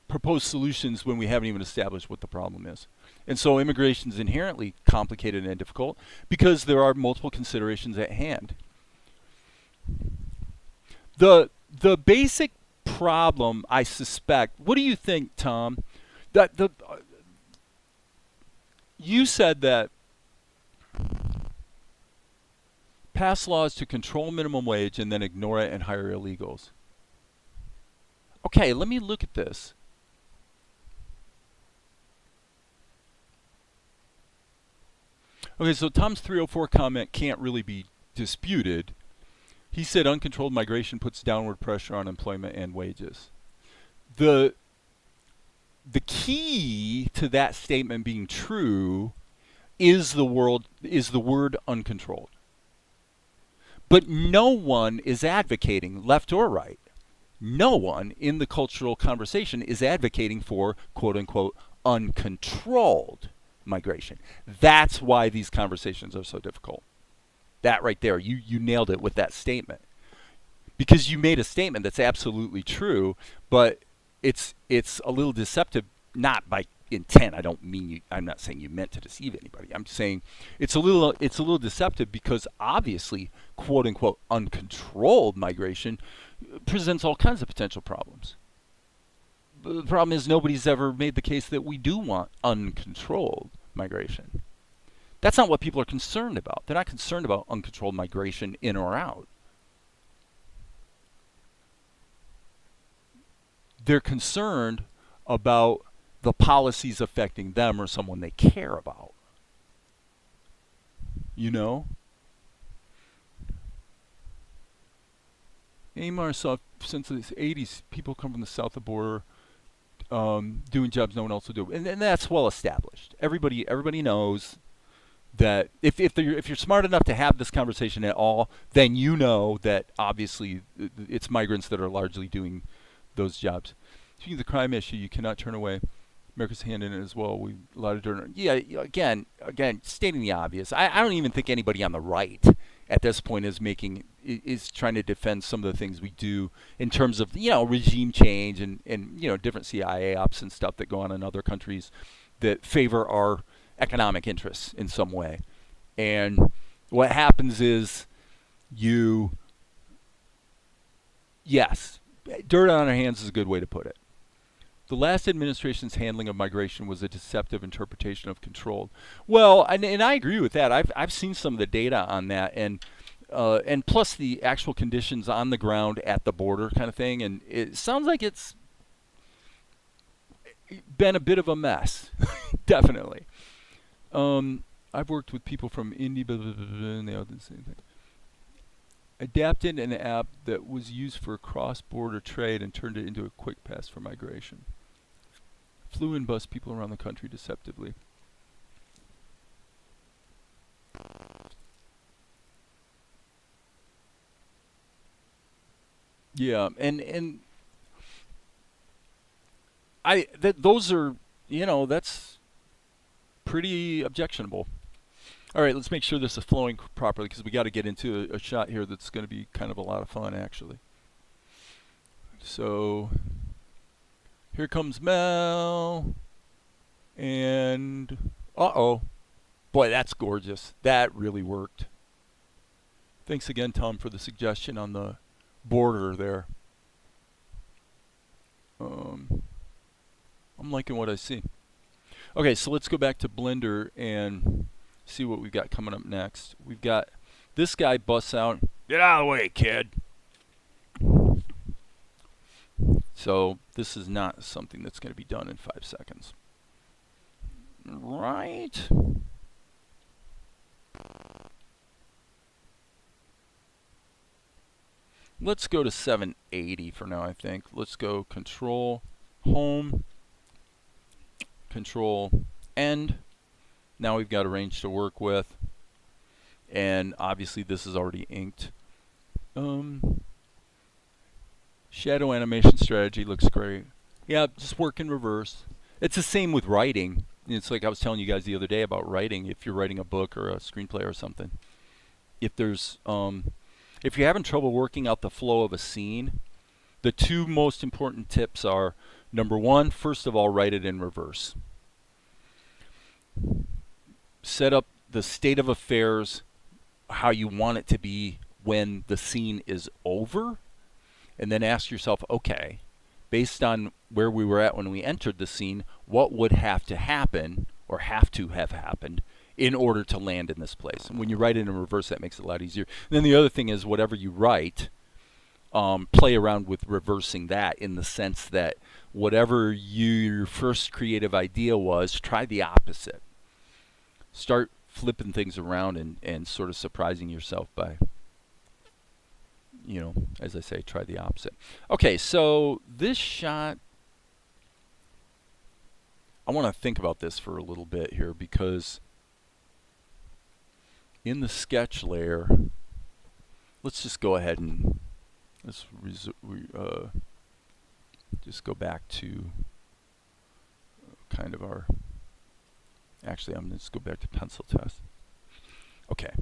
propose solutions when we haven't even established what the problem is. And so immigration is inherently complicated and difficult because there are multiple considerations at hand. The basic problem, I suspect, what do you think, Tom? That you said that pass laws to control minimum wage and then ignore it and hire illegals. Okay, let me look at this. Okay, so Tom's 304 comment can't really be disputed. He said uncontrolled migration puts downward pressure on employment and wages. The key to that statement being true is the word uncontrolled. But no one is advocating, left or right, no one in the cultural conversation is advocating for, quote unquote, uncontrolled migration. That's why these conversations are so difficult. That right there, you nailed it with that statement. Because you made a statement that's absolutely true, but it's a little deceptive, not by intent. I'm not saying you meant to deceive anybody. I'm saying it's a little deceptive because obviously, quote unquote, uncontrolled migration presents all kinds of potential problems. The problem is nobody's ever made the case that we do want uncontrolled migration. That's not what people are concerned about. They're not concerned about uncontrolled migration in or out. They're concerned about the policies affecting them or someone they care about. You know? Amar saw since the 80s, people come from the south of the border doing jobs no one else will do. And that's well established. Everybody knows that if you're smart enough to have this conversation at all, then you know that obviously it's migrants that are largely doing those jobs. Speaking of the crime issue, you cannot turn away America's hand in it as well. We a lot of dirt. Yeah, again, stating the obvious. I don't even think anybody on the right at this point is trying to defend some of the things we do in terms of regime change and different CIA ops and stuff that go on in other countries that favor our economic interests in some way. And what happens is yes, dirt on our hands is a good way to put it. The last administration's handling of migration was a deceptive interpretation of control. Well, and I agree with that. I've seen some of the data on that, and plus the actual conditions on the ground at the border kind of thing, and it sounds like it's been a bit of a mess, definitely. I've worked with people from India, and they all did the same thing. Adapted an app that was used for cross-border trade and turned it into a quick pass for migration. Flew and bus people around the country deceptively. Yeah, and those are that's pretty objectionable. All right, let's make sure this is flowing properly because we got to get into a shot here that's going to be kind of a lot of fun, actually. So here comes Mel, and uh-oh. Boy, that's gorgeous. That really worked. Thanks again, Tom, for the suggestion on the border there. I'm liking what I see. Okay, so let's go back to Blender and see what we've got coming up next. We've got this guy busts out, "Get out of the way, kid." So this is not something that's going to be done in 5 seconds. Right? Let's go to 780 for now, I think. Let's go Control Home, Control End. Now we've got a range to work with, and obviously this is already inked. Shadow animation strategy looks great. Yeah, just work in reverse. It's the same with writing. It's like I was telling you guys the other day about writing. If you're writing a book or a screenplay or something, if you're having trouble working out the flow of a scene, the two most important tips are, number one, first of all, write it in reverse. Set up the state of affairs how you want it to be when the scene is over, and then ask yourself, okay, based on where we were at when we entered the scene, what would have to happen or have to have happened in order to land in this place? And when you write it in reverse, that makes it a lot easier. And then the other thing is, whatever you write, play around with reversing that, in the sense that whatever your first creative idea was, try the opposite. Start flipping things around and sort of surprising yourself by, as I say, try the opposite. Okay, so this shot, I want to think about this for a little bit here, because in the sketch layer, let's just go ahead and let's just go back to kind of our, actually I'm going to just go back to pencil test. Okay,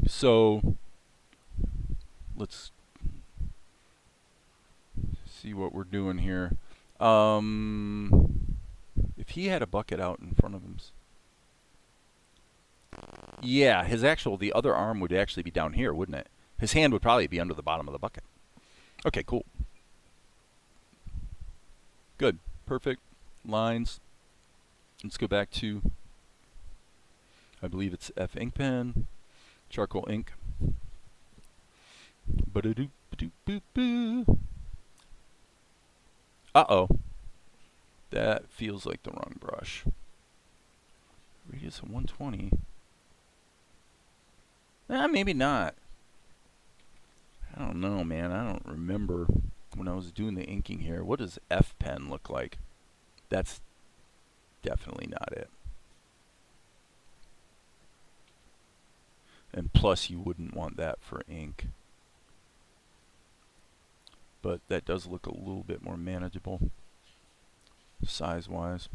so let's see what we're doing here. If he had a bucket out in front of him, yeah, the other arm would actually be down here, wouldn't it? His hand would probably be under the bottom of the bucket. Okay, cool. Good, perfect. Lines. Let's go back to, I believe it's F ink pen, charcoal ink. Uh-oh. That feels like the wrong brush. Radius of 120. Maybe not. I don't know, man. I don't remember when I was doing the inking here. What does F pen look like? That's definitely not it. And plus, you wouldn't want that for ink. but that does look a little bit more manageable size-wise.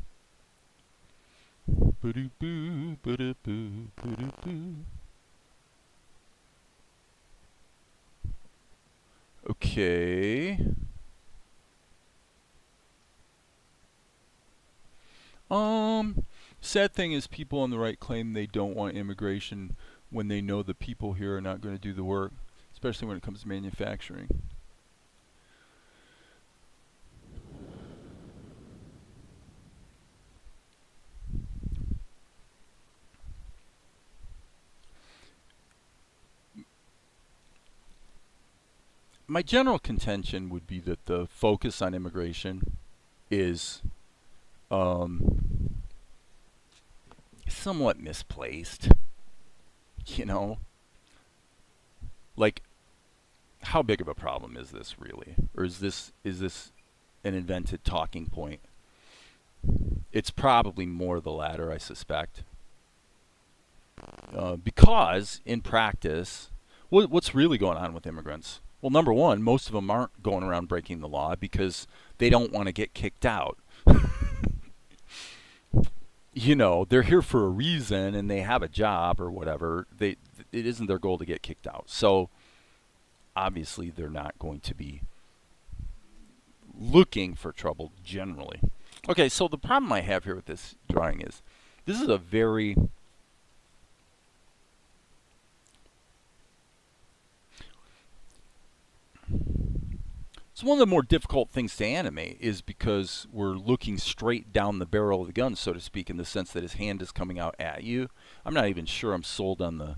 Ba-do-boo, ba-do-boo, ba-do-boo. Okay. Sad thing is people on the right claim they don't want immigration when they know the people here are not going to do the work, especially when it comes to manufacturing. My general contention would be that the focus on immigration is somewhat misplaced. You know, like, how big of a problem is this really, or is this an invented talking point? It's probably more the latter, I suspect, because in practice, what's really going on with immigrants? Well, number one, most of them aren't going around breaking the law because they don't want to get kicked out. You know, they're here for a reason and they have a job or whatever. It isn't their goal to get kicked out. So obviously they're not going to be looking for trouble generally. Okay, so the problem I have here with this drawing is this is a very it's one of the more difficult things to animate, is because we're looking straight down the barrel of the gun, so to speak, in the sense that his hand is coming out at you. I'm not even sure I'm sold on the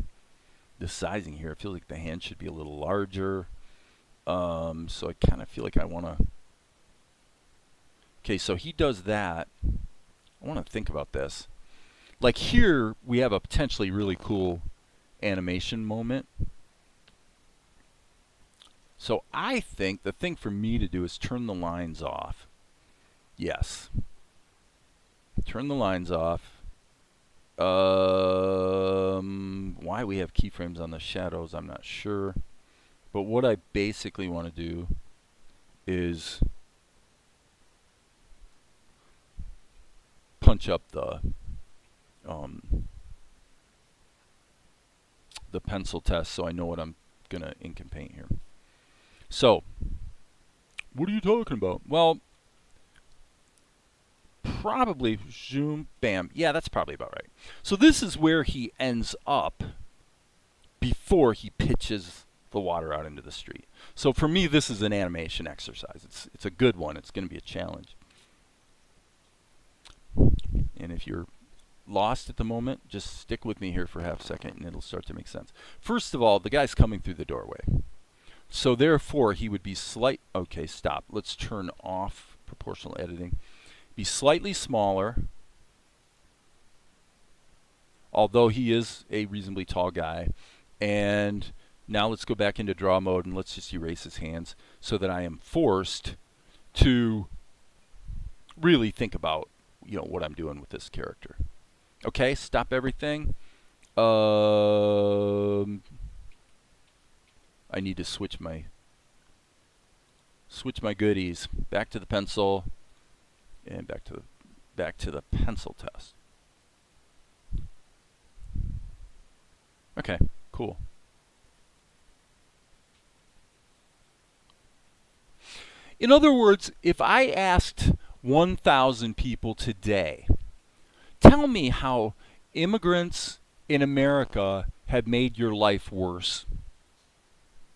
sizing here. I feel like the hand should be a little larger. So I kind of feel like I want to... Okay, so he does that. I want to think about this. Like here, we have a potentially really cool animation moment. So I think the thing for me to do is turn the lines off. Yes. Turn the lines off. Why we have keyframes on the shadows, I'm not sure. But what I basically want to do is punch up the pencil test so I know what I'm going to ink and paint here. So, what are you talking about? Well, probably zoom, bam. Yeah, that's probably about right. So this is where he ends up before he pitches the water out into the street. So for me, this is an animation exercise. It's a good one. It's going to be a challenge. And if you're lost at the moment, just stick with me here for half a second and it'll start to make sense. First of all, the guy's coming through the doorway. So therefore, he would be okay, stop. Let's turn off proportional editing. Be slightly smaller, although he is a reasonably tall guy. And now let's go back into draw mode and let's just erase his hands so that I am forced to really think about, you know, what I'm doing with this character. Okay, stop everything. I need to switch my goodies back to the pencil and back to the pencil test. Okay, cool. In other words, if I asked 1,000 people today, tell me how immigrants in America have made your life worse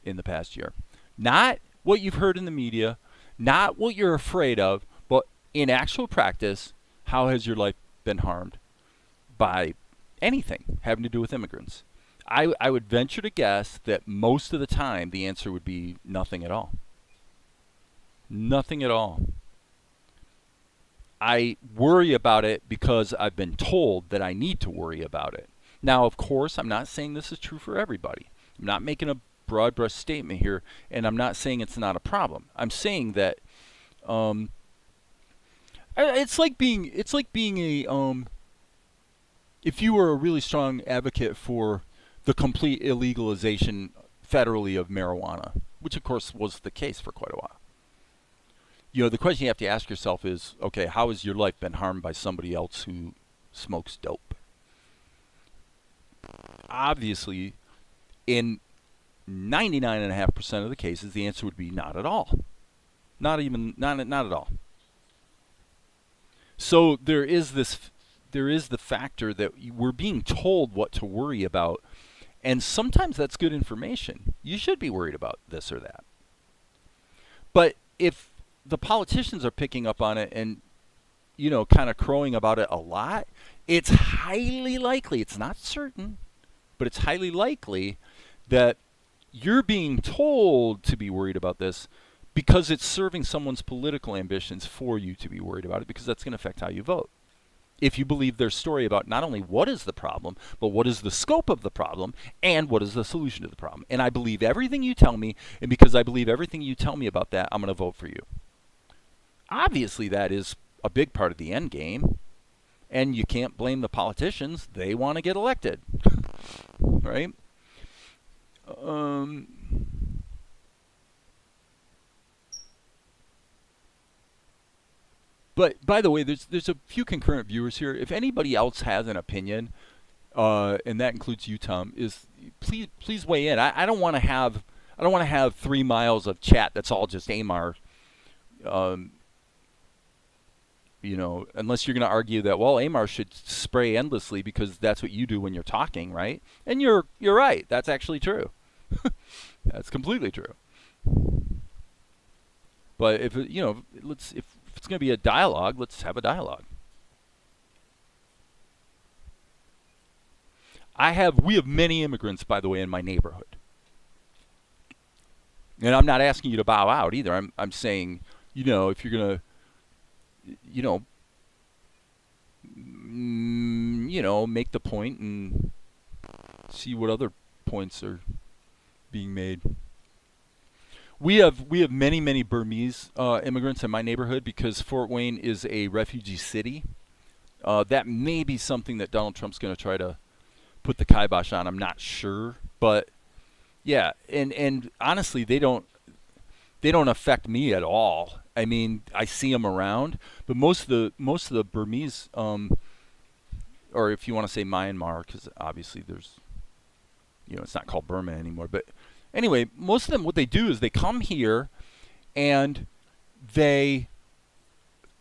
in the past year. Not what you've heard in the media, not what you're afraid of, but in actual practice, how has your life been harmed by anything having to do with immigrants? I would venture to guess that most of the time the answer would be nothing at all. Nothing at all. I worry about it because I've been told that I need to worry about it. Now, of course, I'm not saying this is true for everybody. I'm not making a broad brush statement here, and I'm not saying it's not a problem. I'm saying that it's like being a if you were a really strong advocate for the complete illegalization federally of marijuana, which of course was the case for quite a while. the question you have to ask yourself is, okay, how has your life been harmed by somebody else who smokes dope? Obviously, in 99.5% of the cases, the answer would be not at all. Not at all. So there is the factor that we're being told what to worry about, and sometimes that's good information. You should be worried about this or that. But if the politicians are picking up on it and, kind of crowing about it a lot, it's highly likely, it's not certain, but it's highly likely that you're being told to be worried about this because it's serving someone's political ambitions for you to be worried about it, because that's going to affect how you vote. If you believe their story about not only what is the problem, but what is the scope of the problem and what is the solution to the problem. And I believe everything you tell me, and because I believe everything you tell me about that, I'm going to vote for you. Obviously, that is a big part of the end game, and you can't blame the politicians. They want to get elected, right? But by the way, there's a few concurrent viewers here. If anybody else has an opinion, and that includes you, Tom, please weigh in. I don't want to have 3 miles of chat that's all just Amar. Unless you're going to argue that, well, Amar should spray endlessly because that's what you do when you're talking, right? And you're right. That's actually true. That's completely true. But if it's going to be a dialogue, let's have a dialogue. We have many immigrants, by the way, in my neighborhood. And I'm not asking you to bow out either. I'm saying, if you're going to, make the point and see what other points are being made. We have many Burmese immigrants in my neighborhood because Fort Wayne is a refugee city. That may be something that Donald Trump's going to try to put the kibosh on. I'm not sure, but yeah, and honestly, they don't affect me at all. I mean, I see them around, but most of the Burmese, or if you want to say Myanmar, because obviously there's, it's not called Burma anymore, but anyway, most of them, what they do is they come here and they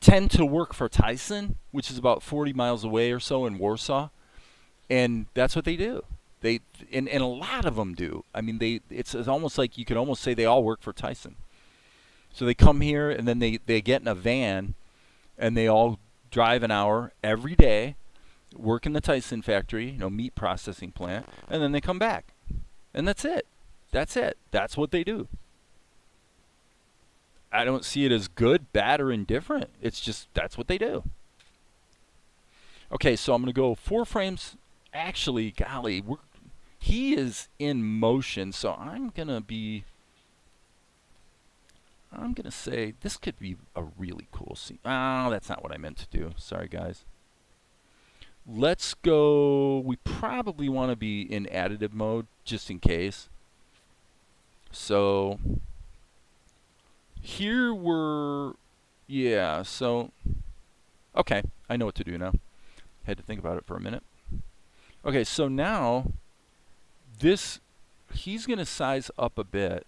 tend to work for Tyson, which is about 40 miles away or so in Warsaw, and that's what they do. And a lot of them do. I mean, it's almost like you could almost say they all work for Tyson. So they come here and then they get in a van and they all drive an hour every day, work in the Tyson factory, meat processing plant, and then they come back. And that's it. That's what they do. I don't see it as good, bad, or indifferent. It's just that's what they do. Okay, so I'm going to go 4 frames. Actually, golly, he is in motion, so I'm going to say this could be a really cool scene. Oh, that's not what I meant to do. Sorry, guys. Let's go. We probably want to be in additive mode just in case. So here so, okay, I know what to do now. Had to think about it for a minute. Okay, so now he's going to size up a bit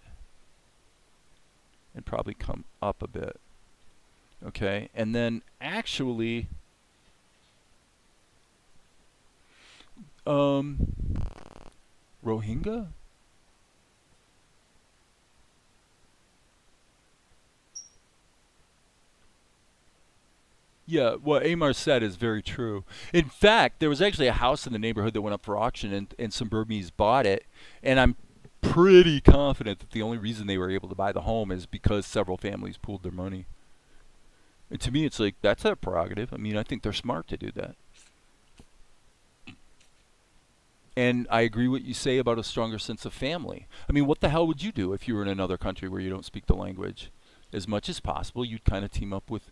and probably come up a bit. Okay, and then actually, Rohingya? Yeah, what Amar said is very true. In fact, there was actually a house in the neighborhood that went up for auction, and some Burmese bought it. And I'm pretty confident that the only reason they were able to buy the home is because several families pooled their money. And to me, it's like, that's their prerogative. I mean, I think they're smart to do that. And I agree what you say about a stronger sense of family. I mean, what the hell would you do if you were in another country where you don't speak the language? As much as possible, you'd kind of team up with...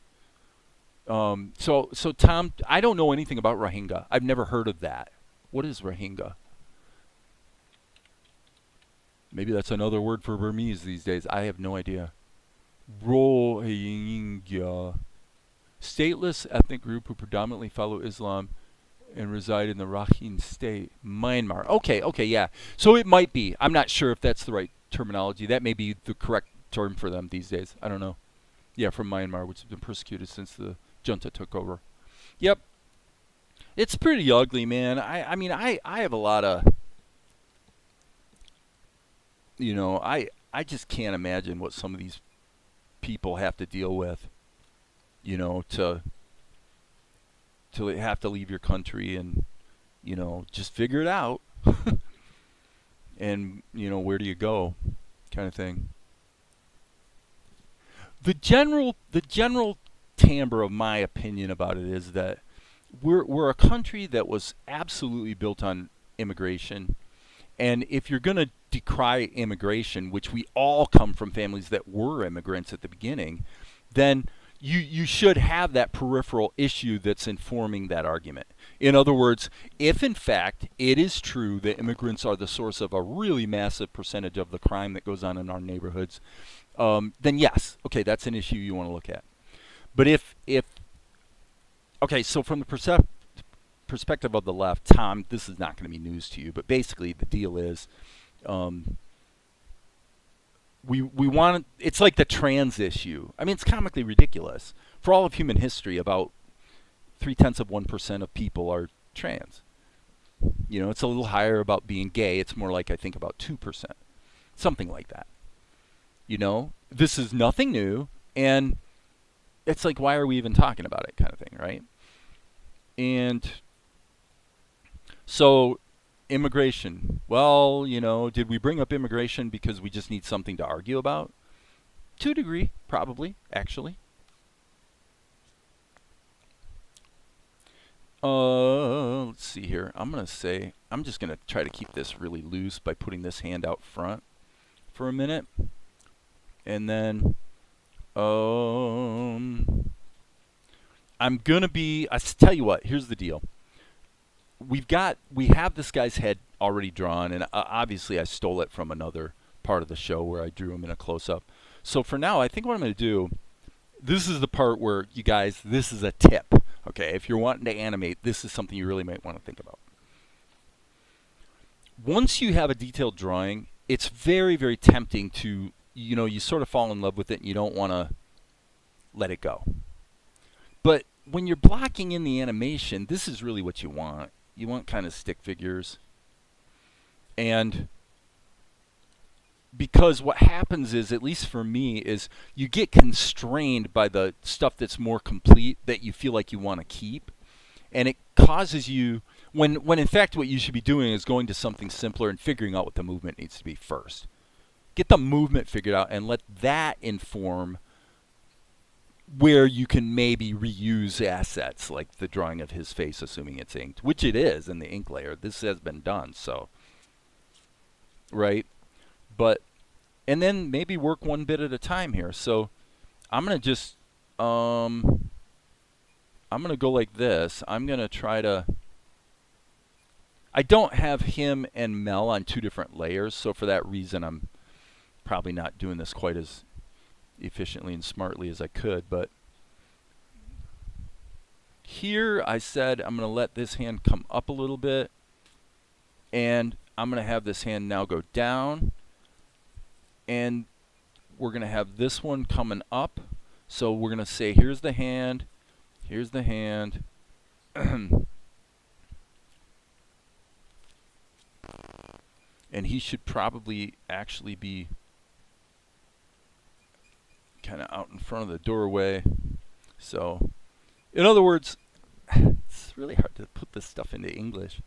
So Tom, I don't know anything about Rohingya. I've never heard of that. What is Rohingya? Maybe that's another word for Burmese these days. I have no idea. Rohingya, stateless ethnic group who predominantly follow Islam and reside in the Rakhine State, Myanmar. Okay, yeah. So it might be. I'm not sure if that's the right terminology. That may be the correct term for them these days. I don't know. Yeah, from Myanmar, which has been persecuted since the junta took over. Yep. It's pretty ugly, man. I mean, I have a lot of, I just can't imagine what some of these people have to deal with, to have to leave your country and, just figure it out. And, where do you go kind of thing. The general timbre of my opinion about it is that we're a country that was absolutely built on immigration. And if you're going to decry immigration, which we all come from families that were immigrants at the beginning, then you should have that peripheral issue that's informing that argument. In other words, if in fact it is true that immigrants are the source of a really massive percentage of the crime that goes on in our neighborhoods, then yes, okay, that's an issue you want to look at. But if okay, so from the perspective of the left, Tom, this is not going to be news to you, but basically the deal is, we want, it's like the trans issue. I mean, it's comically ridiculous. For all of human history, about 0.3% of people are trans. It's a little higher about being gay. It's more like, I think, about 2%, something like that. This is nothing new, and it's like, why are we even talking about it, kind of thing, right? And so immigration. Well, did we bring up immigration because we just need something to argue about? To a degree, probably, actually. Let's see here. I'm just going to try to keep this really loose by putting this hand out front for a minute. And then, I tell you what, here's the deal. We have this guy's head already drawn, and obviously I stole it from another part of the show where I drew him in a close-up. So for now, I think what I'm going to do, this is the part where, you guys, this is a tip. Okay, if you're wanting to animate, this is something you really might want to think about. Once you have a detailed drawing, it's very, very tempting to, you sort of fall in love with it and you don't want to let it go. But when you're blocking in the animation, this is really what you want. You want kind of stick figures. And because what happens is, at least for me, is you get constrained by the stuff that's more complete that you feel like you want to keep. And it causes you, when in fact what you should be doing is going to something simpler and figuring out what the movement needs to be first. Get the movement figured out and let that inform where you can maybe reuse assets, like the drawing of his face, assuming it's inked, which it is in the ink layer. This has been done, so. Right? But, and then maybe work one bit at a time here. So I'm going to just, I'm going to go like this. I'm going to try to, I don't have him and Mel on two different layers, so for that reason I'm probably not doing this quite as efficiently and smartly as I could. But here I said I'm going to let this hand come up a little bit, and I'm going to have this hand now go down, and we're going to have this one coming up. So we're going to say, here's the hand, and he should probably actually be kind of out in front of the doorway. So, in other words, it's really hard to put this stuff into English.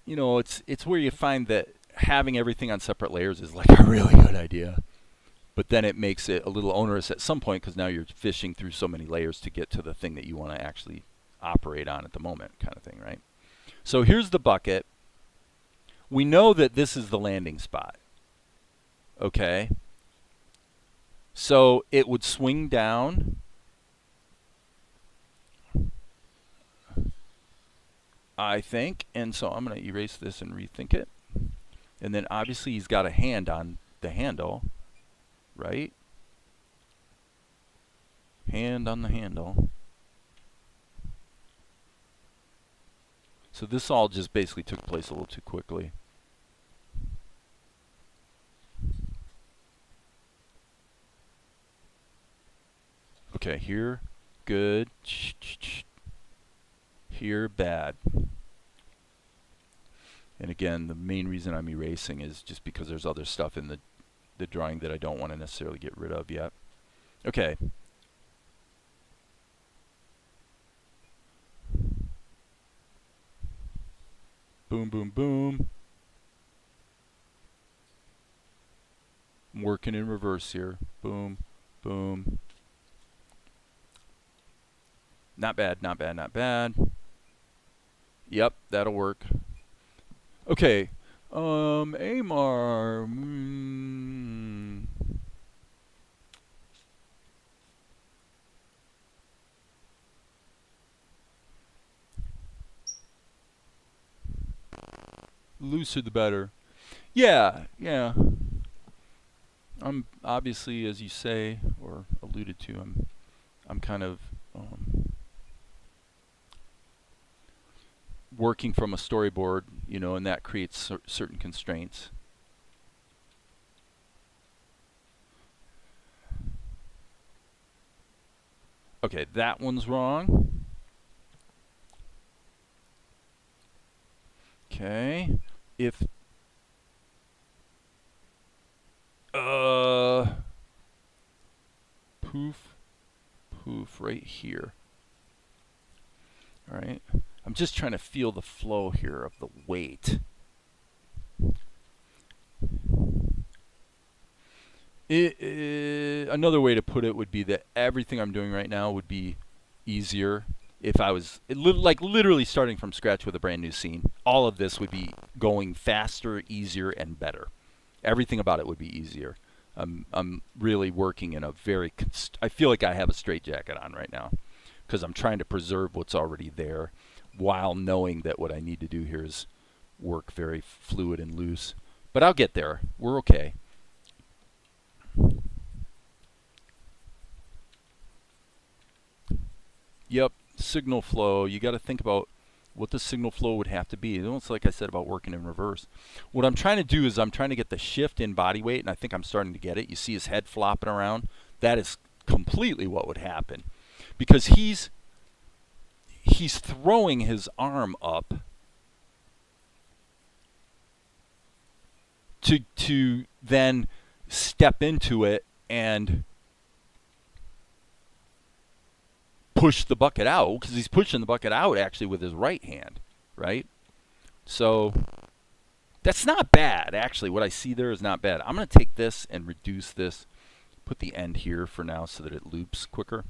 It's where you find that having everything on separate layers is like a really good idea. But then it makes it a little onerous at some point, because now you're fishing through so many layers to get to the thing that you want to actually operate on at the moment, kind of thing, right? So here's the bucket. We know that this is the landing spot. Okay? So it would swing down. I think. And so I'm going to erase this and rethink it. And then obviously he's got a hand on the handle. right? Hand on the handle. So this all just basically took place a little too quickly. Okay, here, good. Here, bad. And again, the main reason I'm erasing is just because there's other stuff in the drawing that I don't want to necessarily get rid of yet. Okay. Boom, boom, boom. I'm working in reverse here. Boom, boom. Not bad, not bad, not bad. Yep, that'll work. Okay. Amar. Looser the better. Yeah, yeah. I'm obviously, as you say or alluded to, I'm kind of working from a storyboard, you know, and that creates certain constraints. Okay, that one's wrong. Okay, if poof right here. All right, I'm just trying to feel the flow here of the weight. Another way to put it would be that everything I'm doing right now would be easier if I was like literally starting from scratch with a brand new scene. All of this would be going faster, easier, and better. Everything about it would be easier. I'm really working in a very I feel like I have a straitjacket on right now because I'm trying to preserve what's already there while knowing that what I need to do here is work very fluid and loose. But I'll get there. We're okay. Yep, signal flow. You got to think about what the signal flow would have to be. It's like I said about working in reverse. What I'm trying to do is I'm trying to get the shift in body weight, and I think I'm starting to get it. You see his head flopping around? That is completely what would happen. Because he's throwing his arm up to then step into it and push the bucket out, because he's pushing the bucket out actually with his right hand, right? So that's not bad, actually. What I see there is not bad. I'm going to take this and reduce this, put the end here for now so that it loops quicker.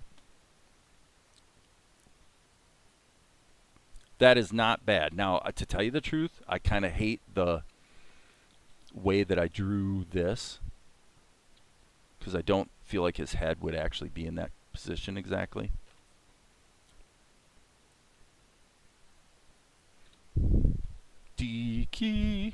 That is not bad. Now, to tell you the truth, I kind of hate the way that I drew this because I don't feel like his head would actually be in that position exactly. D key.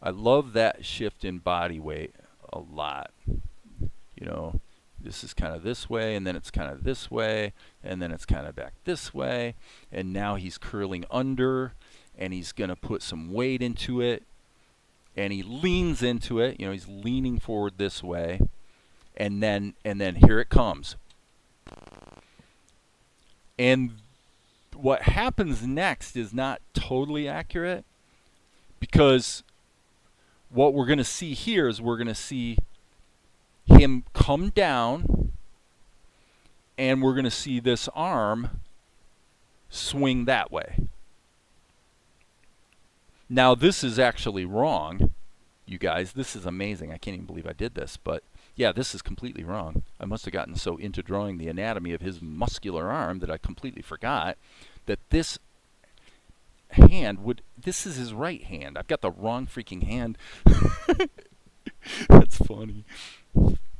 I love that shift in body weight a lot. You know, this is kind of this way, and then it's kind of this way, and then it's kind of back this way, and now he's curling under, and he's going to put some weight into it, and he leans into it. You know, he's leaning forward this way, and then here it comes. And what happens next is not totally accurate, because what we're going to see here is we're going to see him come down, and we're going to see this arm swing that way. Now, this is actually wrong, you guys. This is amazing. I can't even believe I did this, but yeah, this is completely wrong. I must have gotten so into drawing the anatomy of his muscular arm that I completely forgot that this hand would, this is his right hand. I've got the wrong freaking hand. That's funny.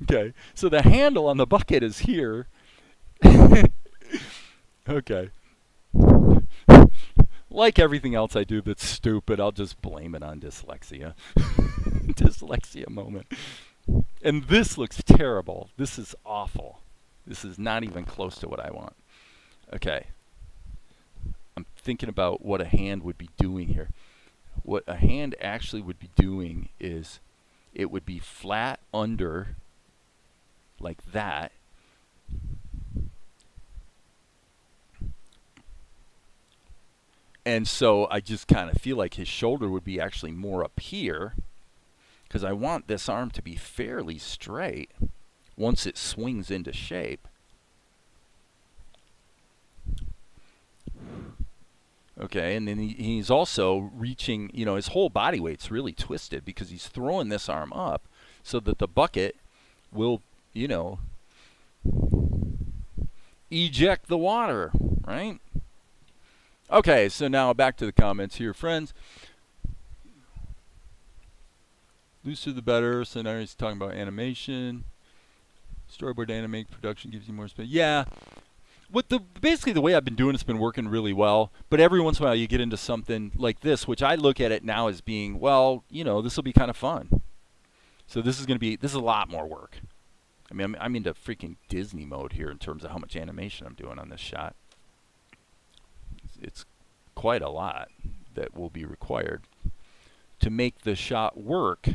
Okay, so the handle on the bucket is here. Okay. Like everything else I do that's stupid, I'll just blame it on dyslexia. Dyslexia moment. And this looks terrible. This is awful. This is not even close to what I want. Okay. I'm thinking about what a hand would be doing here. What a hand actually would be doing is it would be flat under like that. And so I just kind of feel like his shoulder would be actually more up here, because I want this arm to be fairly straight once it swings into shape. Okay, and then he's also reaching, you know, his whole body weight's really twisted because he's throwing this arm up so that the bucket will, you know, eject the water, right? Okay, so now back to the comments here, friends. Looser the better. So now he's talking about animation. Storyboard animate production gives you more space. Yeah. Basically the way I've been doing it's been working really well, but every once in a while you get into something like this, which I look at it now as being, well, you know, this will be kind of fun. So this is a lot more work. I mean, I'm into freaking Disney mode here in terms of how much animation I'm doing on this shot. It's quite a lot that will be required to make the shot work.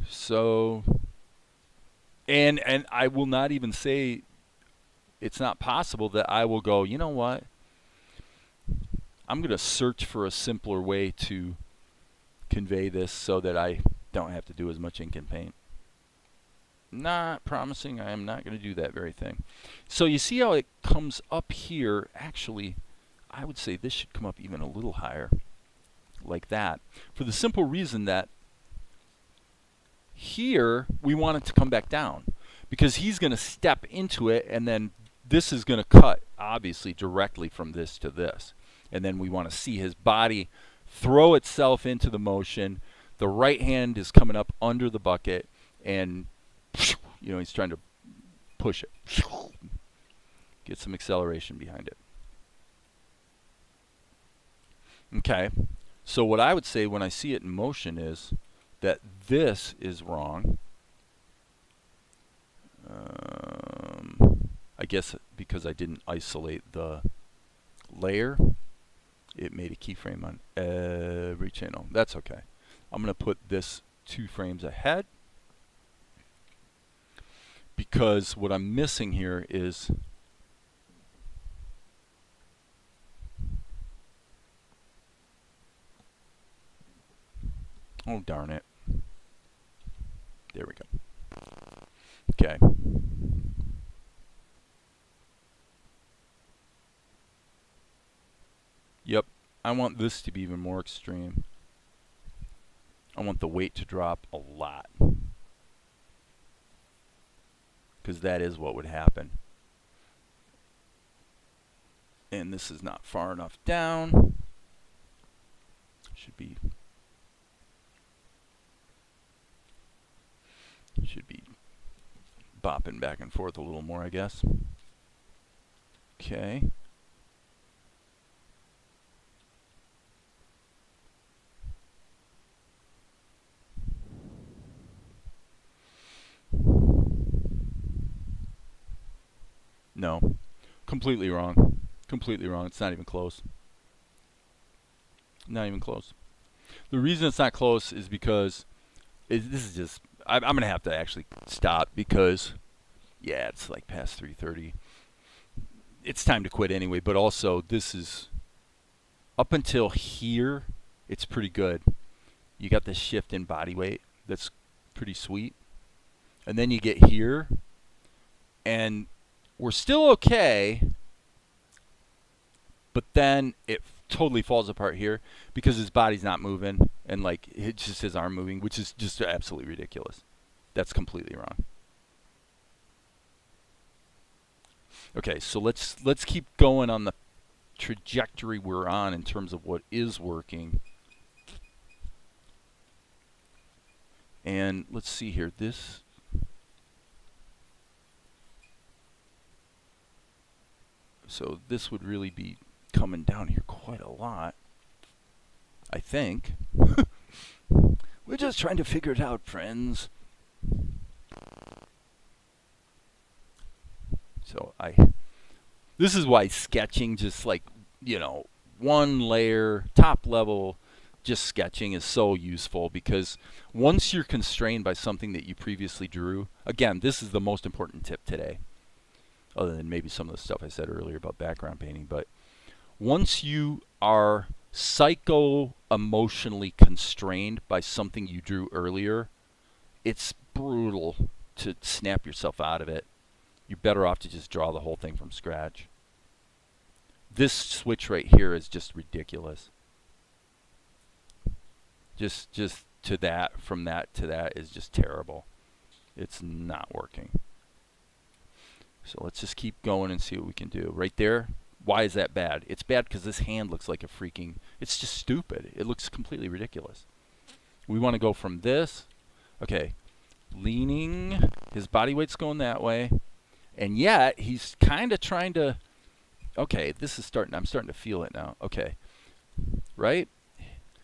So, and I will not even say it's not possible that I will go, you know what? I'm going to search for a simpler way to convey this so that I don't have to do as much ink and paint. Not promising I am not going to do that very thing. So you see how it comes up here. Actually, I would say this should come up even a little higher, like that, for the simple reason that here we want it to come back down, because he's going to step into it, and then this is going to cut, obviously, directly from this to this. And then we want to see his body throw itself into the motion. The right hand is coming up under the bucket, and you know, he's trying to push it. Get some acceleration behind it. Okay, so what I would say when I see it in motion is that this is wrong. I guess because I didn't isolate the layer, it made a keyframe on every channel. That's okay. I'm going to put this 2 frames ahead, because what I'm missing here is oh darn it. There we go. Okay. Yep. I want this to be even more extreme. I want the weight to drop a lot, because that is what would happen. And this is not far enough down. Should be bopping back and forth a little more, I guess. Okay. No. Completely wrong. Completely wrong. It's not even close. Not even close. The reason it's not close is because this is just, I'm going to have to actually stop, because, yeah, it's like past 3:30. It's time to quit anyway, but also this is, up until here, it's pretty good. You got this shift in body weight that's pretty sweet. And then you get here, and we're still okay, but then it totally falls apart here because his body's not moving, and like it's just his arm moving, which is just absolutely ridiculous. That's completely wrong. Okay, so let's keep going on the trajectory we're on in terms of what is working. And let's see here. This So this would really be coming down here quite a lot, I think. We're just trying to figure it out, friends. So this is why sketching, just like, one layer, top level, just sketching is so useful, because once you're constrained by something that you previously drew, again, this is the most important tip today, other than maybe some of the stuff I said earlier about background painting, but once you are psycho-emotionally constrained by something you drew earlier, it's brutal to snap yourself out of it. You're better off to just draw the whole thing from scratch. This switch right here is just ridiculous. Just to that, from that to that is just terrible. It's not working. So let's just keep going and see what we can do. Right there, why is that bad? It's bad because this hand looks like a freaking, it's just stupid. It looks completely ridiculous. We want to go from this, okay, leaning, his body weight's going that way, and yet he's kind of trying to, okay, this is I'm starting to feel it now. Okay, right?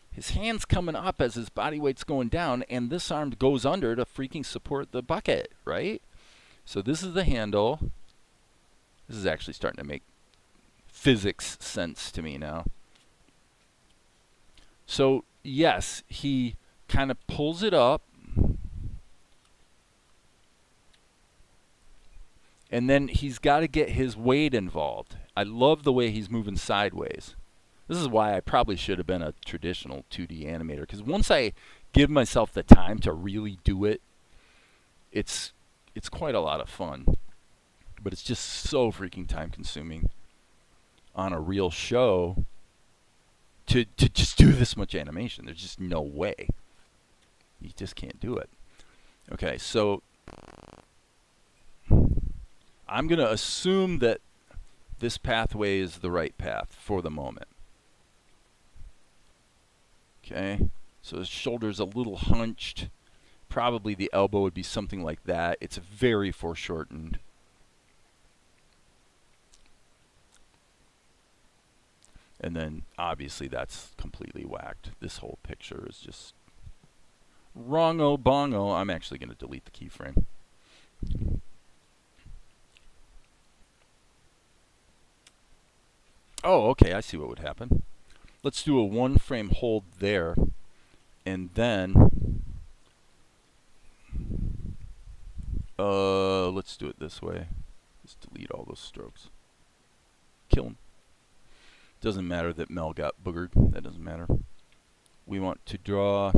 His hand's coming up as his body weight's going down, and this arm goes under to freaking support the bucket, right? So this is the handle. This is actually starting to make physics sense to me now. So yes, he kind of pulls it up, and then he's got to get his weight involved. I love the way he's moving sideways. This is why I probably should have been a traditional 2D animator, because once I give myself the time to really do it, it's quite a lot of fun. But it's just so freaking time consuming on a real show to just do this much animation. There's just no way. You just can't do it. Okay, so I'm going to assume that this pathway is the right path for the moment. Okay, so his shoulder's a little hunched. Probably the elbow would be something like that. It's very foreshortened. And then obviously that's completely whacked. This whole picture is just wrong-o bongo. I'm actually going to delete the keyframe. Oh, okay, I see what would happen. Let's do a one frame hold there, and then let's do it this way. Just delete all those strokes. Kill him. Doesn't matter that Mel got boogered. That doesn't matter. We want to draw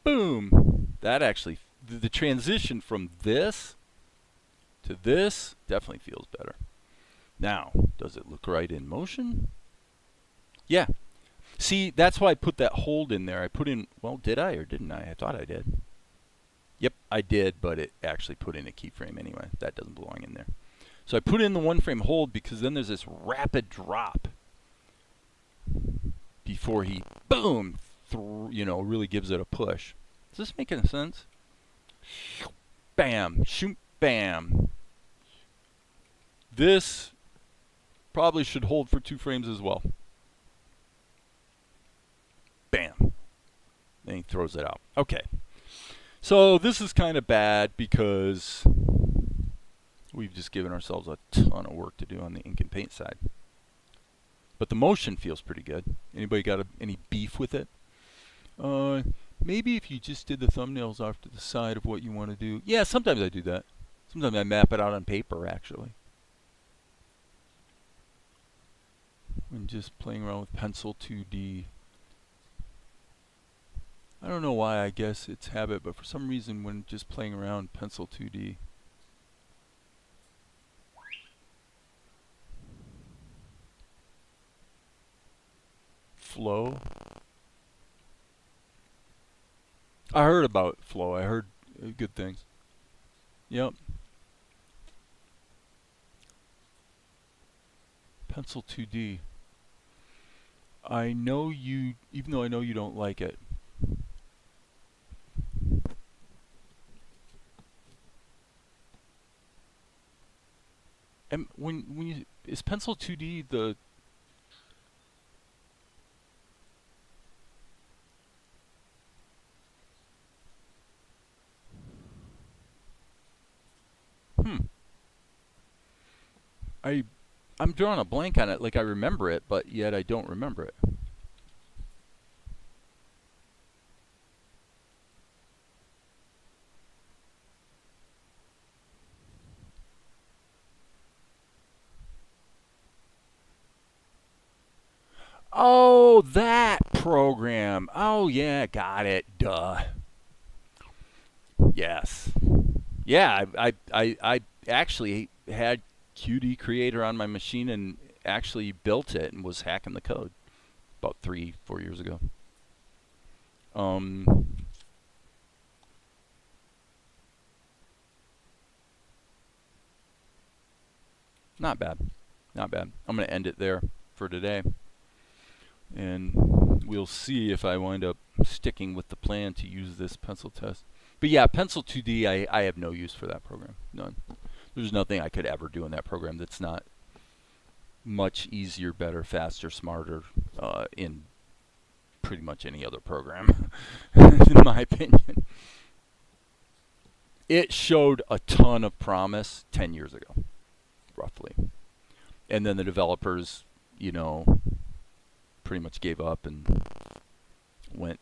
boom. That actually, the transition from this to this definitely feels better. Now, does it look right in motion? Yeah. See, that's why I put that hold in there. I put in, well, did I or didn't I? I thought I did. Yep, I did, but it actually put in a keyframe anyway. That doesn't belong in there. So I put in the one frame hold because then there's this rapid drop before he, boom, really gives it a push. Is this making sense? Bam, shoot, bam. This probably should hold for 2 frames as well. Bam. Then he throws it out. Okay. So this is kind of bad because we've just given ourselves a ton of work to do on the ink and paint side. But the motion feels pretty good. Anybody got any beef with it? Maybe if you just did the thumbnails off to the side of what you want to do. Yeah, sometimes I do that. Sometimes I map it out on paper, actually. When just playing around with pencil 2D. I don't know why, I guess it's habit, but for some reason when just playing around Pencil 2D. Flow. I heard about Flow. I heard good things. Yep. Pencil 2D. I know you, even though I know you don't like it. And when you, is Pencil 2D the hmm I I'm drawing a blank on it, like I remember it, but yet I don't remember it. Oh, that program. Oh yeah, got it. Duh. Yes. Yeah, I actually had QD Creator on my machine and actually built it and was hacking the code about 3-4 years ago. Um, Not bad. Not bad. I'm going to end it there for today. And we'll see if I wind up sticking with the plan to use this pencil test. But yeah, Pencil 2D, I have no use for that program. None. There's nothing I could ever do in that program that's not much easier, better, faster, smarter in pretty much any other program, in my opinion. It showed a ton of promise 10 years ago, roughly. And then the developers, you know, pretty much gave up and went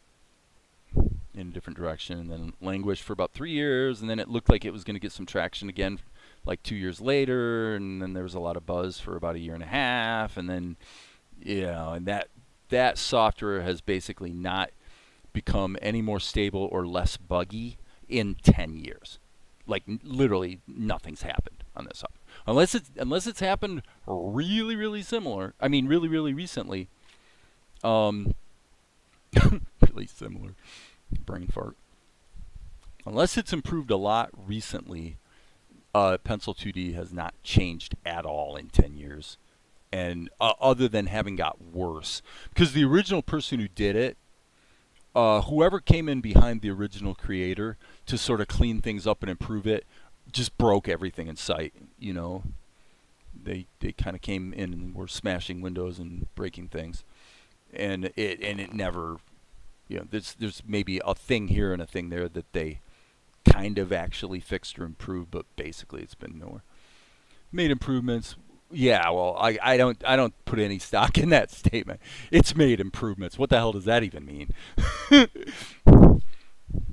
in a different direction, and then languished for about 3 years, and then it looked like it was going to get some traction again like 2 years later, and then there was a lot of buzz for about a year and a half, and then, you know, and that software has basically not become any more stable or less buggy in 10 years. Like literally nothing's happened on this software. Unless it's happened really, really similar. I mean really, really recently. Really similar. Brain fart. Unless it's improved a lot recently, Pencil 2D has not changed at all in 10 years. And other than having got worse. Because the original person who did it, whoever came in behind the original creator to sort of clean things up and improve it, just broke everything in sight, you know. They kind of came in and were smashing windows and breaking things. And it never, you know, there's maybe a thing here and a thing there that they kind of actually fixed or improved, but basically it's been nowhere. Made improvements. Yeah, well, I don't put any stock in that statement. It's made improvements. What the hell does that even mean?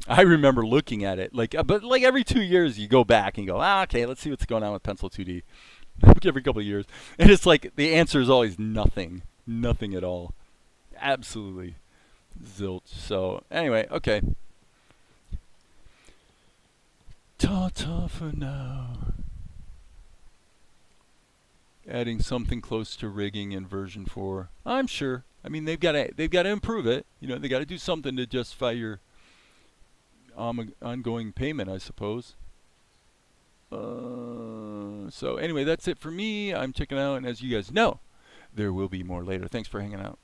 I remember looking at it but like every 2 years you go back and you go, okay, let's see what's going on with Pencil 2D. Every couple of years, and it's like the answer is always nothing at all. Absolutely zilch. So anyway, okay. Ta-ta for now. Adding something close to rigging in version 4. I'm sure. I mean, they've got to improve it. You know, they got to do something to justify your ongoing payment, I suppose. So anyway, that's it for me. I'm checking out, and as you guys know, there will be more later. Thanks for hanging out.